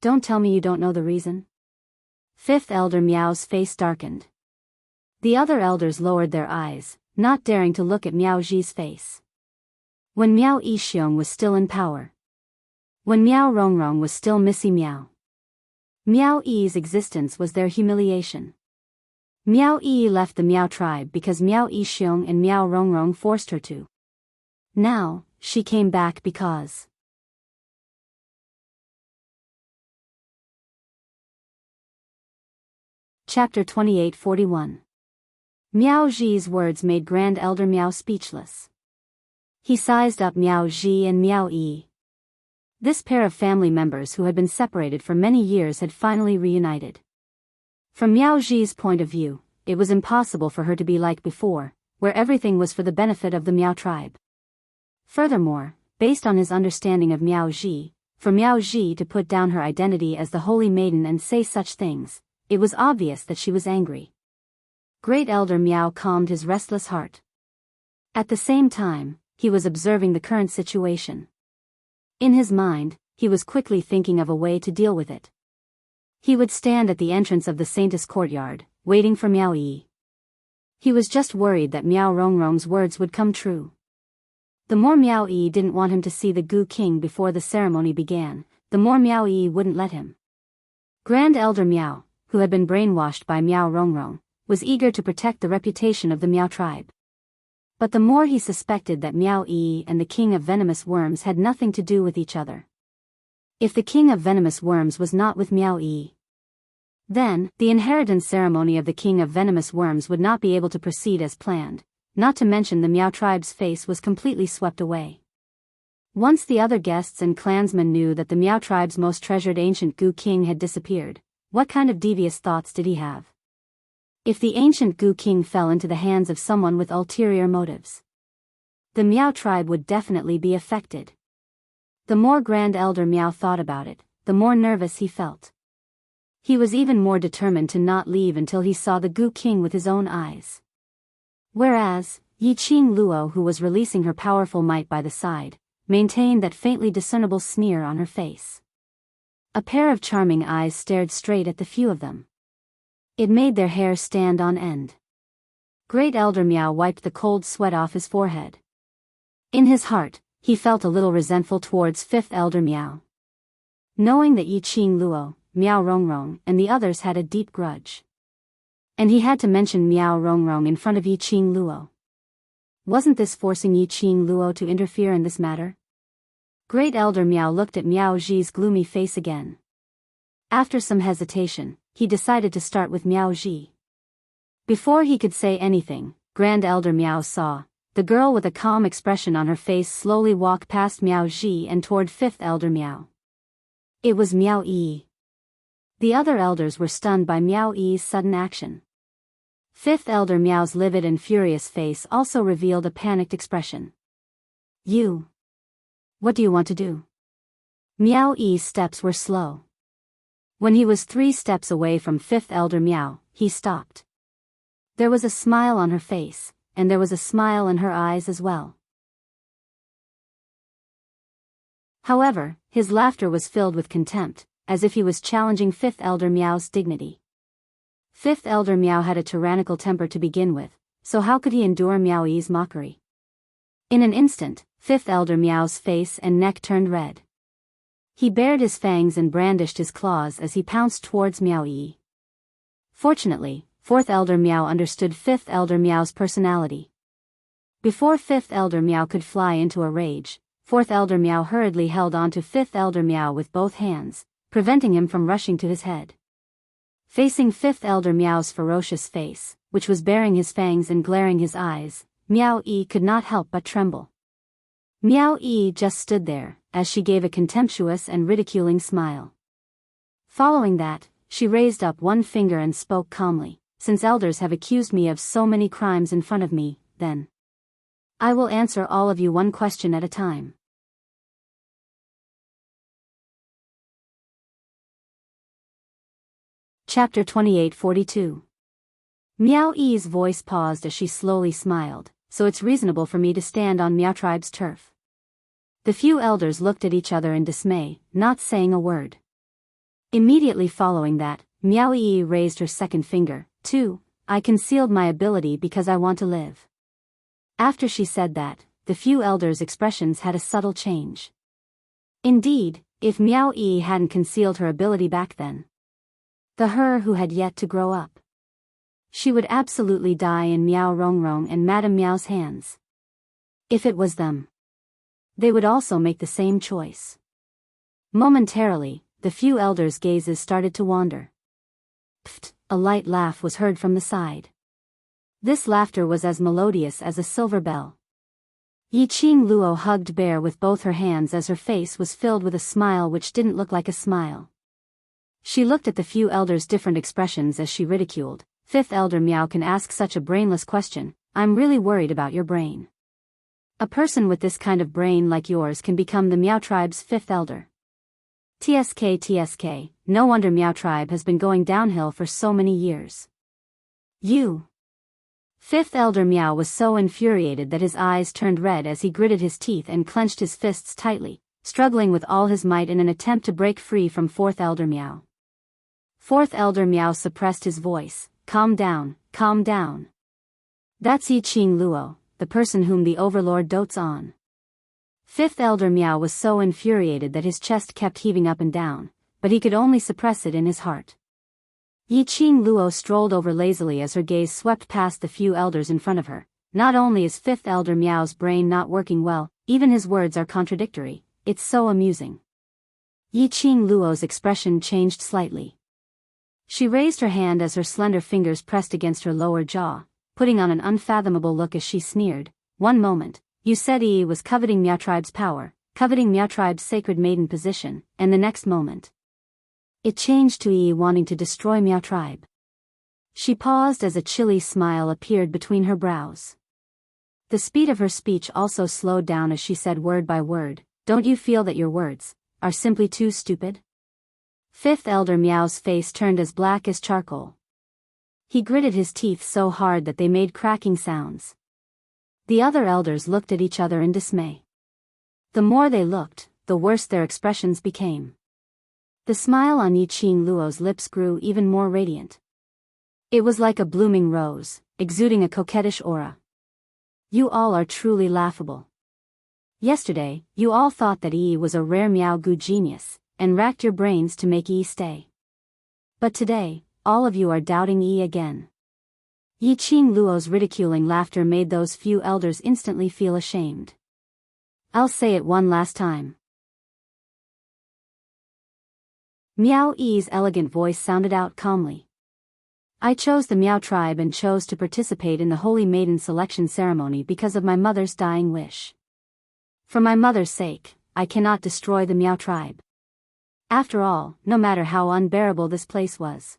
Speaker 1: Don't tell me you don't know the reason. Fifth Elder Meow's face darkened. The other elders lowered their eyes, not daring to look at Miao Ji's face. When Miao Yixiong was still in power. When Miao Rongrong was still Missy Meow. Miao Yi's existence was their humiliation. Miao Yi left the Meow tribe because Miao Yixiong and Miao Rongrong forced her to. Now, she came back because. Chapter 2841. Miao Ji's words made Grand Elder Meow speechless. He sized up Miao Ji and Miao Yi. This pair of family members who had been separated for many years had finally reunited. From Miao Ji's point of view, it was impossible for her to be like before, where everything was for the benefit of the Meow tribe. Furthermore, based on his understanding of Miao Ji, for Miao Ji to put down her identity as the Holy Maiden and say such things, it was obvious that she was angry. Great Elder Meow calmed his restless heart. At the same time, he was observing the current situation. In his mind, he was quickly thinking of a way to deal with it. He would stand at the entrance of the saintess courtyard, waiting for Miao Yi. He was just worried that Miao Rongrong's words would come true. The more Miao Yi didn't want him to see the Gu King before the ceremony began, the more Miao Yi wouldn't let him. Grand Elder Meow, who had been brainwashed by Miao Rongrong, was eager to protect the reputation of the Meow tribe. But the more he suspected that Miao Yi and the King of Venomous Worms had nothing to do with each other. If the King of Venomous Worms was not with Miao Yi, then the inheritance ceremony of the King of Venomous Worms would not be able to proceed as planned, not to mention the Meow tribe's face was completely swept away. Once the other guests and clansmen knew that the Meow tribe's most treasured ancient Gu King had disappeared, what kind of devious thoughts did he have? If the ancient Gu King fell into the hands of someone with ulterior motives, the Meow tribe would definitely be affected. The more Grand Elder Meow thought about it, the more nervous he felt. He was even more determined to not leave until he saw the Gu King with his own eyes. Whereas, Yiqing Luo, who was releasing her powerful might by the side, maintained that faintly discernible sneer on her face. A pair of charming eyes stared straight at the few of them. It made their hair stand on end. Great Elder Meow wiped the cold sweat off his forehead. In his heart, he felt a little resentful towards Fifth Elder Meow. Knowing that Yi Qing Luo, Meow Rongrong, and the others had a deep grudge. And he had to mention Meow Rongrong in front of Yi Qing Luo. Wasn't this forcing Yi Qing Luo to interfere in this matter? Great Elder Meow looked at Miao Zhi's gloomy face again. After some hesitation, he decided to start with Miao Zhi. Before he could say anything, Grand Elder Meow saw the girl with a calm expression on her face slowly walk past Miao Zhi and toward Fifth Elder Meow. It was Miao Yi. The other elders were stunned by Miao Yi's sudden action. Fifth Elder Meow's livid and furious face also revealed a panicked expression. You. What do you want to do? Miao Yi's steps were slow. When he was 3 steps away from Fifth Elder Meow, he stopped. There was a smile on her face, and there was a smile in her eyes as well. However, his laughter was filled with contempt, as if he was challenging Fifth Elder Meow's dignity. Fifth Elder Meow had a tyrannical temper to begin with, so how could he endure Miao Yi's mockery? In an instant, Fifth Elder Meow's face and neck turned red. He bared his fangs and brandished his claws as he pounced towards Miao Yi. Fortunately, Fourth Elder Meow understood Fifth Elder Meow's personality. Before Fifth Elder Meow could fly into a rage, Fourth Elder Meow hurriedly held on to Fifth Elder Meow with both hands, preventing him from rushing to his head. Facing Fifth Elder Meow's ferocious face, which was baring his fangs and glaring his eyes, Miao Yi could not help but tremble. Miao Yi just stood there, as she gave a contemptuous and ridiculing smile. Following that, she raised up one finger and spoke calmly, "Since elders have accused me of so many crimes in front of me, then I will answer all of you one question at a time." Chapter 2842. Miao Yi's voice paused as she slowly smiled, "So it's reasonable for me to stand on Miao Tribe's turf." The few elders looked at each other in dismay, not saying a word. Immediately following that, Miao Yi raised her second finger, "2. I concealed my ability because I want to live." After she said that, the few elders' expressions had a subtle change. Indeed, if Miao Yi hadn't concealed her ability back then, the her who had yet to grow up, she would absolutely die in Miao Rongrong and Madame Miao's hands. If it was them, they would also make the same choice. Momentarily, the few elders' gazes started to wander. Pfft, a light laugh was heard from the side. This laughter was as melodious as a silver bell. Yi Qing Luo hugged Bear with both her hands as her face was filled with a smile which didn't look like a smile. She looked at the few elders' different expressions as she ridiculed, "Fifth Elder Meow can ask such a brainless question. I'm really worried about your brain. A person with this kind of brain like yours can become the Miao Tribe's 5th elder. TSK, no wonder Miao Tribe has been going downhill for so many years. You." 5th Elder Meow was so infuriated that his eyes turned red as he gritted his teeth and clenched his fists tightly, struggling with all his might in an attempt to break free from 4th Elder Meow. 4th Elder Meow suppressed his voice, calm down. That's Yi Qing Luo, the person whom the Overlord dotes on." 5th Elder Meow was so infuriated that his chest kept heaving up and down, but he could only suppress it in his heart. Yi Qing Luo strolled over lazily as her gaze swept past the few elders in front of her. Not only is 5th Elder Meow's brain not working well, even his words are contradictory. It's so amusing. Yi Qing Luo's expression changed slightly. She raised her hand as her slender fingers pressed against her lower jaw, putting on an unfathomable look as she sneered, "One moment, you said Yi was coveting Miao Tribe's power, coveting Miao Tribe's sacred maiden position, and the next moment it changed to Yi wanting to destroy Miao Tribe." She paused as a chilly smile appeared between her brows. The speed of her speech also slowed down as she said word by word, "Don't you feel that your words are simply too stupid?" 5th Elder Meow's face turned as black as charcoal. He gritted his teeth so hard that they made cracking sounds. The other elders looked at each other in dismay. The more they looked, the worse their expressions became. The smile on Yi Qing Luo's lips grew even more radiant. It was like a blooming rose, exuding a coquettish aura. You all are truly laughable. Yesterday, you all thought that Yi was a rare Miao Gu genius, and racked your brains to make Yi stay. But today, all of you are doubting Yi again. Yi Qing Luo's ridiculing laughter made those few elders instantly feel ashamed. I'll say it one last time. Miao Yi's elegant voice sounded out calmly. I chose the Miao tribe and chose to participate in the Holy Maiden selection ceremony because of my mother's dying wish. For my mother's sake, I cannot destroy the Miao tribe. After all, no matter how unbearable this place was,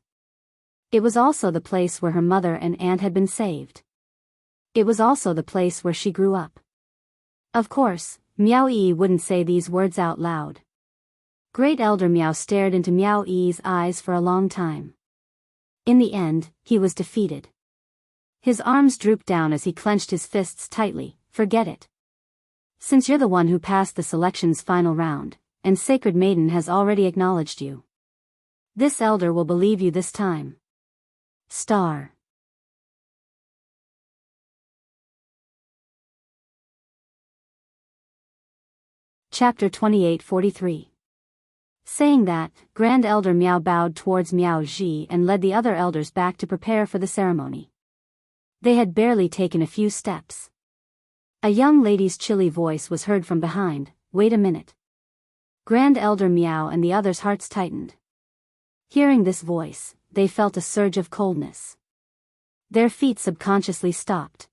Speaker 1: it was also the place where her mother and aunt had been saved. It was also the place where she grew up. Of course, Miao Yi wouldn't say these words out loud. Great Elder Miao stared into Miao Yi's eyes for a long time. In the end, he was defeated. His arms drooped down as he clenched his fists tightly. Forget it. Since you're the one who passed the selection's final round, and Sacred Maiden has already acknowledged you, this elder will believe you this time. Star. Chapter 2843. Saying that, Grand Elder Miao bowed towards Miao Ji and led the other elders back to prepare for the ceremony. They had barely taken a few steps. A young lady's chilly voice was heard from behind. Wait a minute. Grand Elder Miao and the others' hearts tightened. Hearing this voice, they felt a surge of coldness. Their feet subconsciously stopped.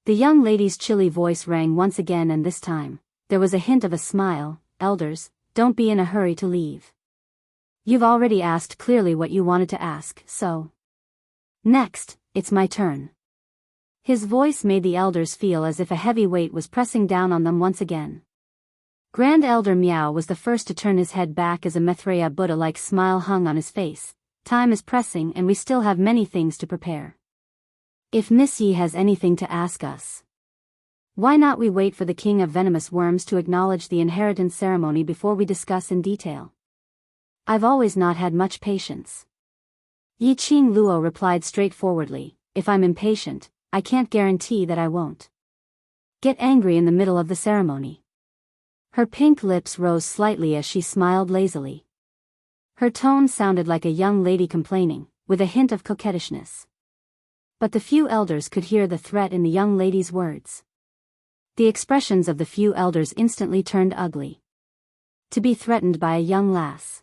Speaker 1: The young lady's chilly voice rang once again, and this time, there was a hint of a smile. Elders, don't be in a hurry to leave. You've already asked clearly what you wanted to ask, so. Next, it's my turn. His voice made the elders feel as if a heavy weight was pressing down on them once again. Grand Elder Miao was the first to turn his head back as a Maitreya Buddha-like smile hung on his face. Time is pressing and we still have many things to prepare. If Miss Yi has anything to ask us, why not we wait for the King of Venomous Worms to acknowledge the inheritance ceremony before we discuss in detail? I've always not had much patience. Yi Qing Luo replied straightforwardly, if I'm impatient, I can't guarantee that I won't get angry in the middle of the ceremony. Her pink lips rose slightly as she smiled lazily. Her tone sounded like a young lady complaining, with a hint of coquettishness. But the few elders could hear the threat in the young lady's words. The expressions of the few elders instantly turned ugly. To be threatened by a young lass.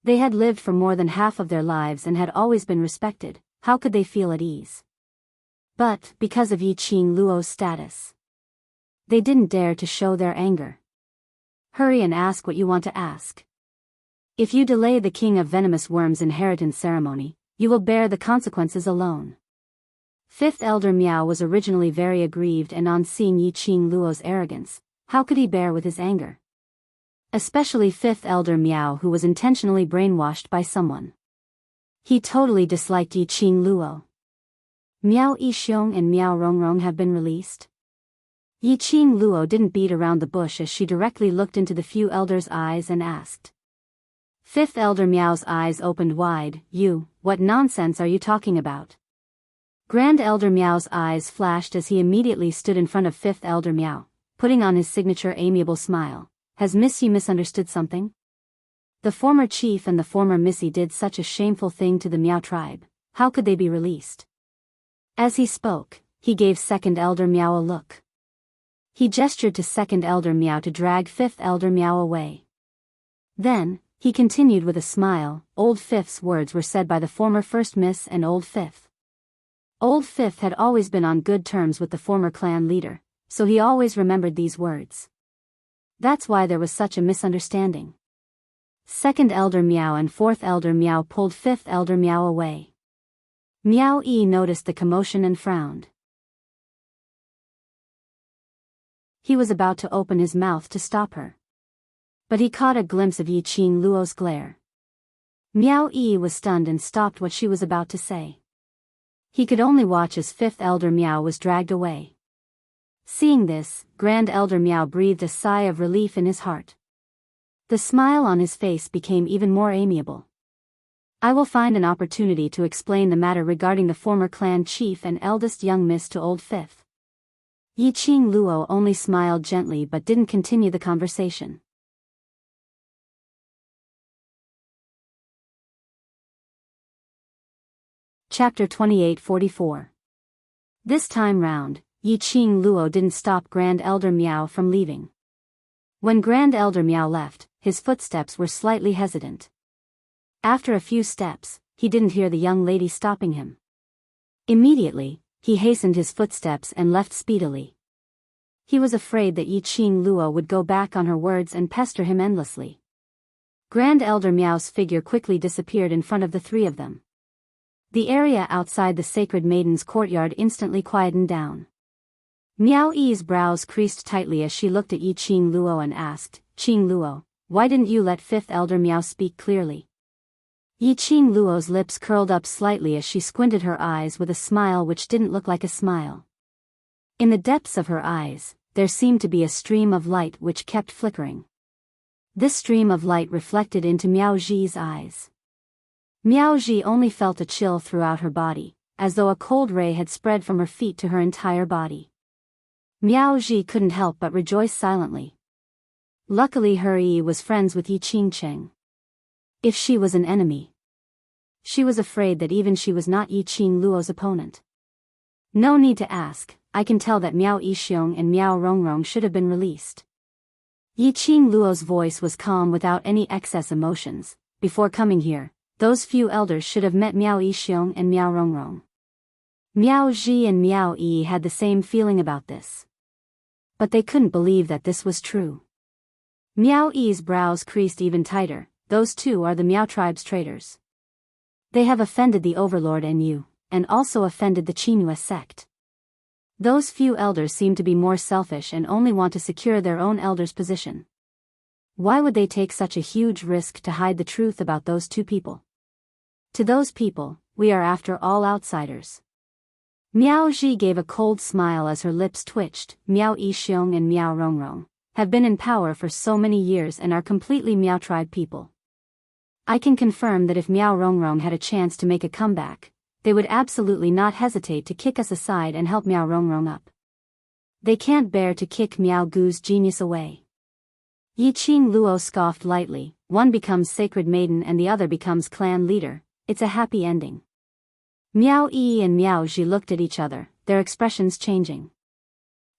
Speaker 1: They had lived for more than half of their lives and had always been respected. How could they feel at ease? But, because of Yi Qing Luo's status, they didn't dare to show their anger. Hurry and ask what you want to ask. If you delay the King of Venomous Worms' inheritance ceremony, you will bear the consequences alone. Fifth Elder Miao was originally very aggrieved, and on seeing Yi Qing Luo's arrogance, how could he bear with his anger? Especially Fifth Elder Miao, who was intentionally brainwashed by someone. He totally disliked Yi Qing Luo. Miao Yixiong and Miao Rongrong have been released? Yi Qing Luo didn't beat around the bush as she directly looked into the few elders' eyes and asked. Fifth Elder Miao's eyes opened wide. What nonsense are you talking about? Grand Elder Miao's eyes flashed as he immediately stood in front of Fifth Elder Miao, putting on his signature amiable smile. Has Miss Yi misunderstood something? The former chief and the former Missy did such a shameful thing to the Miao tribe. How could they be released? As he spoke, he gave Second Elder Miao a look. He gestured to Second Elder Miao to drag Fifth Elder Miao away. Then, he continued with a smile. Old Fifth's words were said by the former First Miss and Old Fifth. Old Fifth had always been on good terms with the former clan leader, so he always remembered these words. That's why there was such a misunderstanding. Second Elder Miao and Fourth Elder Miao pulled Fifth Elder Miao away. Miao Yi noticed the commotion and frowned. He was about to open his mouth to stop her. But he caught a glimpse of Yi Qing Luo's glare. Miao Yi was stunned and stopped what she was about to say. He could only watch as Fifth Elder Miao was dragged away. Seeing this, Grand Elder Miao breathed a sigh of relief in his heart. The smile on his face became even more amiable. I will find an opportunity to explain the matter regarding the former clan chief and eldest young miss to Old Fifth. Yiqing Luo only smiled gently but didn't continue the conversation. Chapter 2844. This time round, Yiqing Luo didn't stop Grand Elder Miao from leaving. When Grand Elder Miao left, his footsteps were slightly hesitant. After a few steps, he didn't hear the young lady stopping him. Immediately, he hastened his footsteps and left speedily. He was afraid that Yiqing Luo would go back on her words and pester him endlessly. Grand Elder Miao's figure quickly disappeared in front of the three of them. The area outside the Sacred Maiden's courtyard instantly quietened down. Miao Yi's brows creased tightly as she looked at Yiqing Luo and asked, "Qing Luo, why didn't you let Fifth Elder Miao speak clearly?" Yiqing Luo's lips curled up slightly as she squinted her eyes with a smile which didn't look like a smile. In the depths of her eyes, there seemed to be a stream of light which kept flickering. This stream of light reflected into Miao Yi's eyes. Miao Yi only felt a chill throughout her body, as though a cold ray had spread from her feet to her entire body. Miao Yi couldn't help but rejoice silently. Luckily her Yi was friends with Yiqing Cheng. If she was an enemy, she was afraid that even she was not Yiqing Luo's opponent. No need to ask, I can tell that Miao Yixiong and Miao Rongrong should have been released. Yiqing Luo's voice was calm without any excess emotions. Before coming here, those few elders should have met Miao Yixiong and Miao Rongrong. Miao Ji and Miao Yi had the same feeling about this. But they couldn't believe that this was true. Miao Yi's brows creased even tighter. Those two are the Miao tribe's traitors. They have offended the overlord Enyu, and also offended the Qinhua sect. Those few elders seem to be more selfish and only want to secure their own elder's position. Why would they take such a huge risk to hide the truth about those two people? To those people, we are after all outsiders. Miao Ji gave a cold smile as her lips twitched. Miao Yixiong and Miao Rongrong have been in power for so many years and are completely Miao tribe people. I can confirm that if Miao Rongrong had a chance to make a comeback, they would absolutely not hesitate to kick us aside and help Miao Rongrong up. They can't bear to kick Miao Gu's genius away. Yiqing Luo scoffed lightly, one becomes Sacred Maiden and the other becomes clan leader, it's a happy ending. Miao Yi and Miao Ji looked at each other, their expressions changing.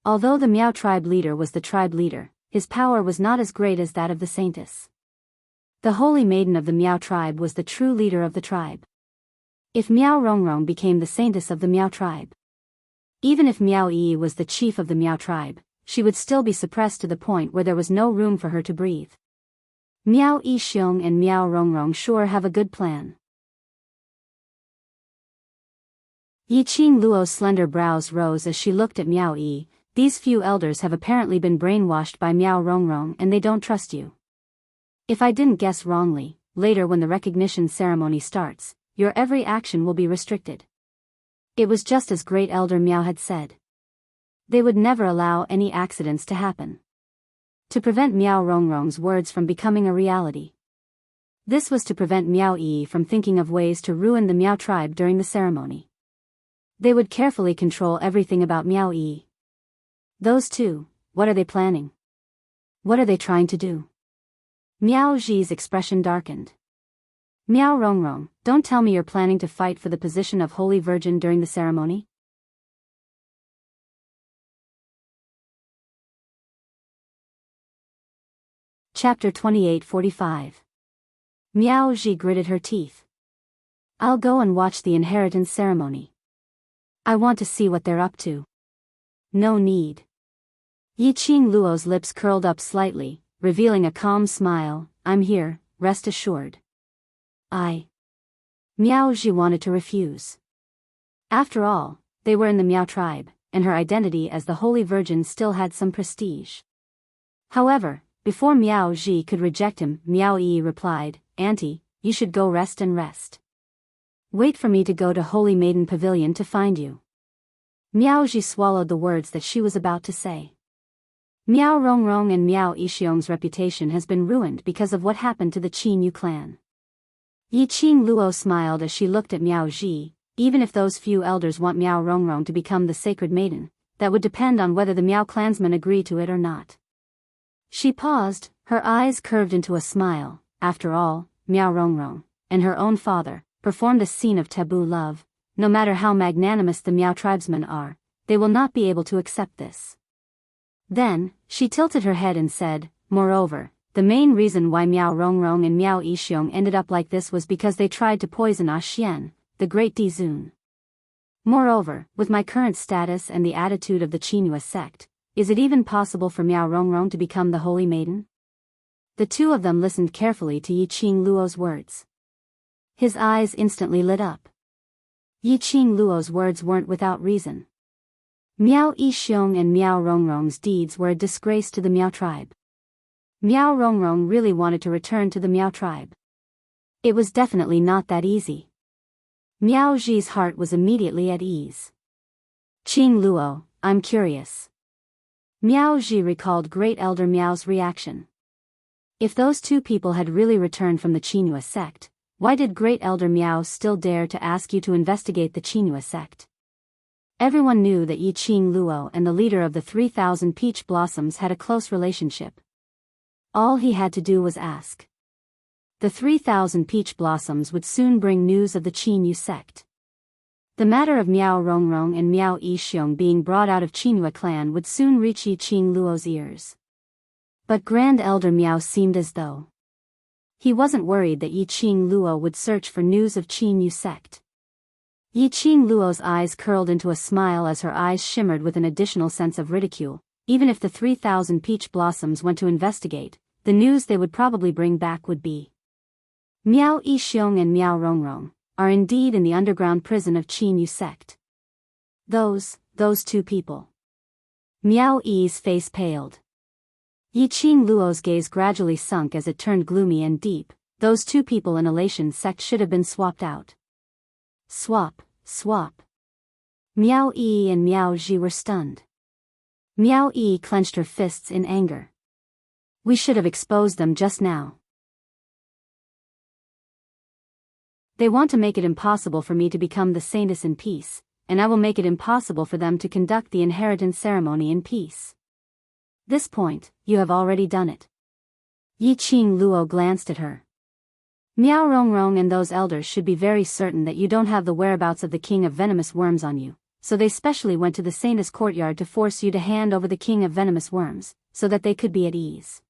Speaker 1: Although the Miao tribe leader was the tribe leader, his power was not as great as that of the saintess. The holy maiden of the Miao tribe was the true leader of the tribe. If Miao Rongrong became the saintess of the Miao tribe, even if Miao Yi was the chief of the Miao tribe, she would still be suppressed to the point where there was no room for her to breathe. Miao Yixiong and Miao Rongrong sure have a good plan. Yiqing Luo's slender brows rose as she looked at Miao Yi. These few elders have apparently been brainwashed by Miao Rongrong and they don't trust you. If I didn't guess wrongly, later when the recognition ceremony starts, your every action will be restricted. It was just as Great Elder Miao had said. They would never allow any accidents to happen. To prevent Miao Rongrong's words from becoming a reality. This was to prevent Miao Yi from thinking of ways to ruin the Miao tribe during the ceremony. They would carefully control everything about Miao Yi. Those two, what are they planning? What are they trying to do? Miao Ji's expression darkened. Miao Rongrong, don't tell me you're planning to fight for the position of Holy Virgin during the ceremony? Chapter 2845. Miao Ji gritted her teeth. I'll go and watch the inheritance ceremony. I want to see what they're up to. No need. Yiqing Luo's lips curled up slightly, revealing a calm smile. I'm here, rest assured. Miao Ji wanted to refuse. After all, they were in the Miao tribe, and her identity as the Holy Virgin still had some prestige. However, before Miao Ji could reject him, Miao Yi replied, Auntie, you should go rest and rest. Wait for me to go to Holy Maiden Pavilion to find you. Miao Ji swallowed the words that she was about to say. Miao Rongrong and Miao Yixiong's reputation has been ruined because of what happened to the Qin Yu clan. Yi Qing Luo smiled as she looked at Miao Ji. Even if those few elders want Miao Rongrong to become the sacred maiden, that would depend on whether the Miao clansmen agree to it or not. She paused, her eyes curved into a smile. After all, Miao Rongrong, and her own father, performed a scene of taboo love. No matter how magnanimous the Miao tribesmen are, they will not be able to accept this. Then, she tilted her head and said, moreover, the main reason why Miao Rongrong and Miao Yixiong ended up like this was because they tried to poison Xian, the great Dizun. Moreover, with my current status and the attitude of the Qinhua sect, is it even possible for Miao Rongrong to become the holy maiden? The two of them listened carefully to Yi Qing Luo's words. His eyes instantly lit up. Yi Qing Luo's words weren't without reason. Miao Yixiong and Miao Rongrong's deeds were a disgrace to the Miao tribe. Miao Rongrong really wanted to return to the Miao tribe. It was definitely not that easy. Miao Ji's heart was immediately at ease. Qing Luo, I'm curious. Miao Ji recalled Great Elder Miao's reaction. If those two people had really returned from the Qinhua sect, why did Great Elder Miao still dare to ask you to investigate the Qinhua sect? Everyone knew that Yi Qing Luo and the leader of the 3,000 Peach Blossoms had a close relationship. All he had to do was ask. The 3,000 Peach Blossoms would soon bring news of the Qin Yu sect. The matter of Miao Rongrong and Miao Yixiong being brought out of Qinhua clan would soon reach Yi Qing Luo's ears. But Grand Elder Miao seemed as though he wasn't worried that Yi Qing Luo would search for news of Qin Yu sect. Yi Qing Luo's eyes curled into a smile as her eyes shimmered with an additional sense of ridicule. Even if the 3,000 Peach Blossoms went to investigate, the news they would probably bring back would be Miao Yixiong and Miao Rongrong are indeed in the underground prison of Qin Yu sect. Those two people. Miao Yi's face paled. Yi Qing Luo's gaze gradually sunk as it turned gloomy and deep. Those two people in Elation sect should have been swapped out. Swap. Miao Yi and Miao Ji were stunned. Miao Yi clenched her fists in anger. We should have exposed them just now. They want to make it impossible for me to become the saintess in peace, and I will make it impossible for them to conduct the inheritance ceremony in peace. This point, you have already done it. Yi Qing Luo glanced at her. Miao Rongrong and those elders should be very certain that you don't have the whereabouts of the king of venomous worms on you, so they specially went to the saintess courtyard to force you to hand over the king of venomous worms, so that they could be at ease.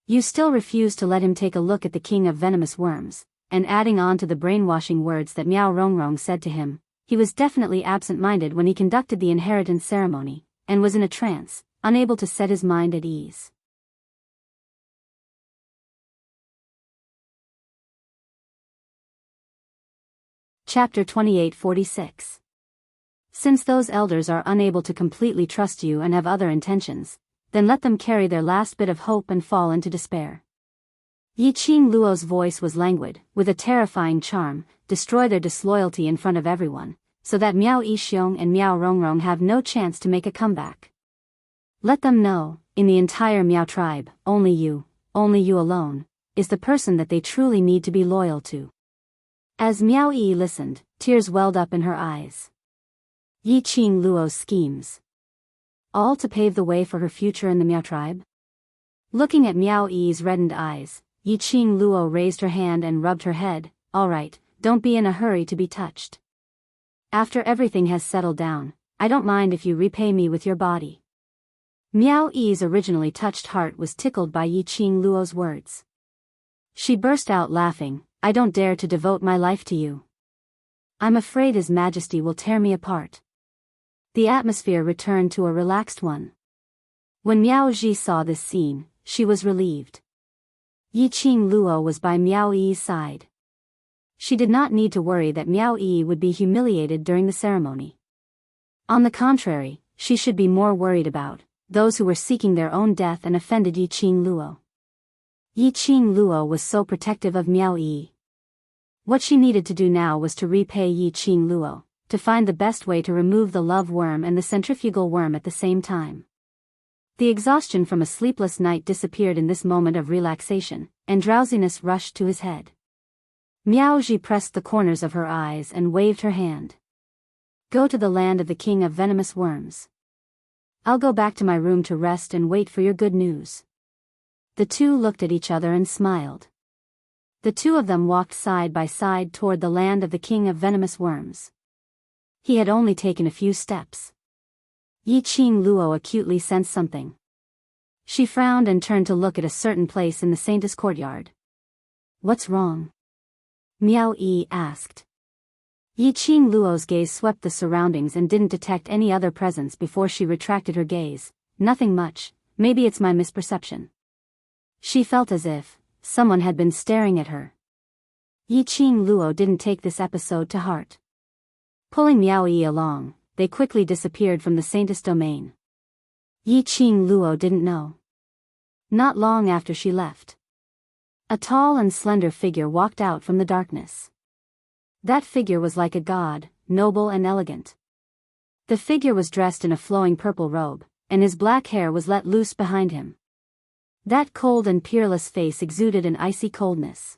Speaker 1: You still refuse to let him take a look at the king of venomous worms, and adding on to the brainwashing words that Miao Rongrong said to him, he was definitely absent-minded when he conducted the inheritance ceremony, and was in a trance, unable to set his mind at ease. Chapter 2846. Since those elders are unable to completely trust you and have other intentions, then let them carry their last bit of hope and fall into despair. Yi Qing Luo's voice was languid, with a terrifying charm. Destroy their disloyalty in front of everyone, so that Miao Yixiong and Miao Rongrong have no chance to make a comeback. Let them know, in the entire Miao tribe, only you alone, is the person that they truly need to be loyal to. As Miao Yi listened, tears welled up in her eyes. Yi Qing Luo's schemes. All to pave the way for her future in the Miao tribe? Looking at Miao Yi's reddened eyes, Yi Qing Luo raised her hand and rubbed her head. All right, don't be in a hurry to be touched. After everything has settled down, I don't mind if you repay me with your body. Miao Yi's originally touched heart was tickled by Yi Qing Luo's words. She burst out laughing. I don't dare to devote my life to you. I'm afraid His Majesty will tear me apart. The atmosphere returned to a relaxed one. When Miao Ji saw this scene, she was relieved. Yi Qing Luo was by Miao Yi's side. She did not need to worry that Miao Yi would be humiliated during the ceremony. On the contrary, she should be more worried about those who were seeking their own death and offended Yi Qing Luo. Yi Qing Luo was so protective of Miao Yi. What she needed to do now was to repay Yi Qing Luo, to find the best way to remove the love worm and the centrifugal worm at the same time. The exhaustion from a sleepless night disappeared in this moment of relaxation, and drowsiness rushed to his head. Miaoji pressed the corners of her eyes and waved her hand. Go to the land of the king of venomous worms. I'll go back to my room to rest and wait for your good news. The two looked at each other and smiled. The two of them walked side by side toward the land of the king of venomous worms. He had only taken a few steps. Yi Qing Luo acutely sensed something. She frowned and turned to look at a certain place in the saint's courtyard. What's wrong? Miao Yi asked. Yi Qing Luo's gaze swept the surroundings and didn't detect any other presence before she retracted her gaze. Nothing much, maybe it's my misperception. She felt as if someone had been staring at her. Yi Qing Luo didn't take this episode to heart. Pulling Miao Yi along, they quickly disappeared from the saint's domain. Yi Qing Luo didn't know. Not long after she left, a tall and slender figure walked out from the darkness. That figure was like a god, noble and elegant. The figure was dressed in a flowing purple robe, and his black hair was let loose behind him. That cold and peerless face exuded an icy coldness.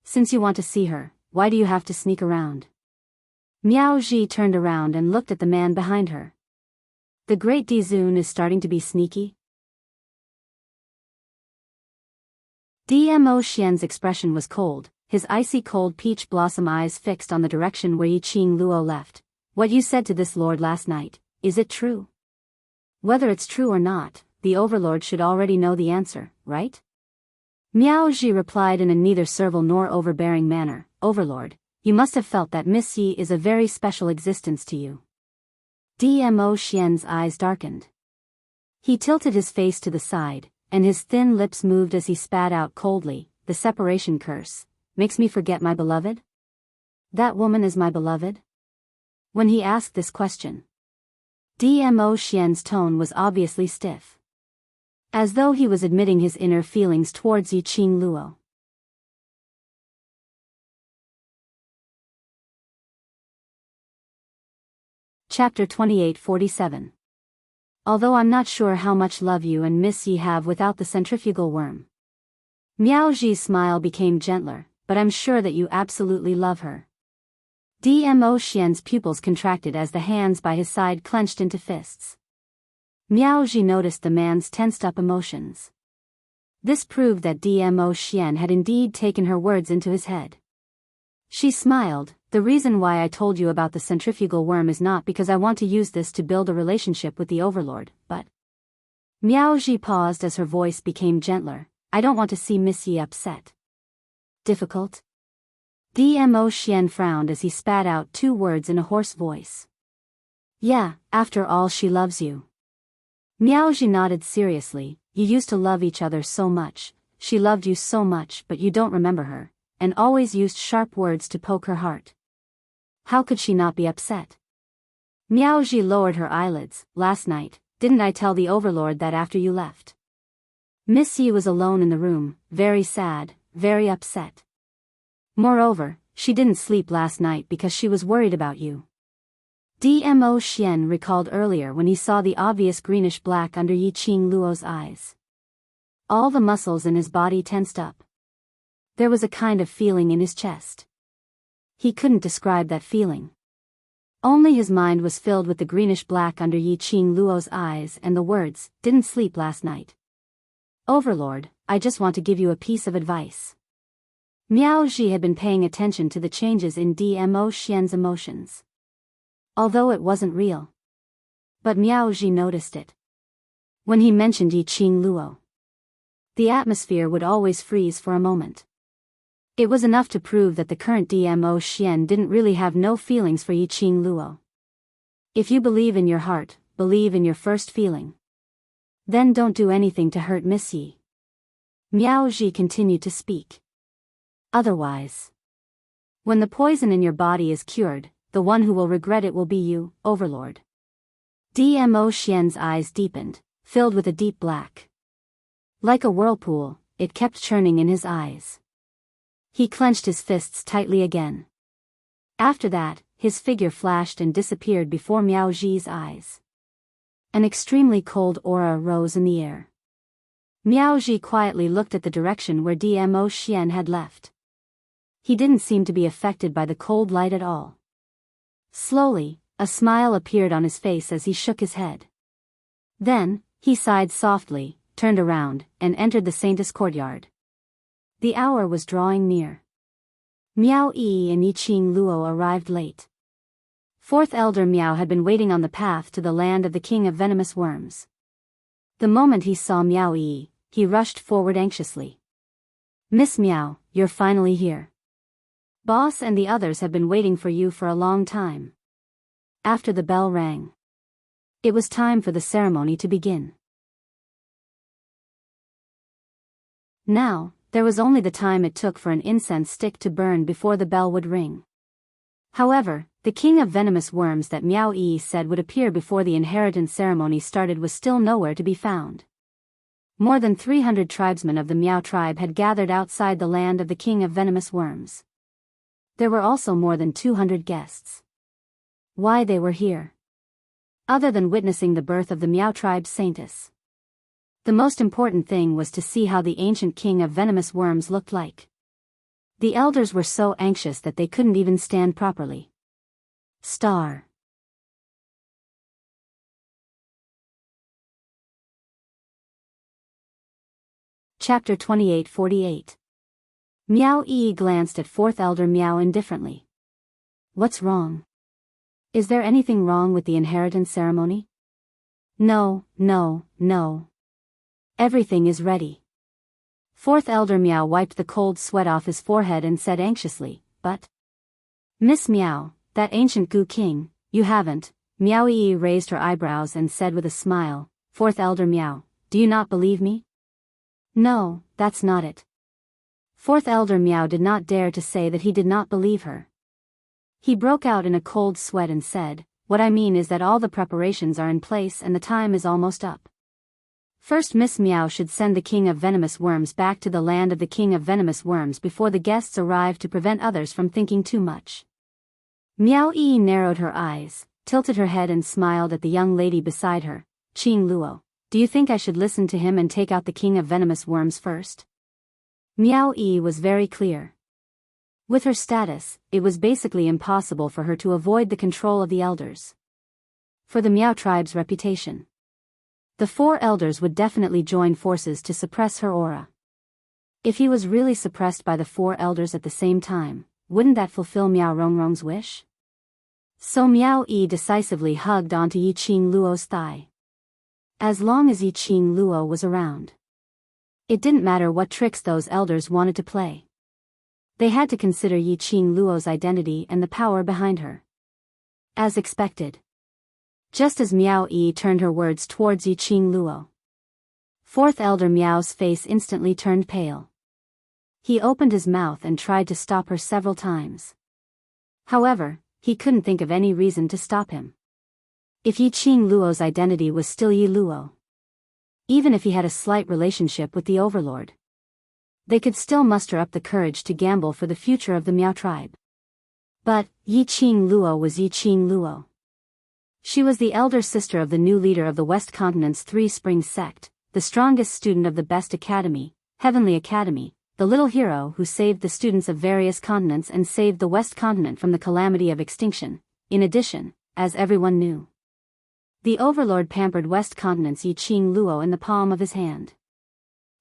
Speaker 1: Since you want to see her, why do you have to sneak around? Miao Ji turned around and looked at the man behind her. The great Dizun is starting to be sneaky? Dmo Xian's expression was cold, his icy cold peach blossom eyes fixed on the direction where Yi Qing Luo left. What you said to this lord last night, is it true? Whether it's true or not, the overlord should already know the answer, right? Miao Ji replied in a neither servile nor overbearing manner. Overlord, you must have felt that Miss Yi is a very special existence to you. Dmo Xian's eyes darkened. He tilted his face to the side, and his thin lips moved as he spat out coldly, the separation curse. Makes me forget my beloved? That woman is my beloved? When he asked this question, Dmo Xian's tone was obviously stiff. As though he was admitting his inner feelings towards Yi Qing Luo. Chapter 2847. Although I'm not sure how much love you and Miss Yi have without the centrifugal worm. Miao Ji's smile became gentler. But I'm sure that you absolutely love her. Dmo Xian's pupils contracted as the hands by his side clenched into fists. Miao Ji noticed the man's tensed-up emotions. This proved that Dmo Xian had indeed taken her words into his head. She smiled. The reason why I told you about the centrifugal worm is not because I want to use this to build a relationship with the overlord, but... Miao Ji paused as her voice became gentler. I don't want to see Miss Yi upset. Difficult? Dmo Xian frowned as he spat out two words in a hoarse voice. Yeah, after all she loves you. Miao Ji nodded seriously. You used to love each other so much, she loved you so much but you don't remember her, and always used sharp words to poke her heart. How could she not be upset? Miao Ji lowered her eyelids. Last night, didn't I tell the overlord that after you left? Miss Yi was alone in the room, very sad, very upset. Moreover, she didn't sleep last night because she was worried about you. Dmo Xian recalled earlier when he saw the obvious greenish-black under Yi Qing Luo's eyes. All the muscles in his body tensed up. There was a kind of feeling in his chest. He couldn't describe that feeling. Only his mind was filled with the greenish-black under Yi Qing Luo's eyes and the words, didn't sleep last night. Overlord, I just want to give you a piece of advice. Miao Ji had been paying attention to the changes in Dmo Xian's emotions. Although it wasn't real. But Miao Ji noticed it. When he mentioned Yi Qing Luo, the atmosphere would always freeze for a moment. It was enough to prove that the current Dmo Xian didn't really have no feelings for Yi Qing Luo. If you believe in your heart, believe in your first feeling. Then don't do anything to hurt Miss Yi. Miao Ji continued to speak. Otherwise, when the poison in your body is cured, the one who will regret it will be you, Overlord. Dmo Xian's eyes deepened, filled with a deep black. Like a whirlpool, it kept churning in his eyes. He clenched his fists tightly again. After that, his figure flashed and disappeared before Miao Ji's eyes. An extremely cold aura rose in the air. Miao Ji quietly looked at the direction where Dmo Xian had left. He didn't seem to be affected by the cold light at all. Slowly, a smile appeared on his face as he shook his head. Then, he sighed softly, turned around, and entered the Saintess courtyard. The hour was drawing near. Miao Yi and Yiqing Luo arrived late. Fourth Elder Miao had been waiting on the path to the land of the King of Venomous Worms. The moment he saw Miao Yi, he rushed forward anxiously. "Miss Miao, you're finally here. Boss and the others have been waiting for you for a long time." After the bell rang, it was time for the ceremony to begin. Now, there was only the time it took for an incense stick to burn before the bell would ring. However, the King of Venomous Worms that Miao Yi said would appear before the inheritance ceremony started was still nowhere to be found. More than 300 tribesmen of the Miao tribe had gathered outside the land of the King of Venomous Worms. There were also more than 200 guests. Why they were here? Other than witnessing the birth of the Miao tribe's saintess. The most important thing was to see how the ancient King of Venomous Worms looked like. The elders were so anxious that they couldn't even stand properly. Star. Chapter 2848. Miao Yi glanced at Fourth Elder Miao indifferently. "What's wrong? Is there anything wrong with the inheritance ceremony?" No. Everything is ready." Fourth Elder Miao wiped the cold sweat off his forehead and said anxiously, "But Miss Miao, that ancient Gu King, you haven't." Miao Yi raised her eyebrows and said with a smile, "Fourth Elder Miao, do you not believe me?" "No, that's not it." Fourth Elder Miao did not dare to say that he did not believe her. He broke out in a cold sweat and said, "What I mean is that all the preparations are in place and the time is almost up. First, Miss Miao should send the King of Venomous Worms back to the land of the King of Venomous Worms before the guests arrive to prevent others from thinking too much." Miao Yi narrowed her eyes, tilted her head and smiled at the young lady beside her. "Qing Luo, do you think I should listen to him and take out the King of Venomous Worms first?" Miao Yi was very clear. With her status, it was basically impossible for her to avoid the control of the elders. For the Miao tribe's reputation, the 4 elders would definitely join forces to suppress her aura. If he was really suppressed by the 4 elders at the same time, wouldn't that fulfill Miao Rongrong's wish? So Miao Yi decisively hugged onto Yiqing Luo's thigh. As long as Yiqing Luo was around, it didn't matter what tricks those elders wanted to play. They had to consider Yiqing Luo's identity and the power behind her. As expected, just as Miao Yi turned her words towards Yiqing Luo, Fourth Elder Miao's face instantly turned pale. He opened his mouth and tried to stop her several times. However, he couldn't think of any reason to stop him. If Yiqing Luo's identity was still Yi Luo, even if he had a slight relationship with the Overlord, they could still muster up the courage to gamble for the future of the Miao tribe. But Yiqing Luo was Yiqing Luo. She was the elder sister of the new leader of the West Continent's Three Springs sect, the strongest student of the best academy, Heavenly Academy, the little hero who saved the students of various continents and saved the West Continent from the calamity of extinction. In addition, as everyone knew, the Overlord pampered West Continent's Yiqing Luo in the palm of his hand.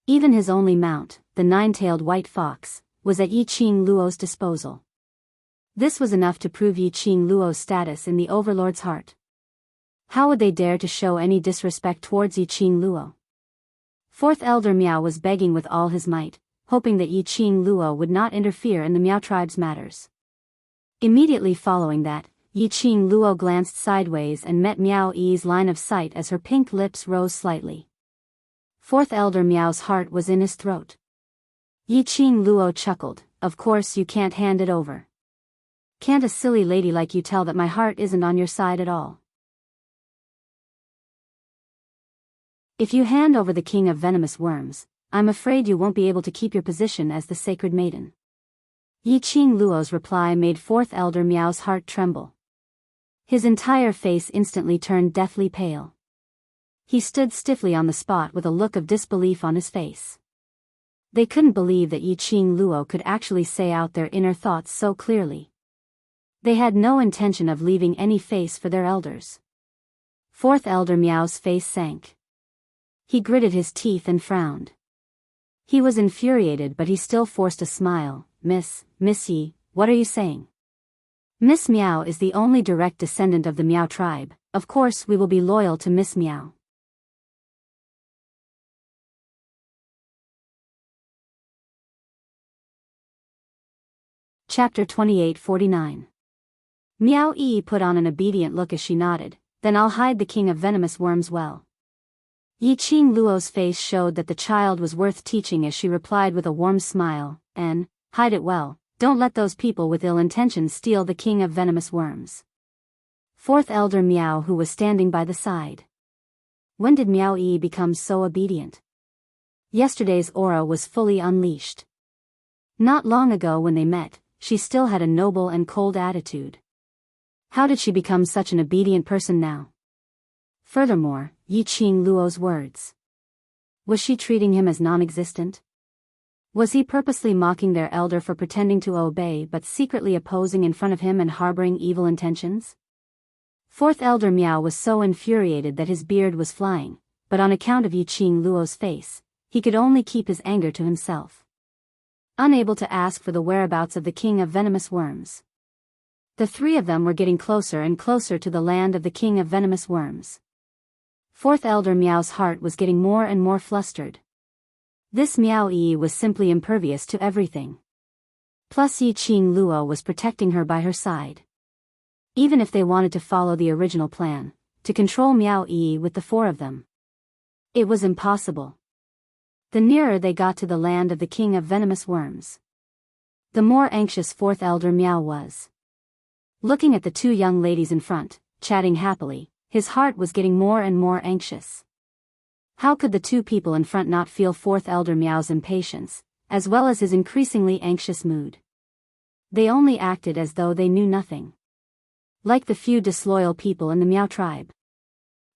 Speaker 1: Even his only mount, the 9-tailed white fox, was at Yiqing Luo's disposal. This was enough to prove Yiqing Luo's status in the Overlord's heart. How would they dare to show any disrespect towards Yiqing Luo? Fourth Elder Miao was begging with all his might, hoping that Yiqing Luo would not interfere in the Miao tribe's matters. Immediately following that, Yiqing Luo glanced sideways and met Miao Yi's line of sight as her pink lips rose slightly. Fourth Elder Miao's heart was in his throat. Yiqing Luo chuckled, "Of course you can't hand it over. Can't a silly lady like you tell that my heart isn't on your side at all? If you hand over the King of Venomous Worms, I'm afraid you won't be able to keep your position as the Sacred Maiden." Yiqing Luo's reply made Fourth Elder Miao's heart tremble. His entire face instantly turned deathly pale. He stood stiffly on the spot with a look of disbelief on his face. They couldn't believe that Yiqing Luo could actually say out their inner thoughts so clearly. They had no intention of leaving any face for their elders. Fourth Elder Miao's face sank. He gritted his teeth and frowned. He was infuriated, but he still forced a smile. Miss Yi, what are you saying? Miss Miao is the only direct descendant of the Miao tribe. Of course we will be loyal to Miss Miao. Chapter 2849. Miao Yi put on an obedient look as she nodded. Then I'll hide the king of venomous worms well. Yiqing Luo's face showed that the child was worth teaching as she replied with a warm smile, and, hide it well, don't let those people with ill intentions steal the king of venomous worms. Fourth Elder Miao, who was standing by the side. When did Miao Yi become so obedient? Yesterday's aura was fully unleashed. Not long ago when they met, she still had a noble and cold attitude. How did she become such an obedient person now? Furthermore, Yiqing Luo's words. Was she treating him as non-existent? Was he purposely mocking their elder for pretending to obey but secretly opposing in front of him and harboring evil intentions? Fourth Elder Miao was so infuriated that his beard was flying, but on account of Yiqing Luo's face, he could only keep his anger to himself. Unable to ask for the whereabouts of the king of venomous worms. The three of them were getting closer and closer to the land of the king of venomous worms. Fourth Elder Miao's heart was getting more and more flustered. This Miao Yi was simply impervious to everything. Plus Yiqing Luo was protecting her by her side. Even if they wanted to follow the original plan, to control Miao Yi with the four of them, it was impossible. The nearer they got to the land of the king of venomous worms, the more anxious Fourth Elder Miao was. Looking at the two young ladies in front, chatting happily, his heart was getting more and more anxious. How could the two people in front not feel Fourth Elder Miao's impatience, as well as his increasingly anxious mood? They only acted as though they knew nothing. Like the few disloyal people in the Miao tribe.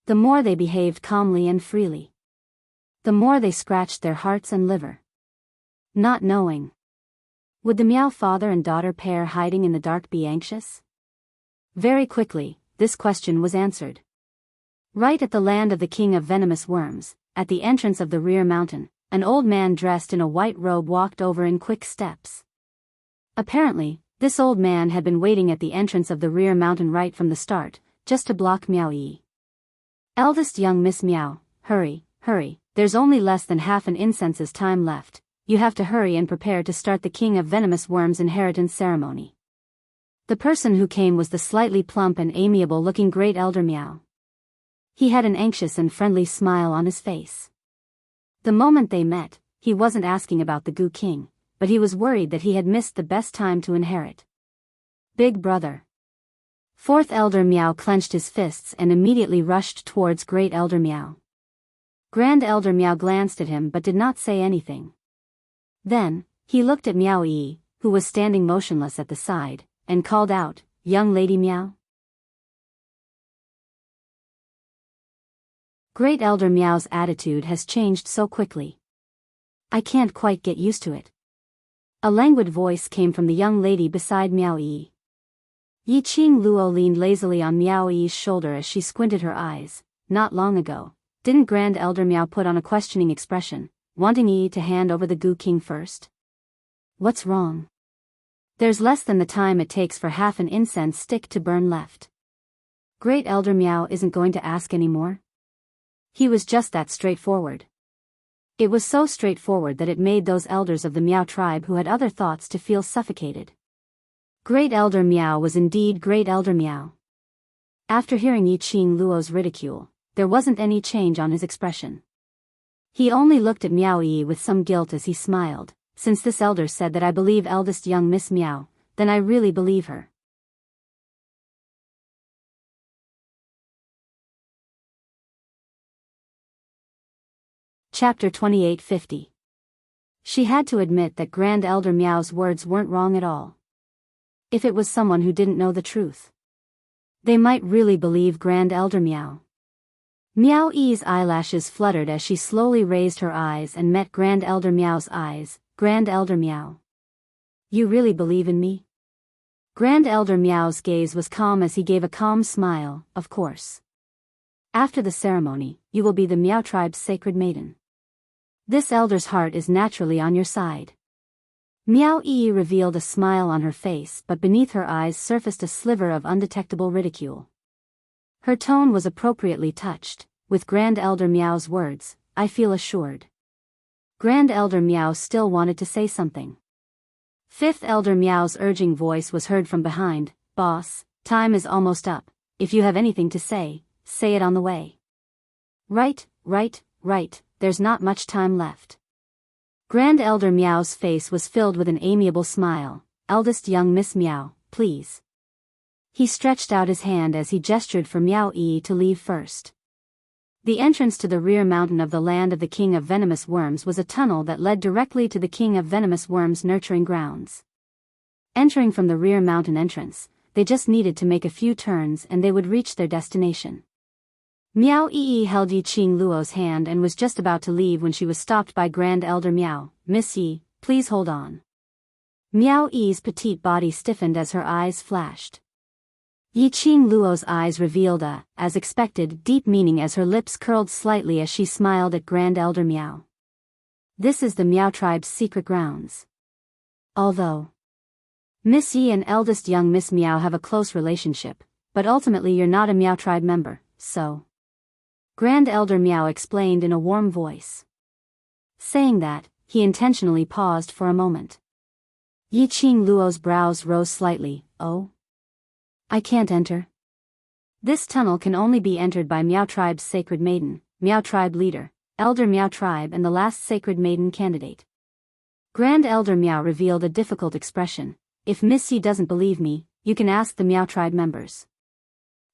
Speaker 1: The more they behaved calmly and freely, the more they scratched their hearts and liver. Not knowing. Would the Miao father and daughter pair hiding in the dark be anxious? Very quickly, this question was answered. Right at the land of the king of venomous worms, at the entrance of the rear mountain, an old man dressed in a white robe walked over in quick steps. Apparently, this old man had been waiting at the entrance of the rear mountain right from the start, just to block Miao Yi. Eldest young Miss Miao, hurry, hurry, there's only less than half an incense's time left, you have to hurry and prepare to start the king of venomous worms inheritance ceremony. The person who came was the slightly plump and amiable-looking Great Elder Miao. He had an anxious and friendly smile on his face. The moment they met, he wasn't asking about the Gu King, but he was worried that he had missed the best time to inherit. Big brother. Fourth Elder Miao clenched his fists and immediately rushed towards Great Elder Miao. Grand Elder Miao glanced at him but did not say anything. Then, he looked at Miao Yi, who was standing motionless at the side, and called out, "Young Lady Miao?" Great Elder Miao's attitude has changed so quickly. I can't quite get used to it. A languid voice came from the young lady beside Miao Yi. Yiqing Luo leaned lazily on Miao Yi's shoulder as she squinted her eyes. Not long ago, didn't Grand Elder Miao put on a questioning expression, wanting Yi to hand over the Gu King first? What's wrong? There's less than the time it takes for half an incense stick to burn left. Great Elder Miao isn't going to ask anymore? He was just that straightforward. It was so straightforward that it made those elders of the Miao tribe who had other thoughts to feel suffocated. Great Elder Miao was indeed Great Elder Miao. After hearing Yiqing Luo's ridicule, there wasn't any change on his expression. He only looked at Miao Yi with some guilt as he smiled. Since this elder said that I believe eldest young Miss Miao, then I really believe her. Chapter 2850. She had to admit that Grand Elder Miao's words weren't wrong at all. If it was someone who didn't know the truth, they might really believe Grand Elder Miao. Meow Yi's eyelashes fluttered as she slowly raised her eyes and met Grand Elder Meow's eyes. Grand Elder Meow. You really believe in me? Grand Elder Meow's gaze was calm as he gave a calm smile. Of course. After the ceremony, you will be the Meow tribe's sacred maiden. This elder's heart is naturally on your side. Meow Yi revealed a smile on her face, but beneath her eyes surfaced a sliver of undetectable ridicule. Her tone was appropriately touched, with Grand Elder Meow's words, I feel assured. Grand Elder Meow still wanted to say something. Fifth Elder Meow's urging voice was heard from behind, Boss, time is almost up. If you have anything to say, say it on the way. Right, there's not much time left. Grand Elder Meow's face was filled with an amiable smile. Eldest young Miss Meow, please. He stretched out his hand as he gestured for Meow Yi to leave first. The entrance to the rear mountain of the land of the King of Venomous Worms was a tunnel that led directly to the King of Venomous Worms' nurturing grounds. Entering from the rear mountain entrance, they just needed to make a few turns and they would reach their destination. Meow Yi held Yi Qing Luo's hand and was just about to leave when she was stopped by Grand Elder Meow. Miss Yi, please hold on. Meow Yi's petite body stiffened as her eyes flashed. Yi Qing Luo's eyes revealed a, as expected, deep meaning as her lips curled slightly as she smiled at Grand Elder Meow. This is the Meow tribe's secret grounds. Although Miss Yi and eldest young Miss Meow have a close relationship, but ultimately you're not a Meow tribe member, so. Grand Elder Meow explained in a warm voice. Saying that, he intentionally paused for a moment. Yi Qing Luo's brows rose slightly. Oh? I can't enter. This tunnel can only be entered by Meow tribe's sacred maiden, Meow tribe leader, Elder Meow tribe and the last sacred maiden candidate. Grand Elder Meow revealed a difficult expression. If Miss Yi doesn't believe me, you can ask the Meow tribe members.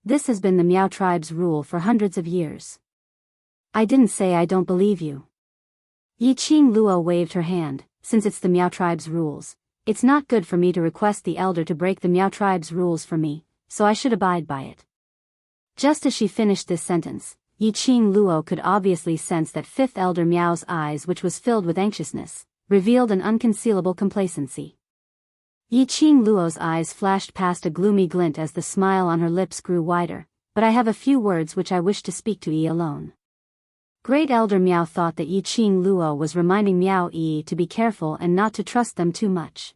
Speaker 1: This has been the Meow tribe's rule for hundreds of years. I didn't say I don't believe you. Yi Qing Luo waved her hand. Since it's the Meow tribe's rules, it's not good for me to request the elder to break the Meow tribe's rules for me, so I should abide by it. Just as she finished this sentence, Yi Qing Luo could obviously sense that Fifth Elder Meow's eyes, which was filled with anxiousness, revealed an unconcealable complacency. Yi Qing Luo's eyes flashed past a gloomy glint as the smile on her lips grew wider, but I have a few words which I wish to speak to Yi alone. Great Elder Meow thought that Yi Qing Luo was reminding Meow Yi to be careful and not to trust them too much.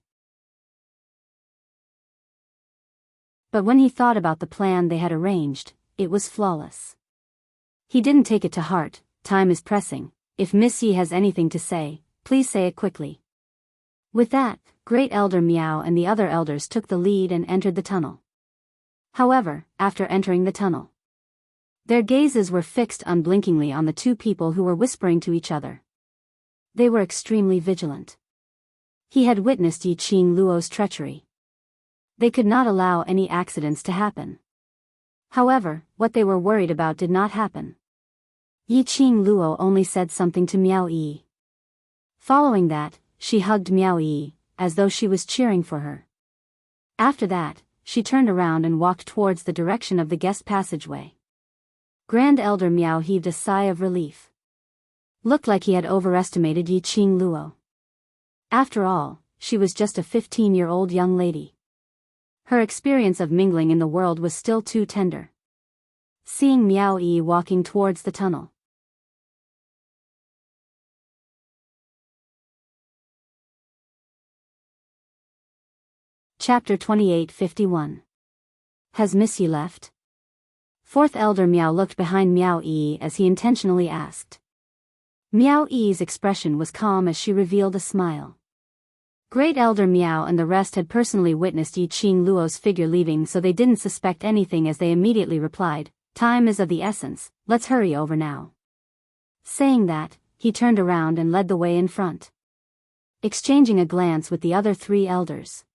Speaker 1: But when he thought about the plan they had arranged, it was flawless. He didn't take it to heart. Time is pressing. If Miss Yi has anything to say, please say it quickly. With that, Great Elder Meow and the other elders took the lead and entered the tunnel. However, after entering the tunnel, their gazes were fixed unblinkingly on the two people who were whispering to each other. They were extremely vigilant. He had witnessed Yi Qing Luo's treachery. They could not allow any accidents to happen. However, what they were worried about did not happen. Yi Qing Luo only said something to Meow Yi. Following that, she hugged Meow Yi, as though she was cheering for her. After that, she turned around and walked towards the direction of the guest passageway. Grand Elder Meow heaved a sigh of relief. Looked like he had overestimated Yi Qing Luo. After all, she was just a 15-year-old young lady. Her experience of mingling in the world was still too tender. Seeing Meow Yi walking towards the tunnel. Chapter 28:51. Has Miss Yi left? Fourth Elder Meow looked behind Meow Yi as he intentionally asked. Meow Yi's expression was calm as she revealed a smile. Great Elder Meow and the rest had personally witnessed Yi Qing Luo's figure leaving, so they didn't suspect anything as they immediately replied, time is of the essence, let's hurry over now. Saying that, he turned around and led the way in front. Exchanging a glance with the other three elders.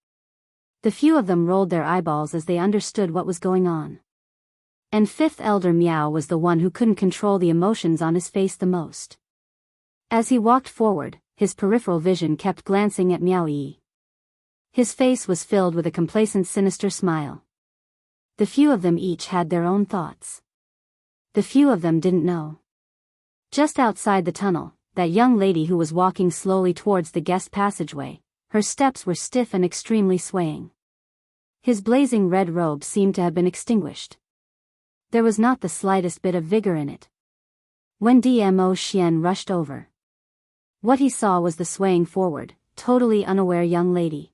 Speaker 1: The few of them rolled their eyeballs as they understood what was going on. And Fifth Elder Meow was the one who couldn't control the emotions on his face the most. As he walked forward, his peripheral vision kept glancing at Meow Yi. His face was filled with a complacent, sinister smile. The few of them each had their own thoughts. the few of them didn't know. Just outside the tunnel, that young lady who was walking slowly towards the guest passageway, her steps were stiff and extremely swaying. His blazing red robe seemed to have been extinguished. There was not the slightest bit of vigor in it. When Dmo Xian rushed over, what he saw was the swaying forward, totally unaware young lady.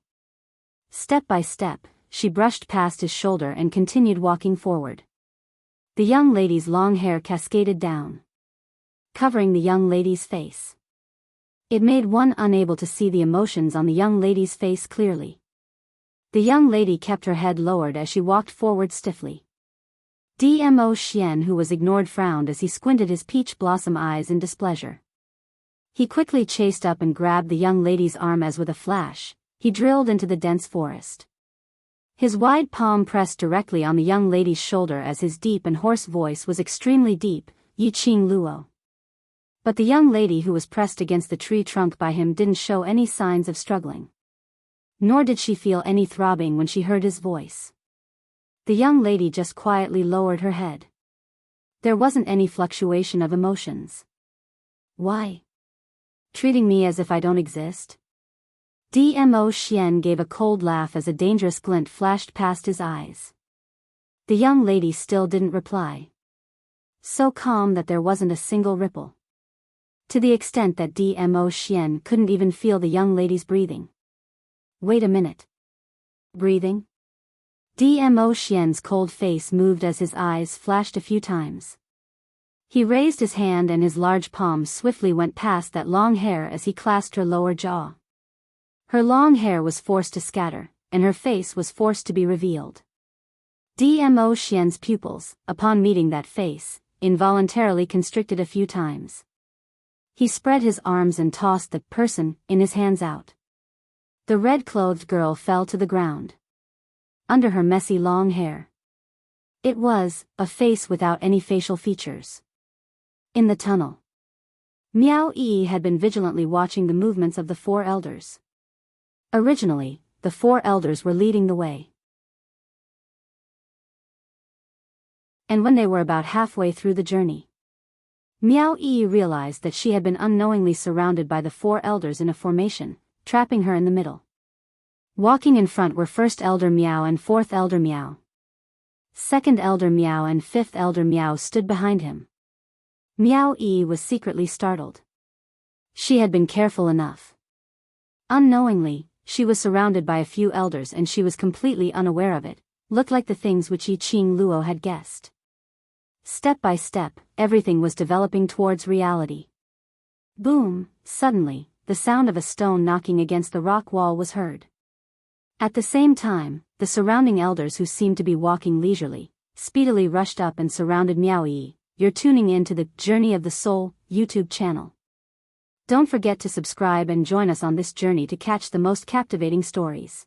Speaker 1: Step by step, she brushed past his shoulder and continued walking forward. The young lady's long hair cascaded down, covering the young lady's face. It made one unable to see the emotions on the young lady's face clearly. The young lady kept her head lowered as she walked forward stiffly. Dmo Xian, who was ignored, frowned as he squinted his peach blossom eyes in displeasure. He quickly chased up and grabbed the young lady's arm as with a flash, he drilled into the dense forest. His wide palm pressed directly on the young lady's shoulder as his deep and hoarse voice was extremely deep, Yiqing Luo. But the young lady who was pressed against the tree trunk by him didn't show any signs of struggling. Nor did she feel any throbbing when she heard his voice. The young lady just quietly lowered her head. There wasn't any fluctuation of emotions. Why? Treating me as if I don't exist? Dmo Xian gave a cold laugh as a dangerous glint flashed past his eyes. The young lady still didn't reply. So calm that there wasn't a single ripple. To the extent that Dmo Xian couldn't even feel the young lady's breathing. Wait a minute. Breathing? Dmo Xian's cold face moved as his eyes flashed a few times. He raised his hand and his large palm swiftly went past that long hair as he clasped her lower jaw. Her long hair was forced to scatter, and her face was forced to be revealed. Dmo Xian's pupils, upon meeting that face, involuntarily constricted a few times. He spread his arms and tossed the person in his hands out. The red-clothed girl fell to the ground. Under her messy long hair, it was a face without any facial features. In the tunnel, Miao Yi had been vigilantly watching the movements of the four elders. Originally, the four elders were leading the way. And when they were about halfway through the journey, Miao Yi realized that she had been unknowingly surrounded by the four elders in a formation, trapping her in the middle. Walking in front were first elder Miao and fourth elder Miao. Second elder Miao and fifth elder Miao stood behind him. Miao Yi was secretly startled. She had been careful enough. Unknowingly, she was surrounded by a few elders and she was completely unaware of it, looked like the things which Yiqing Luo had guessed. Step by step, everything was developing towards reality. Boom! Suddenly, the sound of a stone knocking against the rock wall was heard. At the same time, the surrounding elders, who seemed to be walking leisurely, speedily rushed up and surrounded Miao Yi. You're tuning in to the Journey of the Soul YouTube channel. Don't forget to subscribe and join us on this journey to catch the most captivating stories.